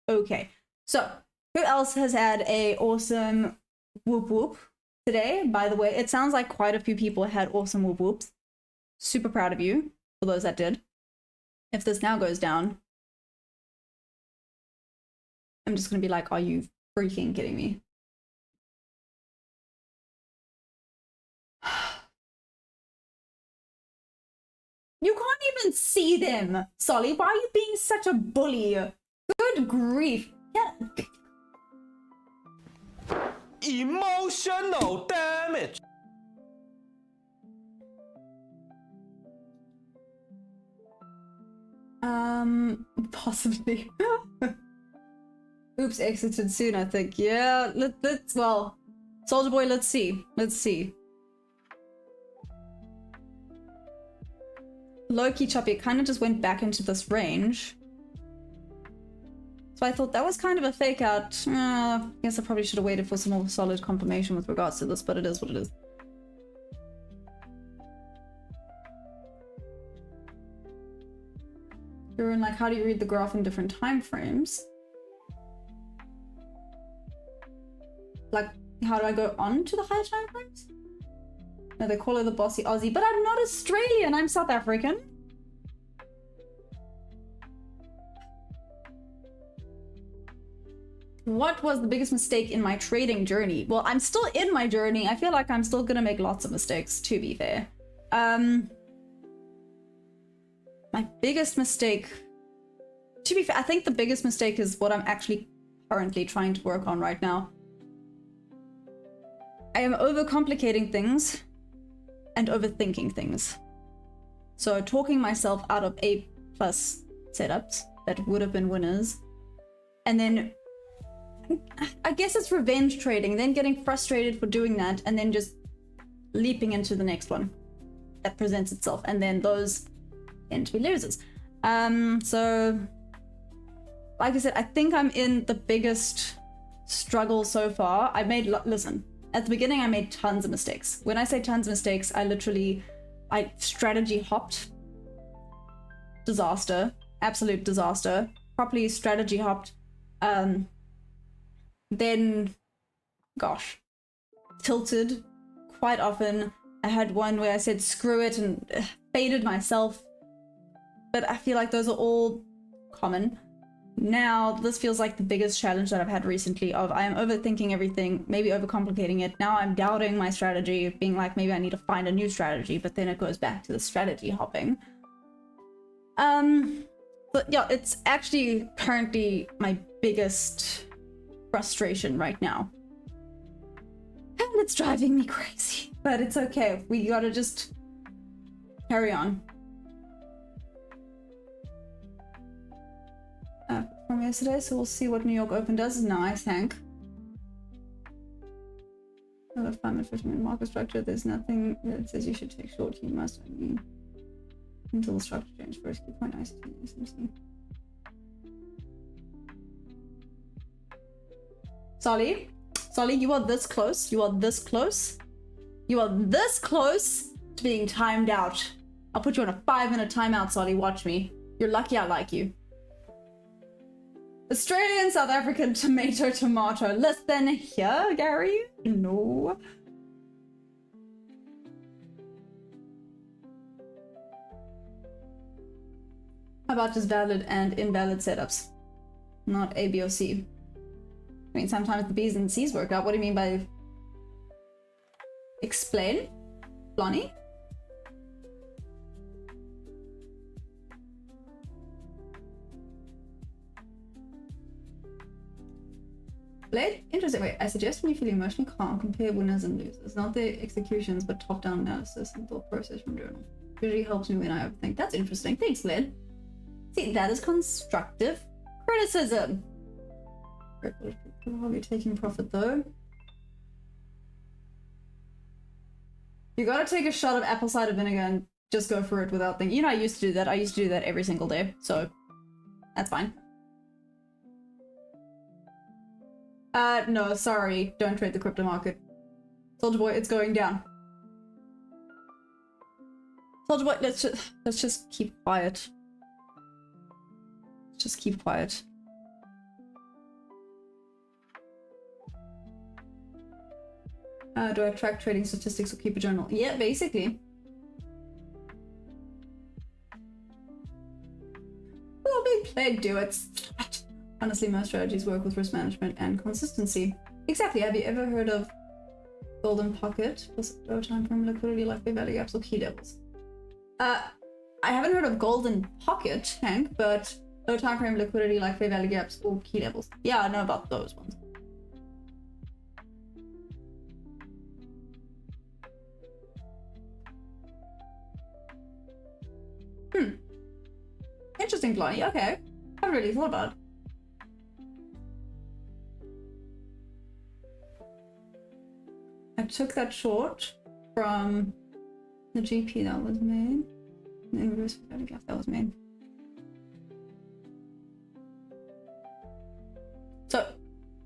okay. So, who else has had a awesome whoop whoop today? By the way, it sounds like quite a few people had awesome whoop whoops. Super proud of you for those that did. If this now goes down, I'm just gonna be like, are you freaking kidding me? You can't even see them, Solly. Why are you being such a bully? Good grief. Yeah. Emotional damage. Possibly. Oops, exited soon, I think. Yeah, let's, well, Soldier Boy, let's see. Let's see. Low-key choppy, it kind of just went back into this range. So I thought that was kind of a fake out. I guess I probably should have waited for some more solid confirmation with regards to this, but it is what it is. You're in like, how do you read the graph in different time frames? Like, how do I go on to the higher time frames? No, they call her the bossy Aussie, but I'm not Australian, I'm South African. What was the biggest mistake in my trading journey? Well, I'm still in my journey. I feel like I'm still gonna make lots of mistakes, to be fair. My biggest mistake, to be fair, I think the biggest mistake is what I'm actually currently trying to work on right now. I am overcomplicating things and overthinking things. So talking myself out of A+ setups that would have been winners, and then I guess it's revenge trading, then getting frustrated for doing that, and then just leaping into the next one that presents itself, and then those tend to be losers. So like I said, I think I'm in the biggest struggle so far. I made, listen, at the beginning I made tons of mistakes. When I say tons of mistakes, I strategy hopped. Disaster, absolute disaster. Properly strategy hopped. Then, gosh, tilted quite often. I had one where I said screw it and faded myself. But I feel like those are all common. Now, this feels like the biggest challenge that I've had recently of I am overthinking everything, maybe overcomplicating it. Now I'm doubting my strategy, being like, maybe I need to find a new strategy, but then it goes back to the strategy hopping. But yeah, it's actually currently my biggest frustration right now. And it's driving me crazy, but it's okay. We gotta just carry on. From yesterday, so we'll see what New York Open does. Nice, Hank. Out of 5 and 15-minute market structure, there's nothing that says you should take short. You must only until the structure change first. Keep point ICT SMC. Solly, you are this close. You are this close. You are this close to being timed out. I'll put you on a 5-minute timeout, Solly. Watch me. You're lucky I like you. Australian, South African, tomato. Listen here, Gary. No. How about just valid and invalid setups? Not A, B, or C. I mean, sometimes the B's and C's work out. What do you mean by... Explain? Lonnie? Blade? Interesting. Wait, I suggest when you feel emotionally calm, compare winners and losers. Not their executions, but top-down analysis and thought process from journal. Usually helps me when I overthink. That's interesting. Thanks, Blade. See, that is constructive criticism. Probably taking profit though. You gotta take a shot of apple cider vinegar and just go for it without thinking. You know, I used to do that. I used to do that every single day, so that's fine. No, sorry. Don't trade the crypto market. Soldier boy, it's going down. Soldier boy, let's just keep quiet. Let's just keep quiet. Do I track trading statistics or keep a journal? Yeah, basically. Well, big play do it. Honestly, most strategies work with risk management and consistency. Exactly. Have you ever heard of golden pocket? Was low time frame liquidity like value gaps or key levels? I haven't heard of golden pocket, Hank, but low time frame liquidity like fair value gaps or key levels. Yeah, I know about those ones. Interesting, Blondie. Okay. Haven't really thought about it. I took that short from the GP that was made. And then reverse value gap that was made. So,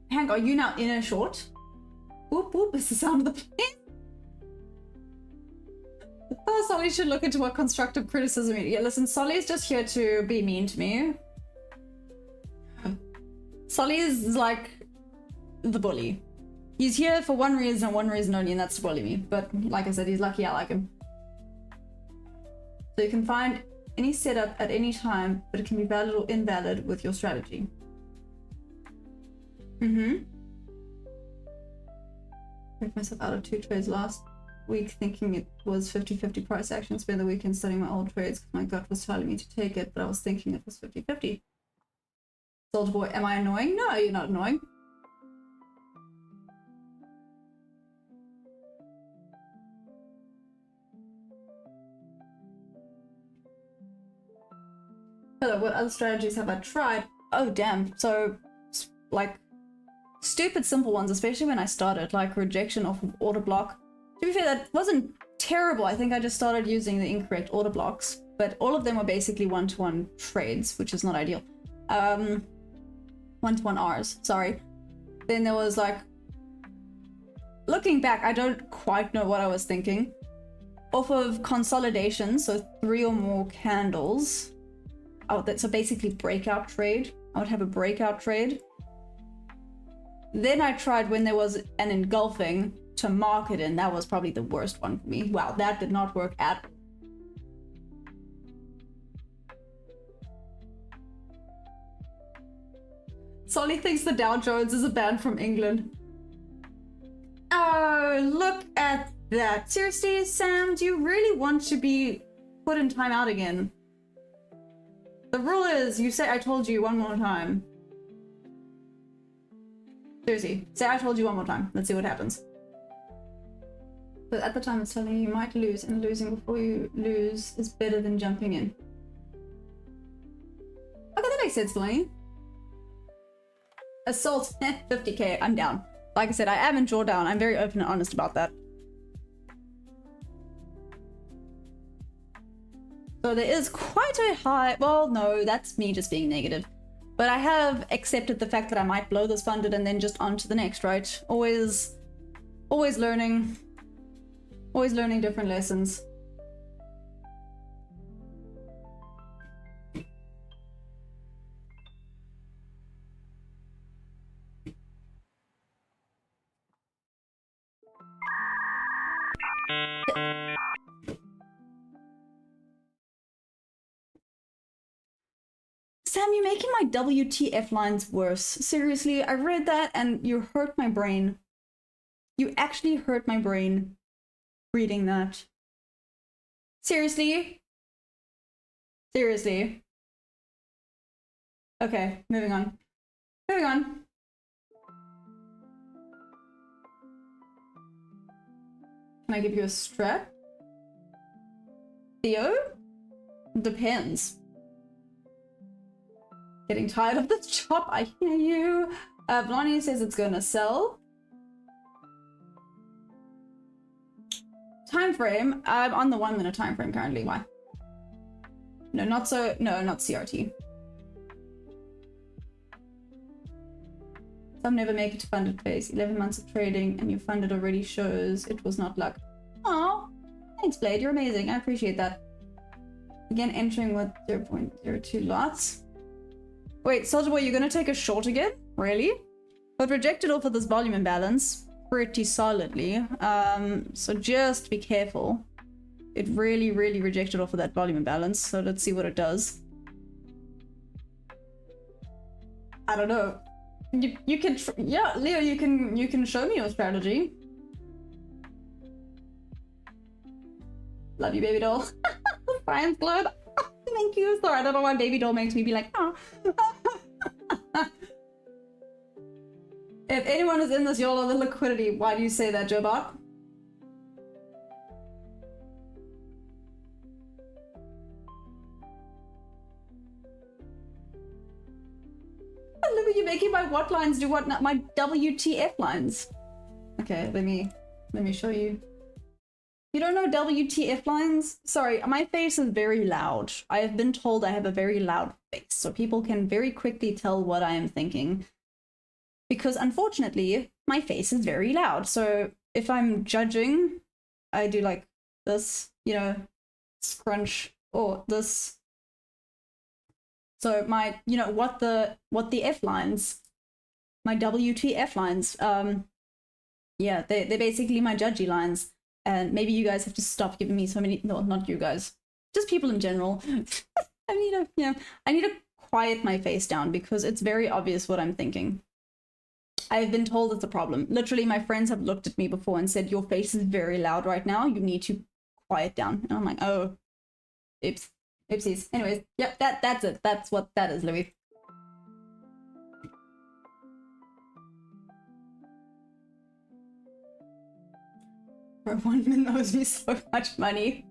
Hank, are you now in a short? Whoop whoop is the sound of the plane. Oh, Solly should look into what constructive criticism is. Yeah, listen, Solly's just here to be mean to me. Solly is like the bully. He's here for one reason and one reason only, and that's to bully me. But like I said, he's lucky I like him. So you can find any setup at any time, but it can be valid or invalid with your strategy. Took myself out of 2 trades last week thinking it was 50-50 price action. Spent the weekend studying my old trades because my gut was telling me to take it, but I was thinking it was 50-50. Soldier boy, am I annoying? No, you're not annoying. Hello, what other strategies have I tried? Oh damn, so like stupid simple ones, especially when I started, like rejection off of order block. To be fair, that wasn't terrible. I think I just started using the incorrect order blocks, but all of them were basically one-to-one trades, which is not ideal. One-to-one Rs, sorry. Then there was like, looking back, I don't quite know what I was thinking. Off of consolidation, so 3 or more candles. Oh, that's so basically breakout trade. I would have a breakout trade. Then I tried when there was an engulfing to market in. That was probably the worst one for me. Wow, that did not work at all. Solly thinks the Dow Jones is a band from England. Oh, look at that. Seriously, Sam, do you really want to be put in timeout again? The rule is, you say I told you one more time. Seriously, say I told you one more time. Let's see what happens. But at the time it's telling you you might lose, and losing before you lose is better than jumping in. Okay, that makes sense, Delaney. Assault, 50k, I'm down. Like I said, I am in drawdown. I'm very open and honest about that. So there is quite a high, well, no, that's me just being negative. But I have accepted the fact that I might blow this funded and then just on to the next, right? Always learning. Always learning different lessons. Sam, you're making my WTF lines worse. Seriously, I read that and you hurt my brain. You actually hurt my brain reading that. Seriously? Seriously? Okay, moving on. Moving on. Can I give you a strap? Theo? Depends. Getting tired of this job, I hear you. Blondie says it's gonna sell. Time frame? I'm on the 1 minute time frame currently. Why? No, not CRT. Some never make it to funded phase. 11 months of trading and you funded already shows it was not luck. Oh, thanks Blade, you're amazing. I appreciate that. Again, entering with 0.02 lots. Wait, Soldier Boy, you're gonna take a short again? Really? But rejected off of this volume imbalance pretty solidly. So just be careful. It really, really rejected off of that volume imbalance. So let's see what it does. I don't know. You can, yeah, Leo, you can show me your strategy. Love you, baby doll. Brian's Globe. Thank you. Sorry, I don't know why baby doll makes me be like, oh. If anyone is in this YOLO the liquidity, why do you say that, Jobot? Look at you making my what lines do what, not my WTF lines. Okay, let me show you. You don't know WTF lines? Sorry, my face is very loud. I have been told I have a very loud face, so people can very quickly tell what I am thinking. Because unfortunately, my face is very loud. So if I'm judging, I do like this, you know, scrunch, or this. So my, you know, what the F lines, my WTF lines, yeah, they're basically my judgy lines. And maybe you guys have to stop giving me so many, no, not you guys, just people in general. I need to quiet my face down because it's very obvious what I'm thinking. I've been told it's a problem. Literally, my friends have looked at me before and said, your face is very loud right now. You need to quiet down. And I'm like, oh, oops. Oopsies. Anyways, yep, that's it. That's what that is, Louis. Bro, 1 minute owes me so much money.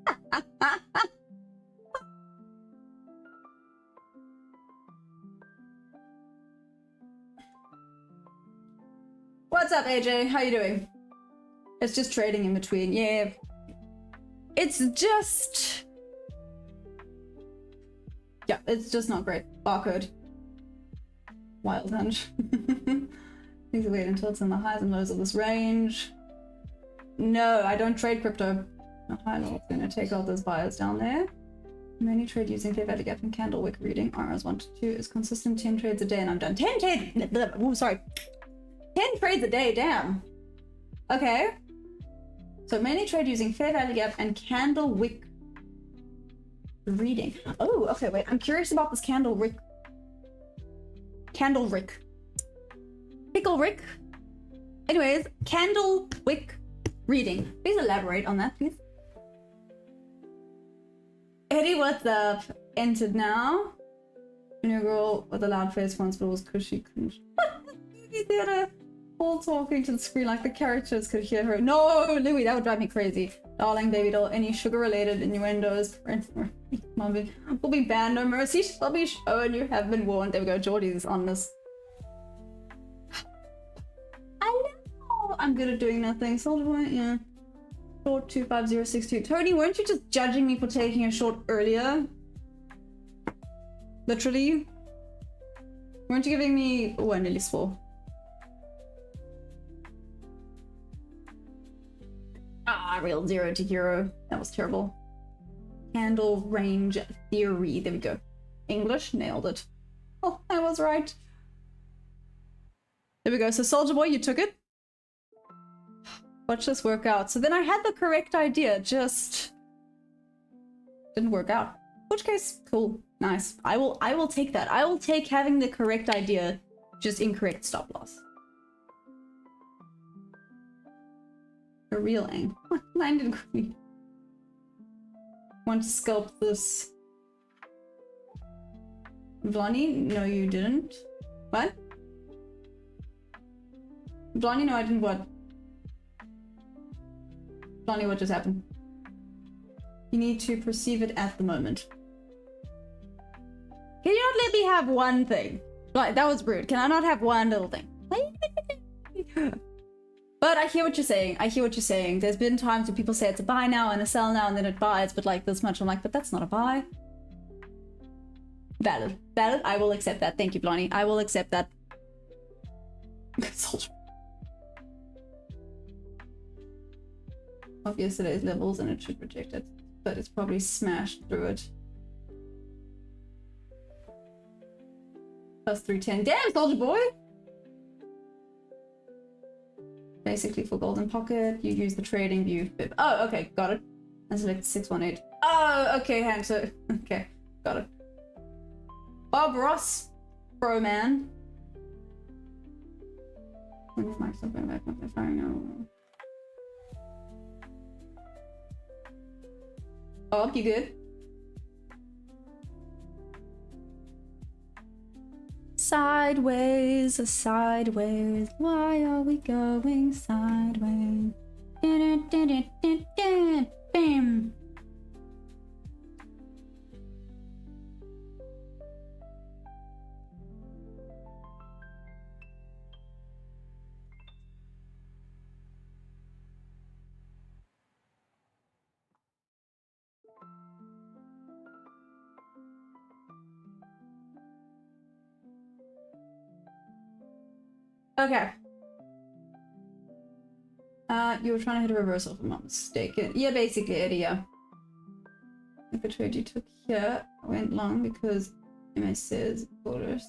What's up, AJ? How you doing? It's just trading in between. Yeah. It's just... yeah, it's just not great. Barcode. Wild hunch. Need to wait until it's in the highs and lows of this range. No, I don't trade crypto. Not high low. It's gonna take all those buyers down there. I'm only trade using fair value gap and candle wick reading. RS 1 to 2 is consistent 10 trades a day and I'm done. 10 trades. Oh, sorry. 10 trades a day, damn. Okay. So mainly trade using fair value gap and candle wick reading. Oh, okay, wait. I'm curious about this candle wick. Candle wick. Pickle Rick. Anyways, candle wick reading. Please elaborate on that, please. Eddie, what's up? Entered now. New girl with a loud face once, but it was because she couldn't. You did a whole talking to the screen like the characters could hear her. No, Louis, that would drive me crazy. Darling, baby doll, any sugar-related innuendos will be banned. No mercy shall be shown. You have been warned. There we go. Geordie's on this. I know. I'm good at doing nothing. Soldier Boy, yeah. Short 25062. Tony, weren't you just judging me for taking a short earlier? Literally. Weren't you giving me... oh, I nearly swore. Ah, real 0 to hero. That was terrible. Candle range theory. There we go. English, nailed it. Oh, I was right. There we go. So Soldier Boy, you took it. Watch this work out. So then I had the correct idea, just didn't work out. In which case, cool, nice. I will take that. I will take having the correct idea, just incorrect stop loss. A real aim. Landed quickly. Want to sculpt this? Vlonny? No, you didn't. What? Vlonny? No, I didn't what? Lonnie, what just happened? You need to perceive it at the moment. Can you not let me have one thing? Like, that was rude. Can I not have one little thing? But I hear what you're saying. I hear what you're saying. There's been times when people say it's a buy now and a sell now and then it buys, but like this much. I'm like, but that's not a buy. Valid. Valid. I will accept that. Thank you, Blondie. I will accept that. Of yesterday's levels and it should reject it. But it's probably smashed through it. Plus 310. Damn, Soldier Boy! Basically for Golden Pocket, you use the trading view. Oh, okay, got it. I select 618. Oh, okay, hang so. Okay, got it. Bob Ross, bro man. When is Microsoft going back up? They're firing out. Bob, you good? Sideways, sideways. Why are we going sideways? Bam. Okay. You were trying to hit a reversal if I'm not mistaken. Yeah, basically, Eddie, yeah. If a trade you took here went long because MS says bullish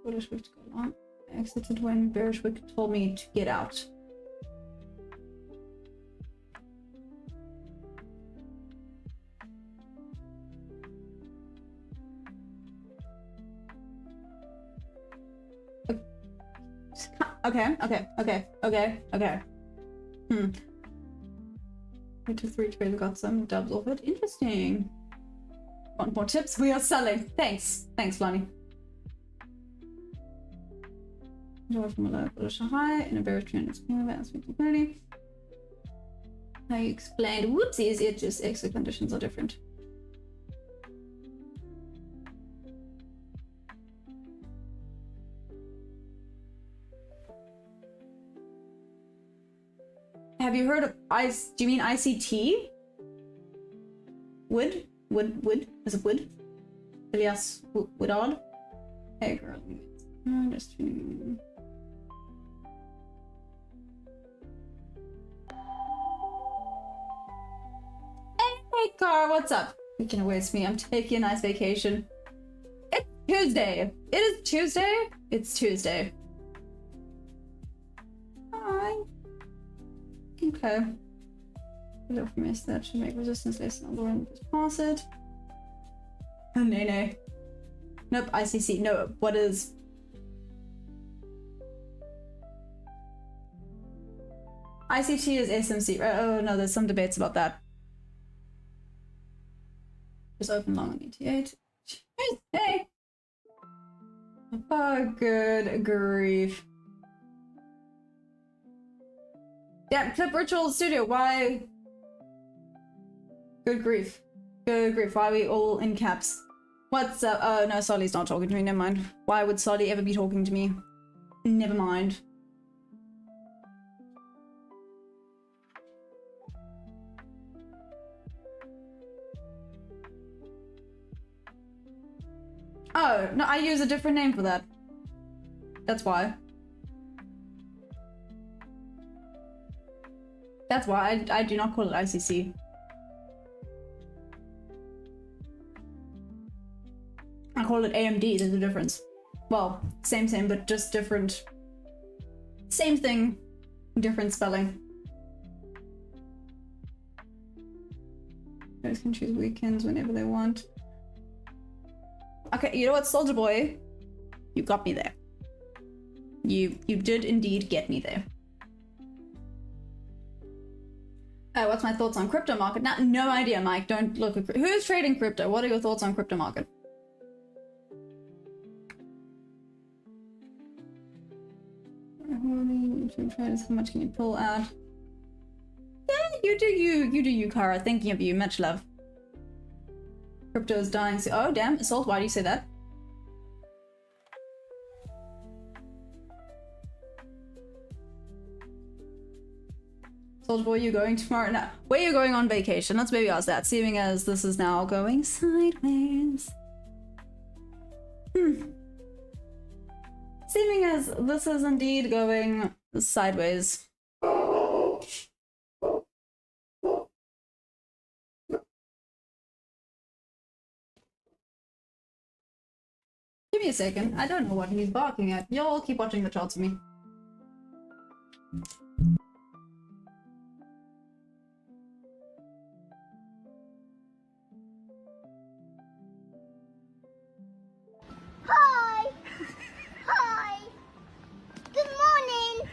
wick to go long. I exited when bearish wick told me to get out. Okay. Hmm. 3 trades got some dubs off it. Interesting. Want more tips? We are selling. Thanks, Lonnie. Draw from a low bullish high in a bearish trend. It's more about 50-30. How you explained? Whoopsies! It just exit conditions are different. Have you heard of do you mean ICT? Wood? Is it wood? Elias Woodard? Hey girl. Just Hey car, what's up? You can waste me. I'm taking a nice vacation. It's Tuesday. It is Tuesday? It's Tuesday. Hi. Okay. Look for miss that should make resistance less than the just pass it. Oh, no. Nope, ICC. No, what is? ICT is SMC. Oh no, there's some debates about that. Just open long on ET8. Hey! Oh, good grief. Yeah, Clip Ritual Studio, why? Good grief. Good grief, why are we all in caps? What's up? Oh no, Solly's not talking to me, never mind. Why would Solly ever be talking to me? Never mind. Oh, no, I use a different name for that. That's why. That's why I do not call it ICC. I call it AMD, there's a difference. Well, same, but just different. Same thing, different spelling. Guys can choose weekends whenever they want. Okay, you know what, Soldier Boy? You got me there. You did indeed get me there. What's my thoughts on crypto market? No idea, Mike. Don't look at who's trading crypto. What are your thoughts on crypto market? Traders, how much can you pull out? Yeah, you do you, Kara. Thinking of you. Much love. Crypto is dying. So, oh, damn. Assault, why do you say that? Assault, where are you going tomorrow? No. Where are you going on vacation? Let's maybe ask that, seeing as this is now going sideways. Seeming as this is indeed going sideways. Give me a second. I don't know what he's barking at. Y'all keep watching the charts for me. Hi. Hi. Good morning.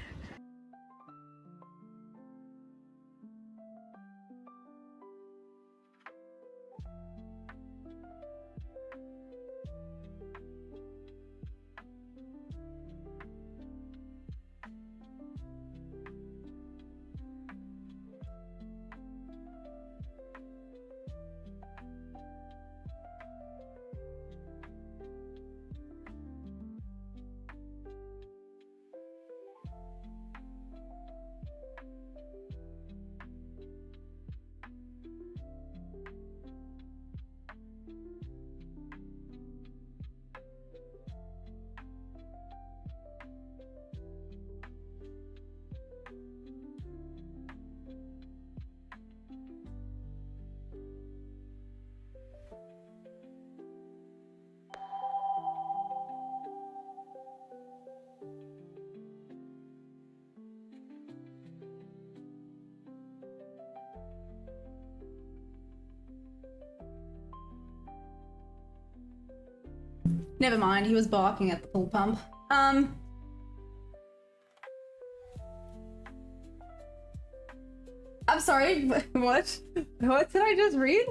Never mind, he was barking at the pool pump. I'm sorry, what? What did I just read?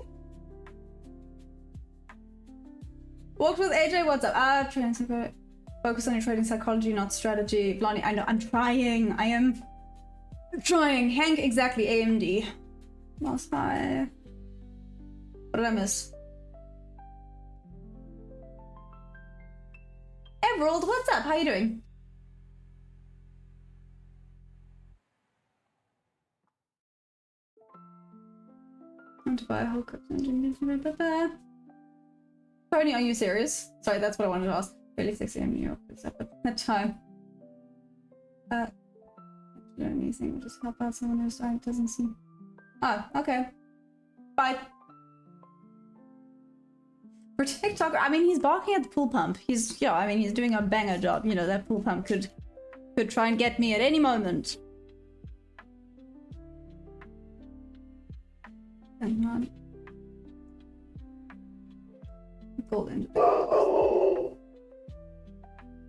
Walked with AJ, what's up? Trading psychology. Focus on your trading psychology, not strategy. Blondie, I know, I'm trying. I am trying. Hank, exactly, AMD. Last five. What did I miss? Emerald, what's up? How you doing? I want to buy a whole cup. Tony, are you serious? Sorry, that's what I wanted to ask. Really 6 a.m. New York, except at that time. Do anything, just help out someone who's doesn't seem. Oh, okay. Bye. For TikTok, I mean, he's barking at the pool pump. He's, yeah, I mean, he's doing a banger job. You know, that pool pump could try and get me at any moment. Hang on. Golden.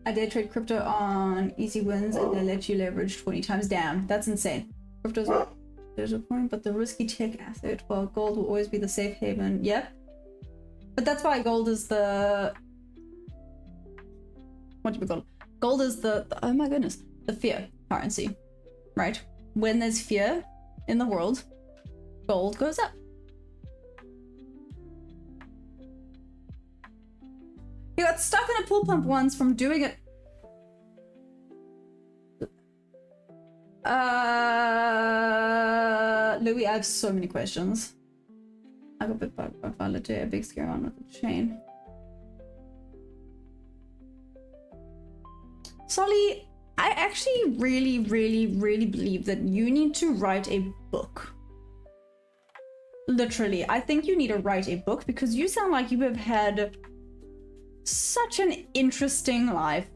I did trade crypto on easy wins and they let you leverage 20 times. Damn, that's insane. Crypto's there's a point, but the risky tech asset, well, gold will always be the safe haven. Yep. But that's why gold is the... What do we call it? Gold is the oh my goodness, the fear currency, right? When there's fear in the world, gold goes up. He got stuck in a pool pump once from doing it. Louis, I have so many questions. I got bit by Violet, a big scare on with the chain. Solly, I actually really believe that you need to write a book. Literally, I think you need to write a book because you sound like you have had such an interesting life.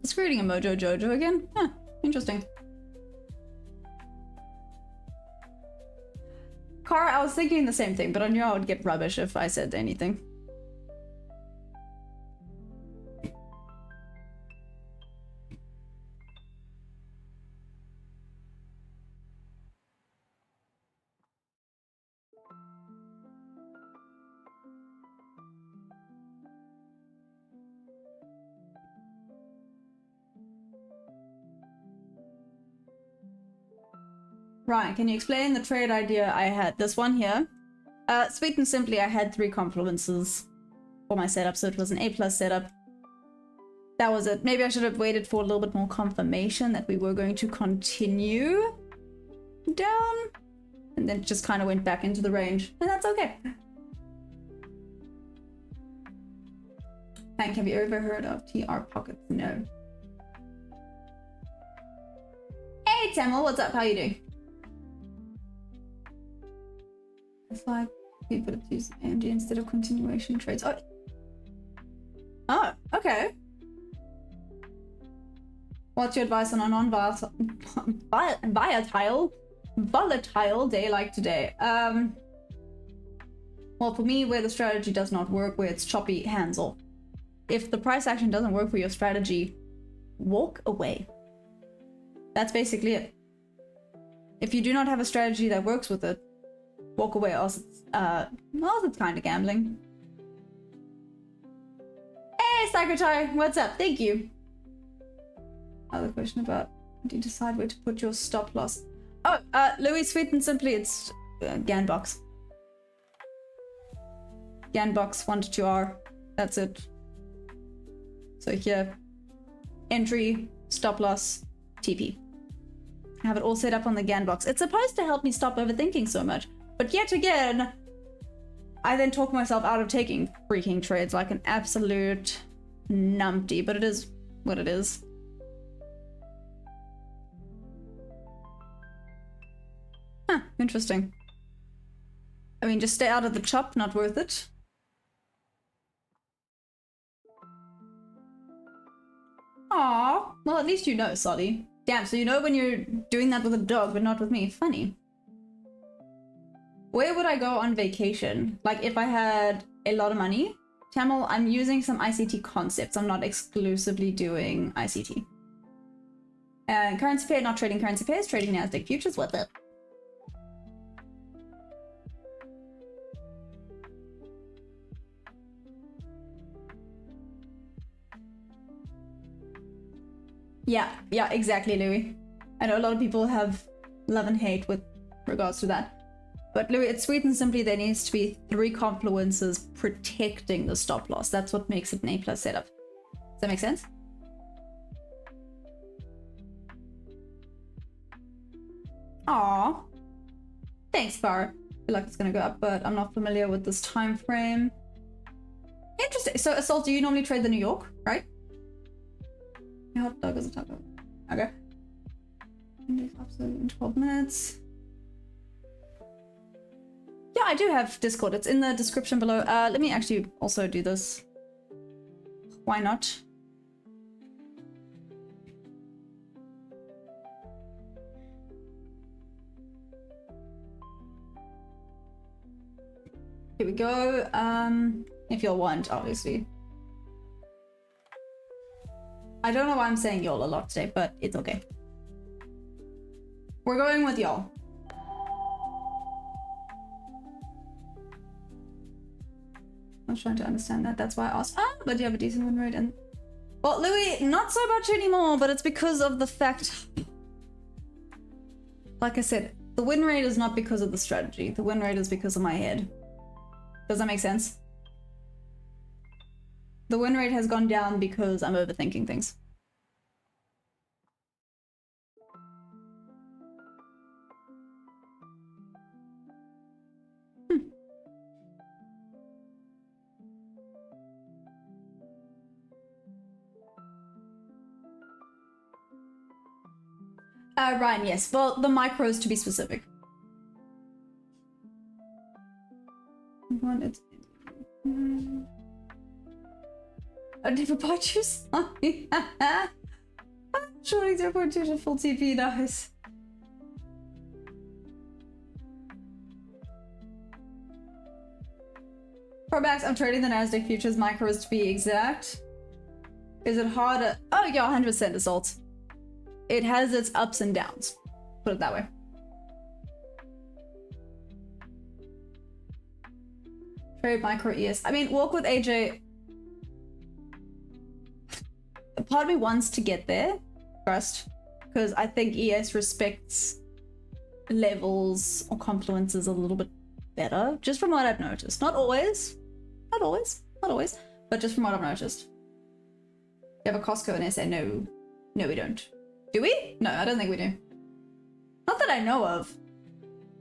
It's creating a Mojo Jojo again? Huh, interesting. Cara, I was thinking the same thing, but I knew I would get rubbish if I said anything. Ryan, can you explain the trade idea I had? This one here. Sweet and simply, I had 3 confluences for my setup, so it was an A+ setup. That was it. Maybe I should have waited for a little bit more confirmation that we were going to continue down, and then just kind of went back into the range, and that's okay. Hank, have you ever heard of TR Pockets? No. Hey Tamil, what's up? How you doing? It's like people to use AMD instead of continuation trades. Oh, okay. What's your advice on a volatile day like today? Well, for me, where the strategy does not work, where it's choppy, hands off. If the price action doesn't work for your strategy, walk away. That's basically it. If you do not have a strategy that works with it, walk away, or else it's kind of gambling. Hey, Secretary, what's up? Thank you. Other question about, how do you decide where to put your stop loss? Oh, Louis, sweet and simply, it's Ganbox. Ganbox 1 to 2R. That's it. So here, entry, stop loss, TP. I have it all set up on the Ganbox. It's supposed to help me stop overthinking so much, but yet again, I then talk myself out of taking freaking trades like an absolute numpty, but it is what it is. Huh, interesting. I mean, just stay out of the chop, not worth it. Aww, well at least you know, Solly. Damn, so you know when you're doing that with a dog, but not with me. Funny. Where would I go on vacation? Like if I had a lot of money? Tamil, I'm using some ICT concepts. I'm not exclusively doing ICT. Currency pair, not trading currency pairs, trading Nasdaq futures. What's up? Yeah, exactly, Louis. I know a lot of people have love and hate with regards to that. But Louis, it's sweet and simply there needs to be 3 confluences protecting the stop loss. That's what makes it an A+ setup. Does that make sense? Aww. Thanks, Bar. I feel like it's gonna go up, but I'm not familiar with this time frame. Interesting. So, Assault, do you normally trade the New York, right? Hot dog is a taco. Okay. In 12 minutes. Yeah, I do have Discord. It's in the description below. Let me actually also do this. Why not? Here we go. If you'll want, obviously. I don't know why I'm saying y'all a lot today, but it's okay. We're going with y'all. I was trying to understand that. That's why I asked. Ah, but you have a decent win rate. And well, Louis, not so much anymore, but it's because of the fact, like I said, the win rate is not because of the strategy. The win rate is because of my head. Does that make sense? The win rate has gone down because I'm overthinking things. Ryan, yes. Well, the micros to be specific. It's... I never buy juice. Shorting 0.2 to full TP, nice. Probax, I'm trading the Nasdaq futures micros to be exact. Is it harder? Oh yeah, 100% Assault. It has its ups and downs. Put it that way. Trade micro ES. I mean, walk with AJ. Part of me wants to get there first, because I think ES respects levels or confluences a little bit better, just from what I've noticed. Not always, but just from what I've noticed. You have a Costco in SA? No, we don't. Do we? No, I don't think we do. Not that I know of.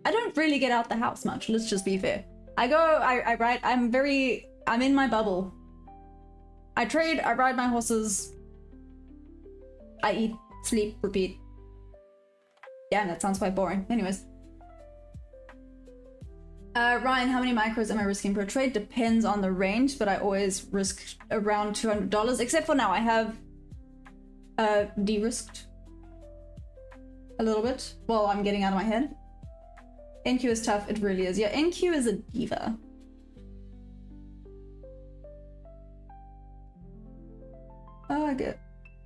I don't really get out the house much, let's just be fair. I ride, I'm in my bubble. I trade, I ride my horses. I eat, sleep, repeat. Damn, that sounds quite boring. Anyways. Ryan, how many micros am I risking per trade? Depends on the range, but I always risk around $200, except for now. I have de-risked a little bit while I'm getting out of my head. NQ is tough, it really is. Yeah, NQ is a diva. Oh, I get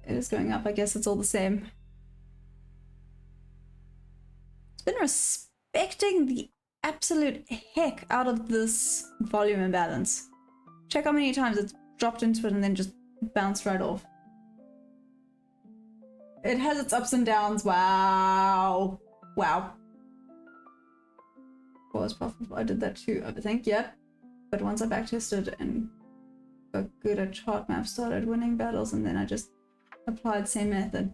it is going up. I guess it's all the same. It's been respecting the absolute heck out of this volume imbalance. Check how many times it's dropped into it and then just bounced right off. It has its ups and downs. Wow. Wow. Was profitable. I did that too, I think. Yep. But once I backtested and got good at chart maps, started winning battles, and then I just applied same method.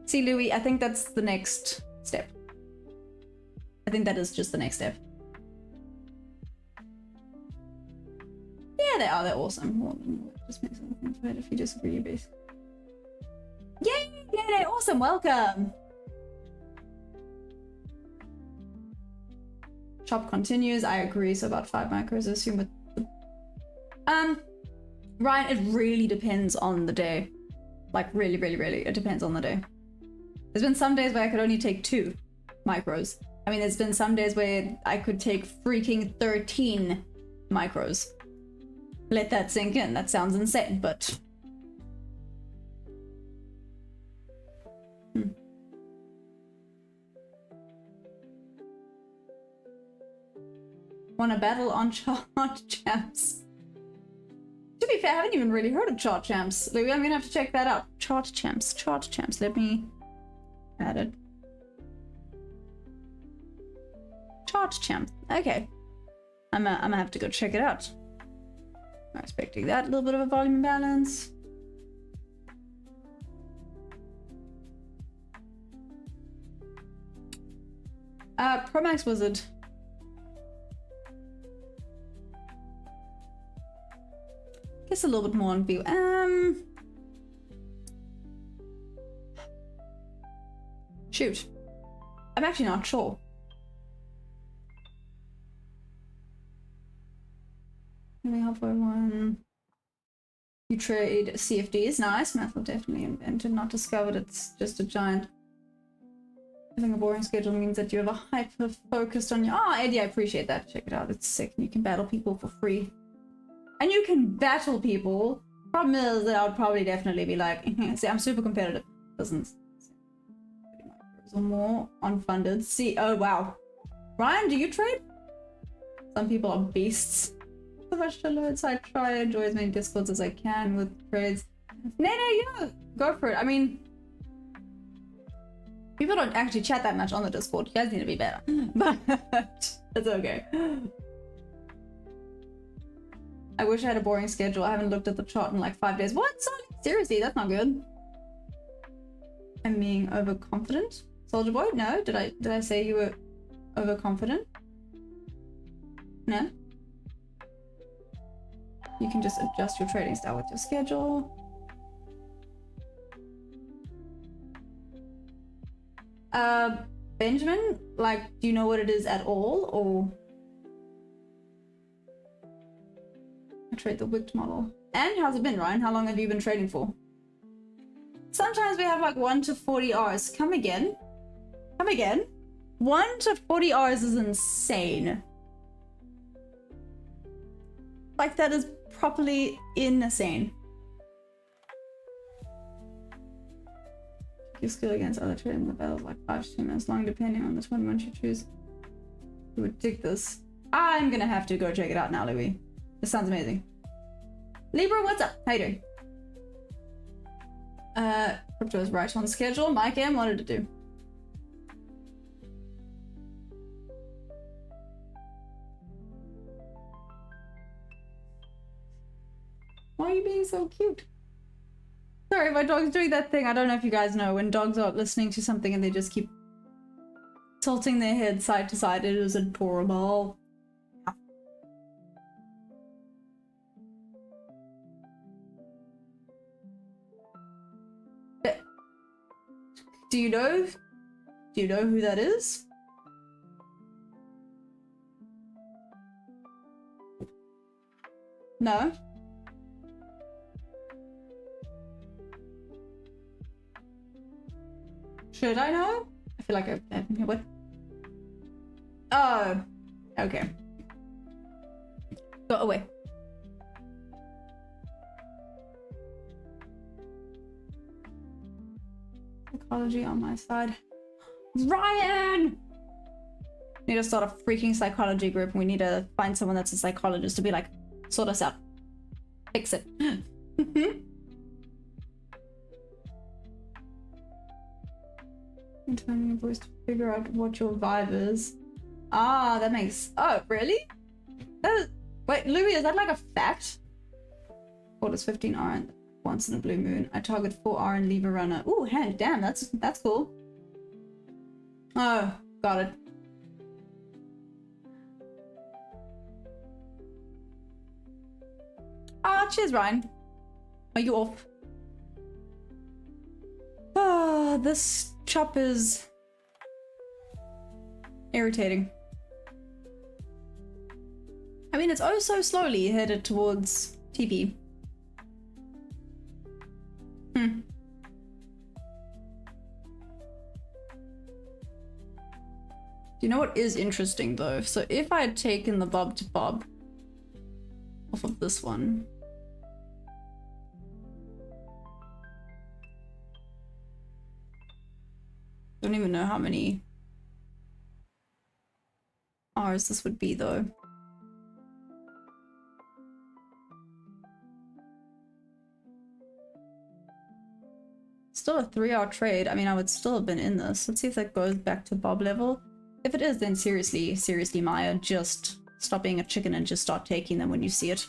See, Louis, I think that's the next step. I think that is just the next step. Yeah, they are. They're awesome. Well, just makes sense, right? If you disagree, basically. Yay! Yay! Awesome. Welcome. Chop continues. I agree. So about 5 micros. I assume with the... Ryan, it really depends on the day. Like really, it depends on the day. There's been some days where I could only take 2 micros. I mean, there's been some days where I could take freaking 13 micros. Let that sink in. That sounds insane, but... Want to battle on chart champs? To be fair, I haven't even really heard of chart champs. Louis, I'm gonna have to check that out. Chart champs. Let me add it. Chart champ. Okay. I'm gonna have to go check it out. I'm expecting that. A little bit of a volume imbalance. Promax Wizard. Guess a little bit more on view. Shoot. I'm actually not sure. Really helpful one. You trade CFDs. Nice. Math will definitely invented, not discovered. It's just a giant. Having a boring schedule means that you have a hyper focused on your... Oh, Eddie, I appreciate that. Check it out. It's sick. You can battle people for free. And you can battle people. Problem is that I would probably definitely be like, see, I'm super competitive. Doesn't or more unfunded. See, oh wow. Ryan, do you trade? Some people are beasts. So much to learn, so I try to enjoy as many discords as I can with trades. No, yeah, go for it. I mean, people don't actually chat that much on the Discord. You guys need to be better. But it's okay. I wish I had a boring schedule. I haven't looked at the chart in like 5 days. What? Seriously, that's not good. I'm being overconfident. Soldier Boy? No? Did I say you were overconfident? No? You can just adjust your trading style with your schedule. Benjamin, like, do you know what it is at all, or? I trade the wicked model. And how's it been, Ryan? How long have you been trading for? Sometimes we have like 1 to 40 hours. Come again? Come again? 1 to 40 hours is insane. Like, that is properly insane. Your skill against other trading in the battle is like 5 to 10 minutes long, depending on which one once you choose. You would dig this. I'm gonna have to go check it out now, Louis. This sounds amazing. Libra, what's up? How you doing? Crypto is right on schedule. Mike M, what did it do? Why are you being so cute? Sorry, my dog's doing that thing. I don't know if you guys know when dogs are listening to something and they just keep tilting their head side to side. It is adorable. Do you know? Do you know who that is? No? Should I know? I feel like what? Oh, okay. Go away. Psychology on my side. Ryan! We need to start a freaking psychology group and we need to find someone that's a psychologist to be like, sort us out. Fix it. Turning your voice to figure out what your vibe is. Ah, that makes... Oh, really? Wait, Louis, is that like a fact? What is 15R and once in a blue moon? I target 4R and leave a runner. Ooh, hand, damn, that's cool. Oh, got it. Ah, cheers, Ryan. Are you off? Ah, this chop is irritating. I mean, it's oh so slowly headed towards TP. Do you know what is interesting though? So if I had taken the bob to bob off of this one, don't even know how many R's this would be though. Still a 3-hour trade. I mean, I would still have been in this. Let's see if that goes back to bob level. If it is, then seriously, Maya, just stop being a chicken and just start taking them when you see it.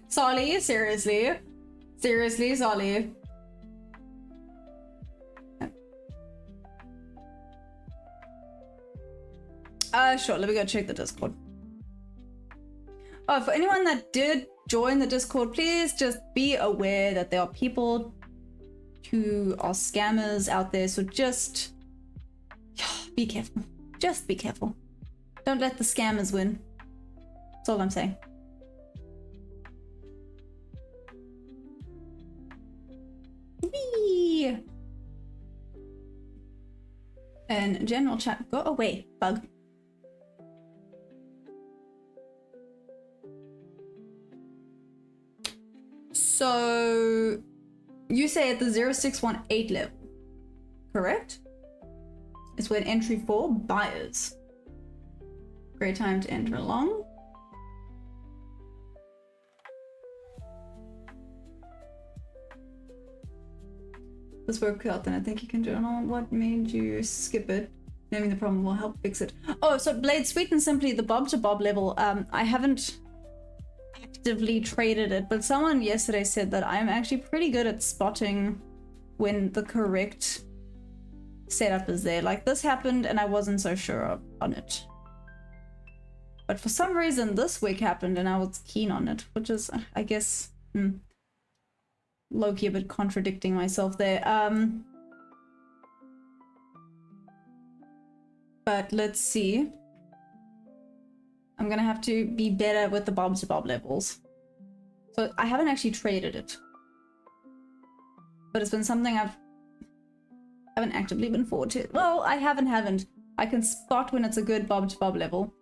Solly, seriously, Solly. Sure, let me go check the Discord. Oh, for anyone that did join the Discord, please just be aware that there are people who are scammers out there, so just be careful. Just be careful. Don't let the scammers win. That's all I'm saying. Whee! And general chat, go away, bug. So you say at the 0618 level, correct? It's when entry for buyers. Great time to enter along. This worked out, then I think you can do it. Oh, what made you skip it? Naming the problem will help fix it. Oh, so Blade, sweet and simply, the bob to bob level, I haven't actively traded it, but someone yesterday said that I'm actually pretty good at spotting when the correct setup is there. Like this happened and I wasn't so sure on it. But for some reason this week happened and I was keen on it, which is, I guess, low-key a bit contradicting myself there. But let's see. I'm gonna have to be better with the bob to bob levels. So I haven't actually traded it, but it's been something I haven't actively been forward to. Well, I haven't. I can spot when it's a good bob to bob level.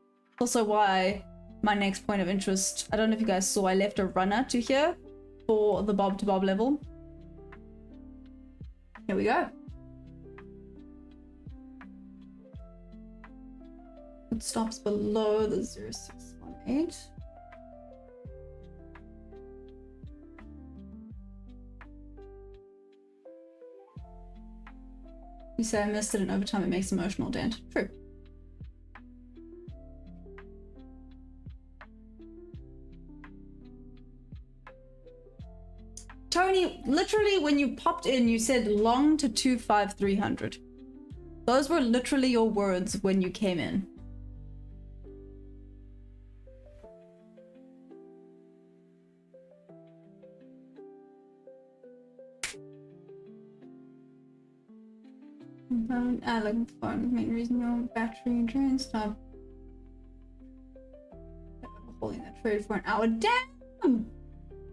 Also why my next point of interest, I don't know if you guys saw, I left a runner to here for the bob to bob level. Here we go. It stops below the 0618. You say I missed it and over time it makes emotional dent. True. Tony, literally when you popped in, you said long to 25300. Those were literally your words when you came in. Looking for the main reason your battery drains stop. Holding that trade for an hour. Damn!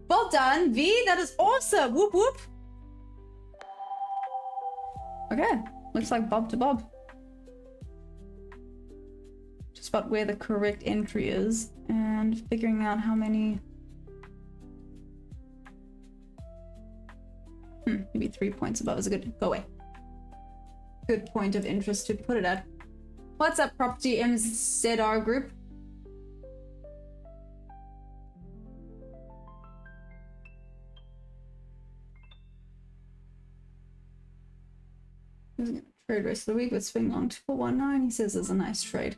Well done, V. That is awesome. Whoop whoop. Okay, looks like Bob to Bob. Just about where the correct entry is and figuring out how many. Maybe 3 points above is a good. Go away. Good point of interest to put it at. What's up, Property MZR Group? He's gonna trade rest of the week with swing long to 419. He says is a nice trade.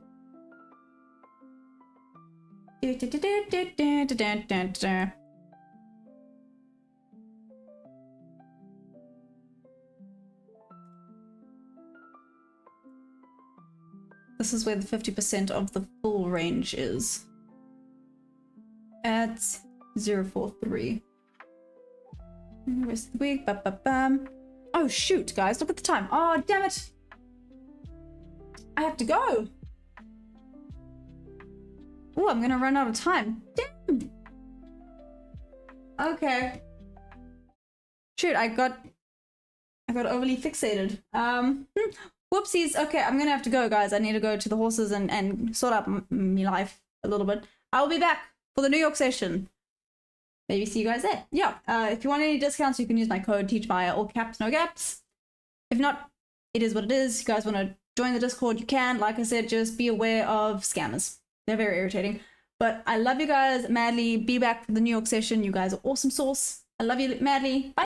This is where the 50% of the full range is. At 043. Rest of the week. Bam. Oh shoot, guys, look at the time. Oh, damn it. I have to go. Oh, I'm gonna run out of time. Damn. Okay. Shoot, I got overly fixated. Whoopsies. Okay, I'm gonna have to go, guys. I need to go to the horses and sort out my life a little bit. I'll be back for the New York session. Maybe see you guys there. Yeah, if you want any discounts, you can use my code TEACHMAYA, all caps, no gaps. If not, it is what it is. If you guys want to join the Discord, you can. Like I said, just be aware of scammers. They're very irritating. But I love you guys madly. Be back for the New York session. You guys are awesome sauce. I love you madly. Bye.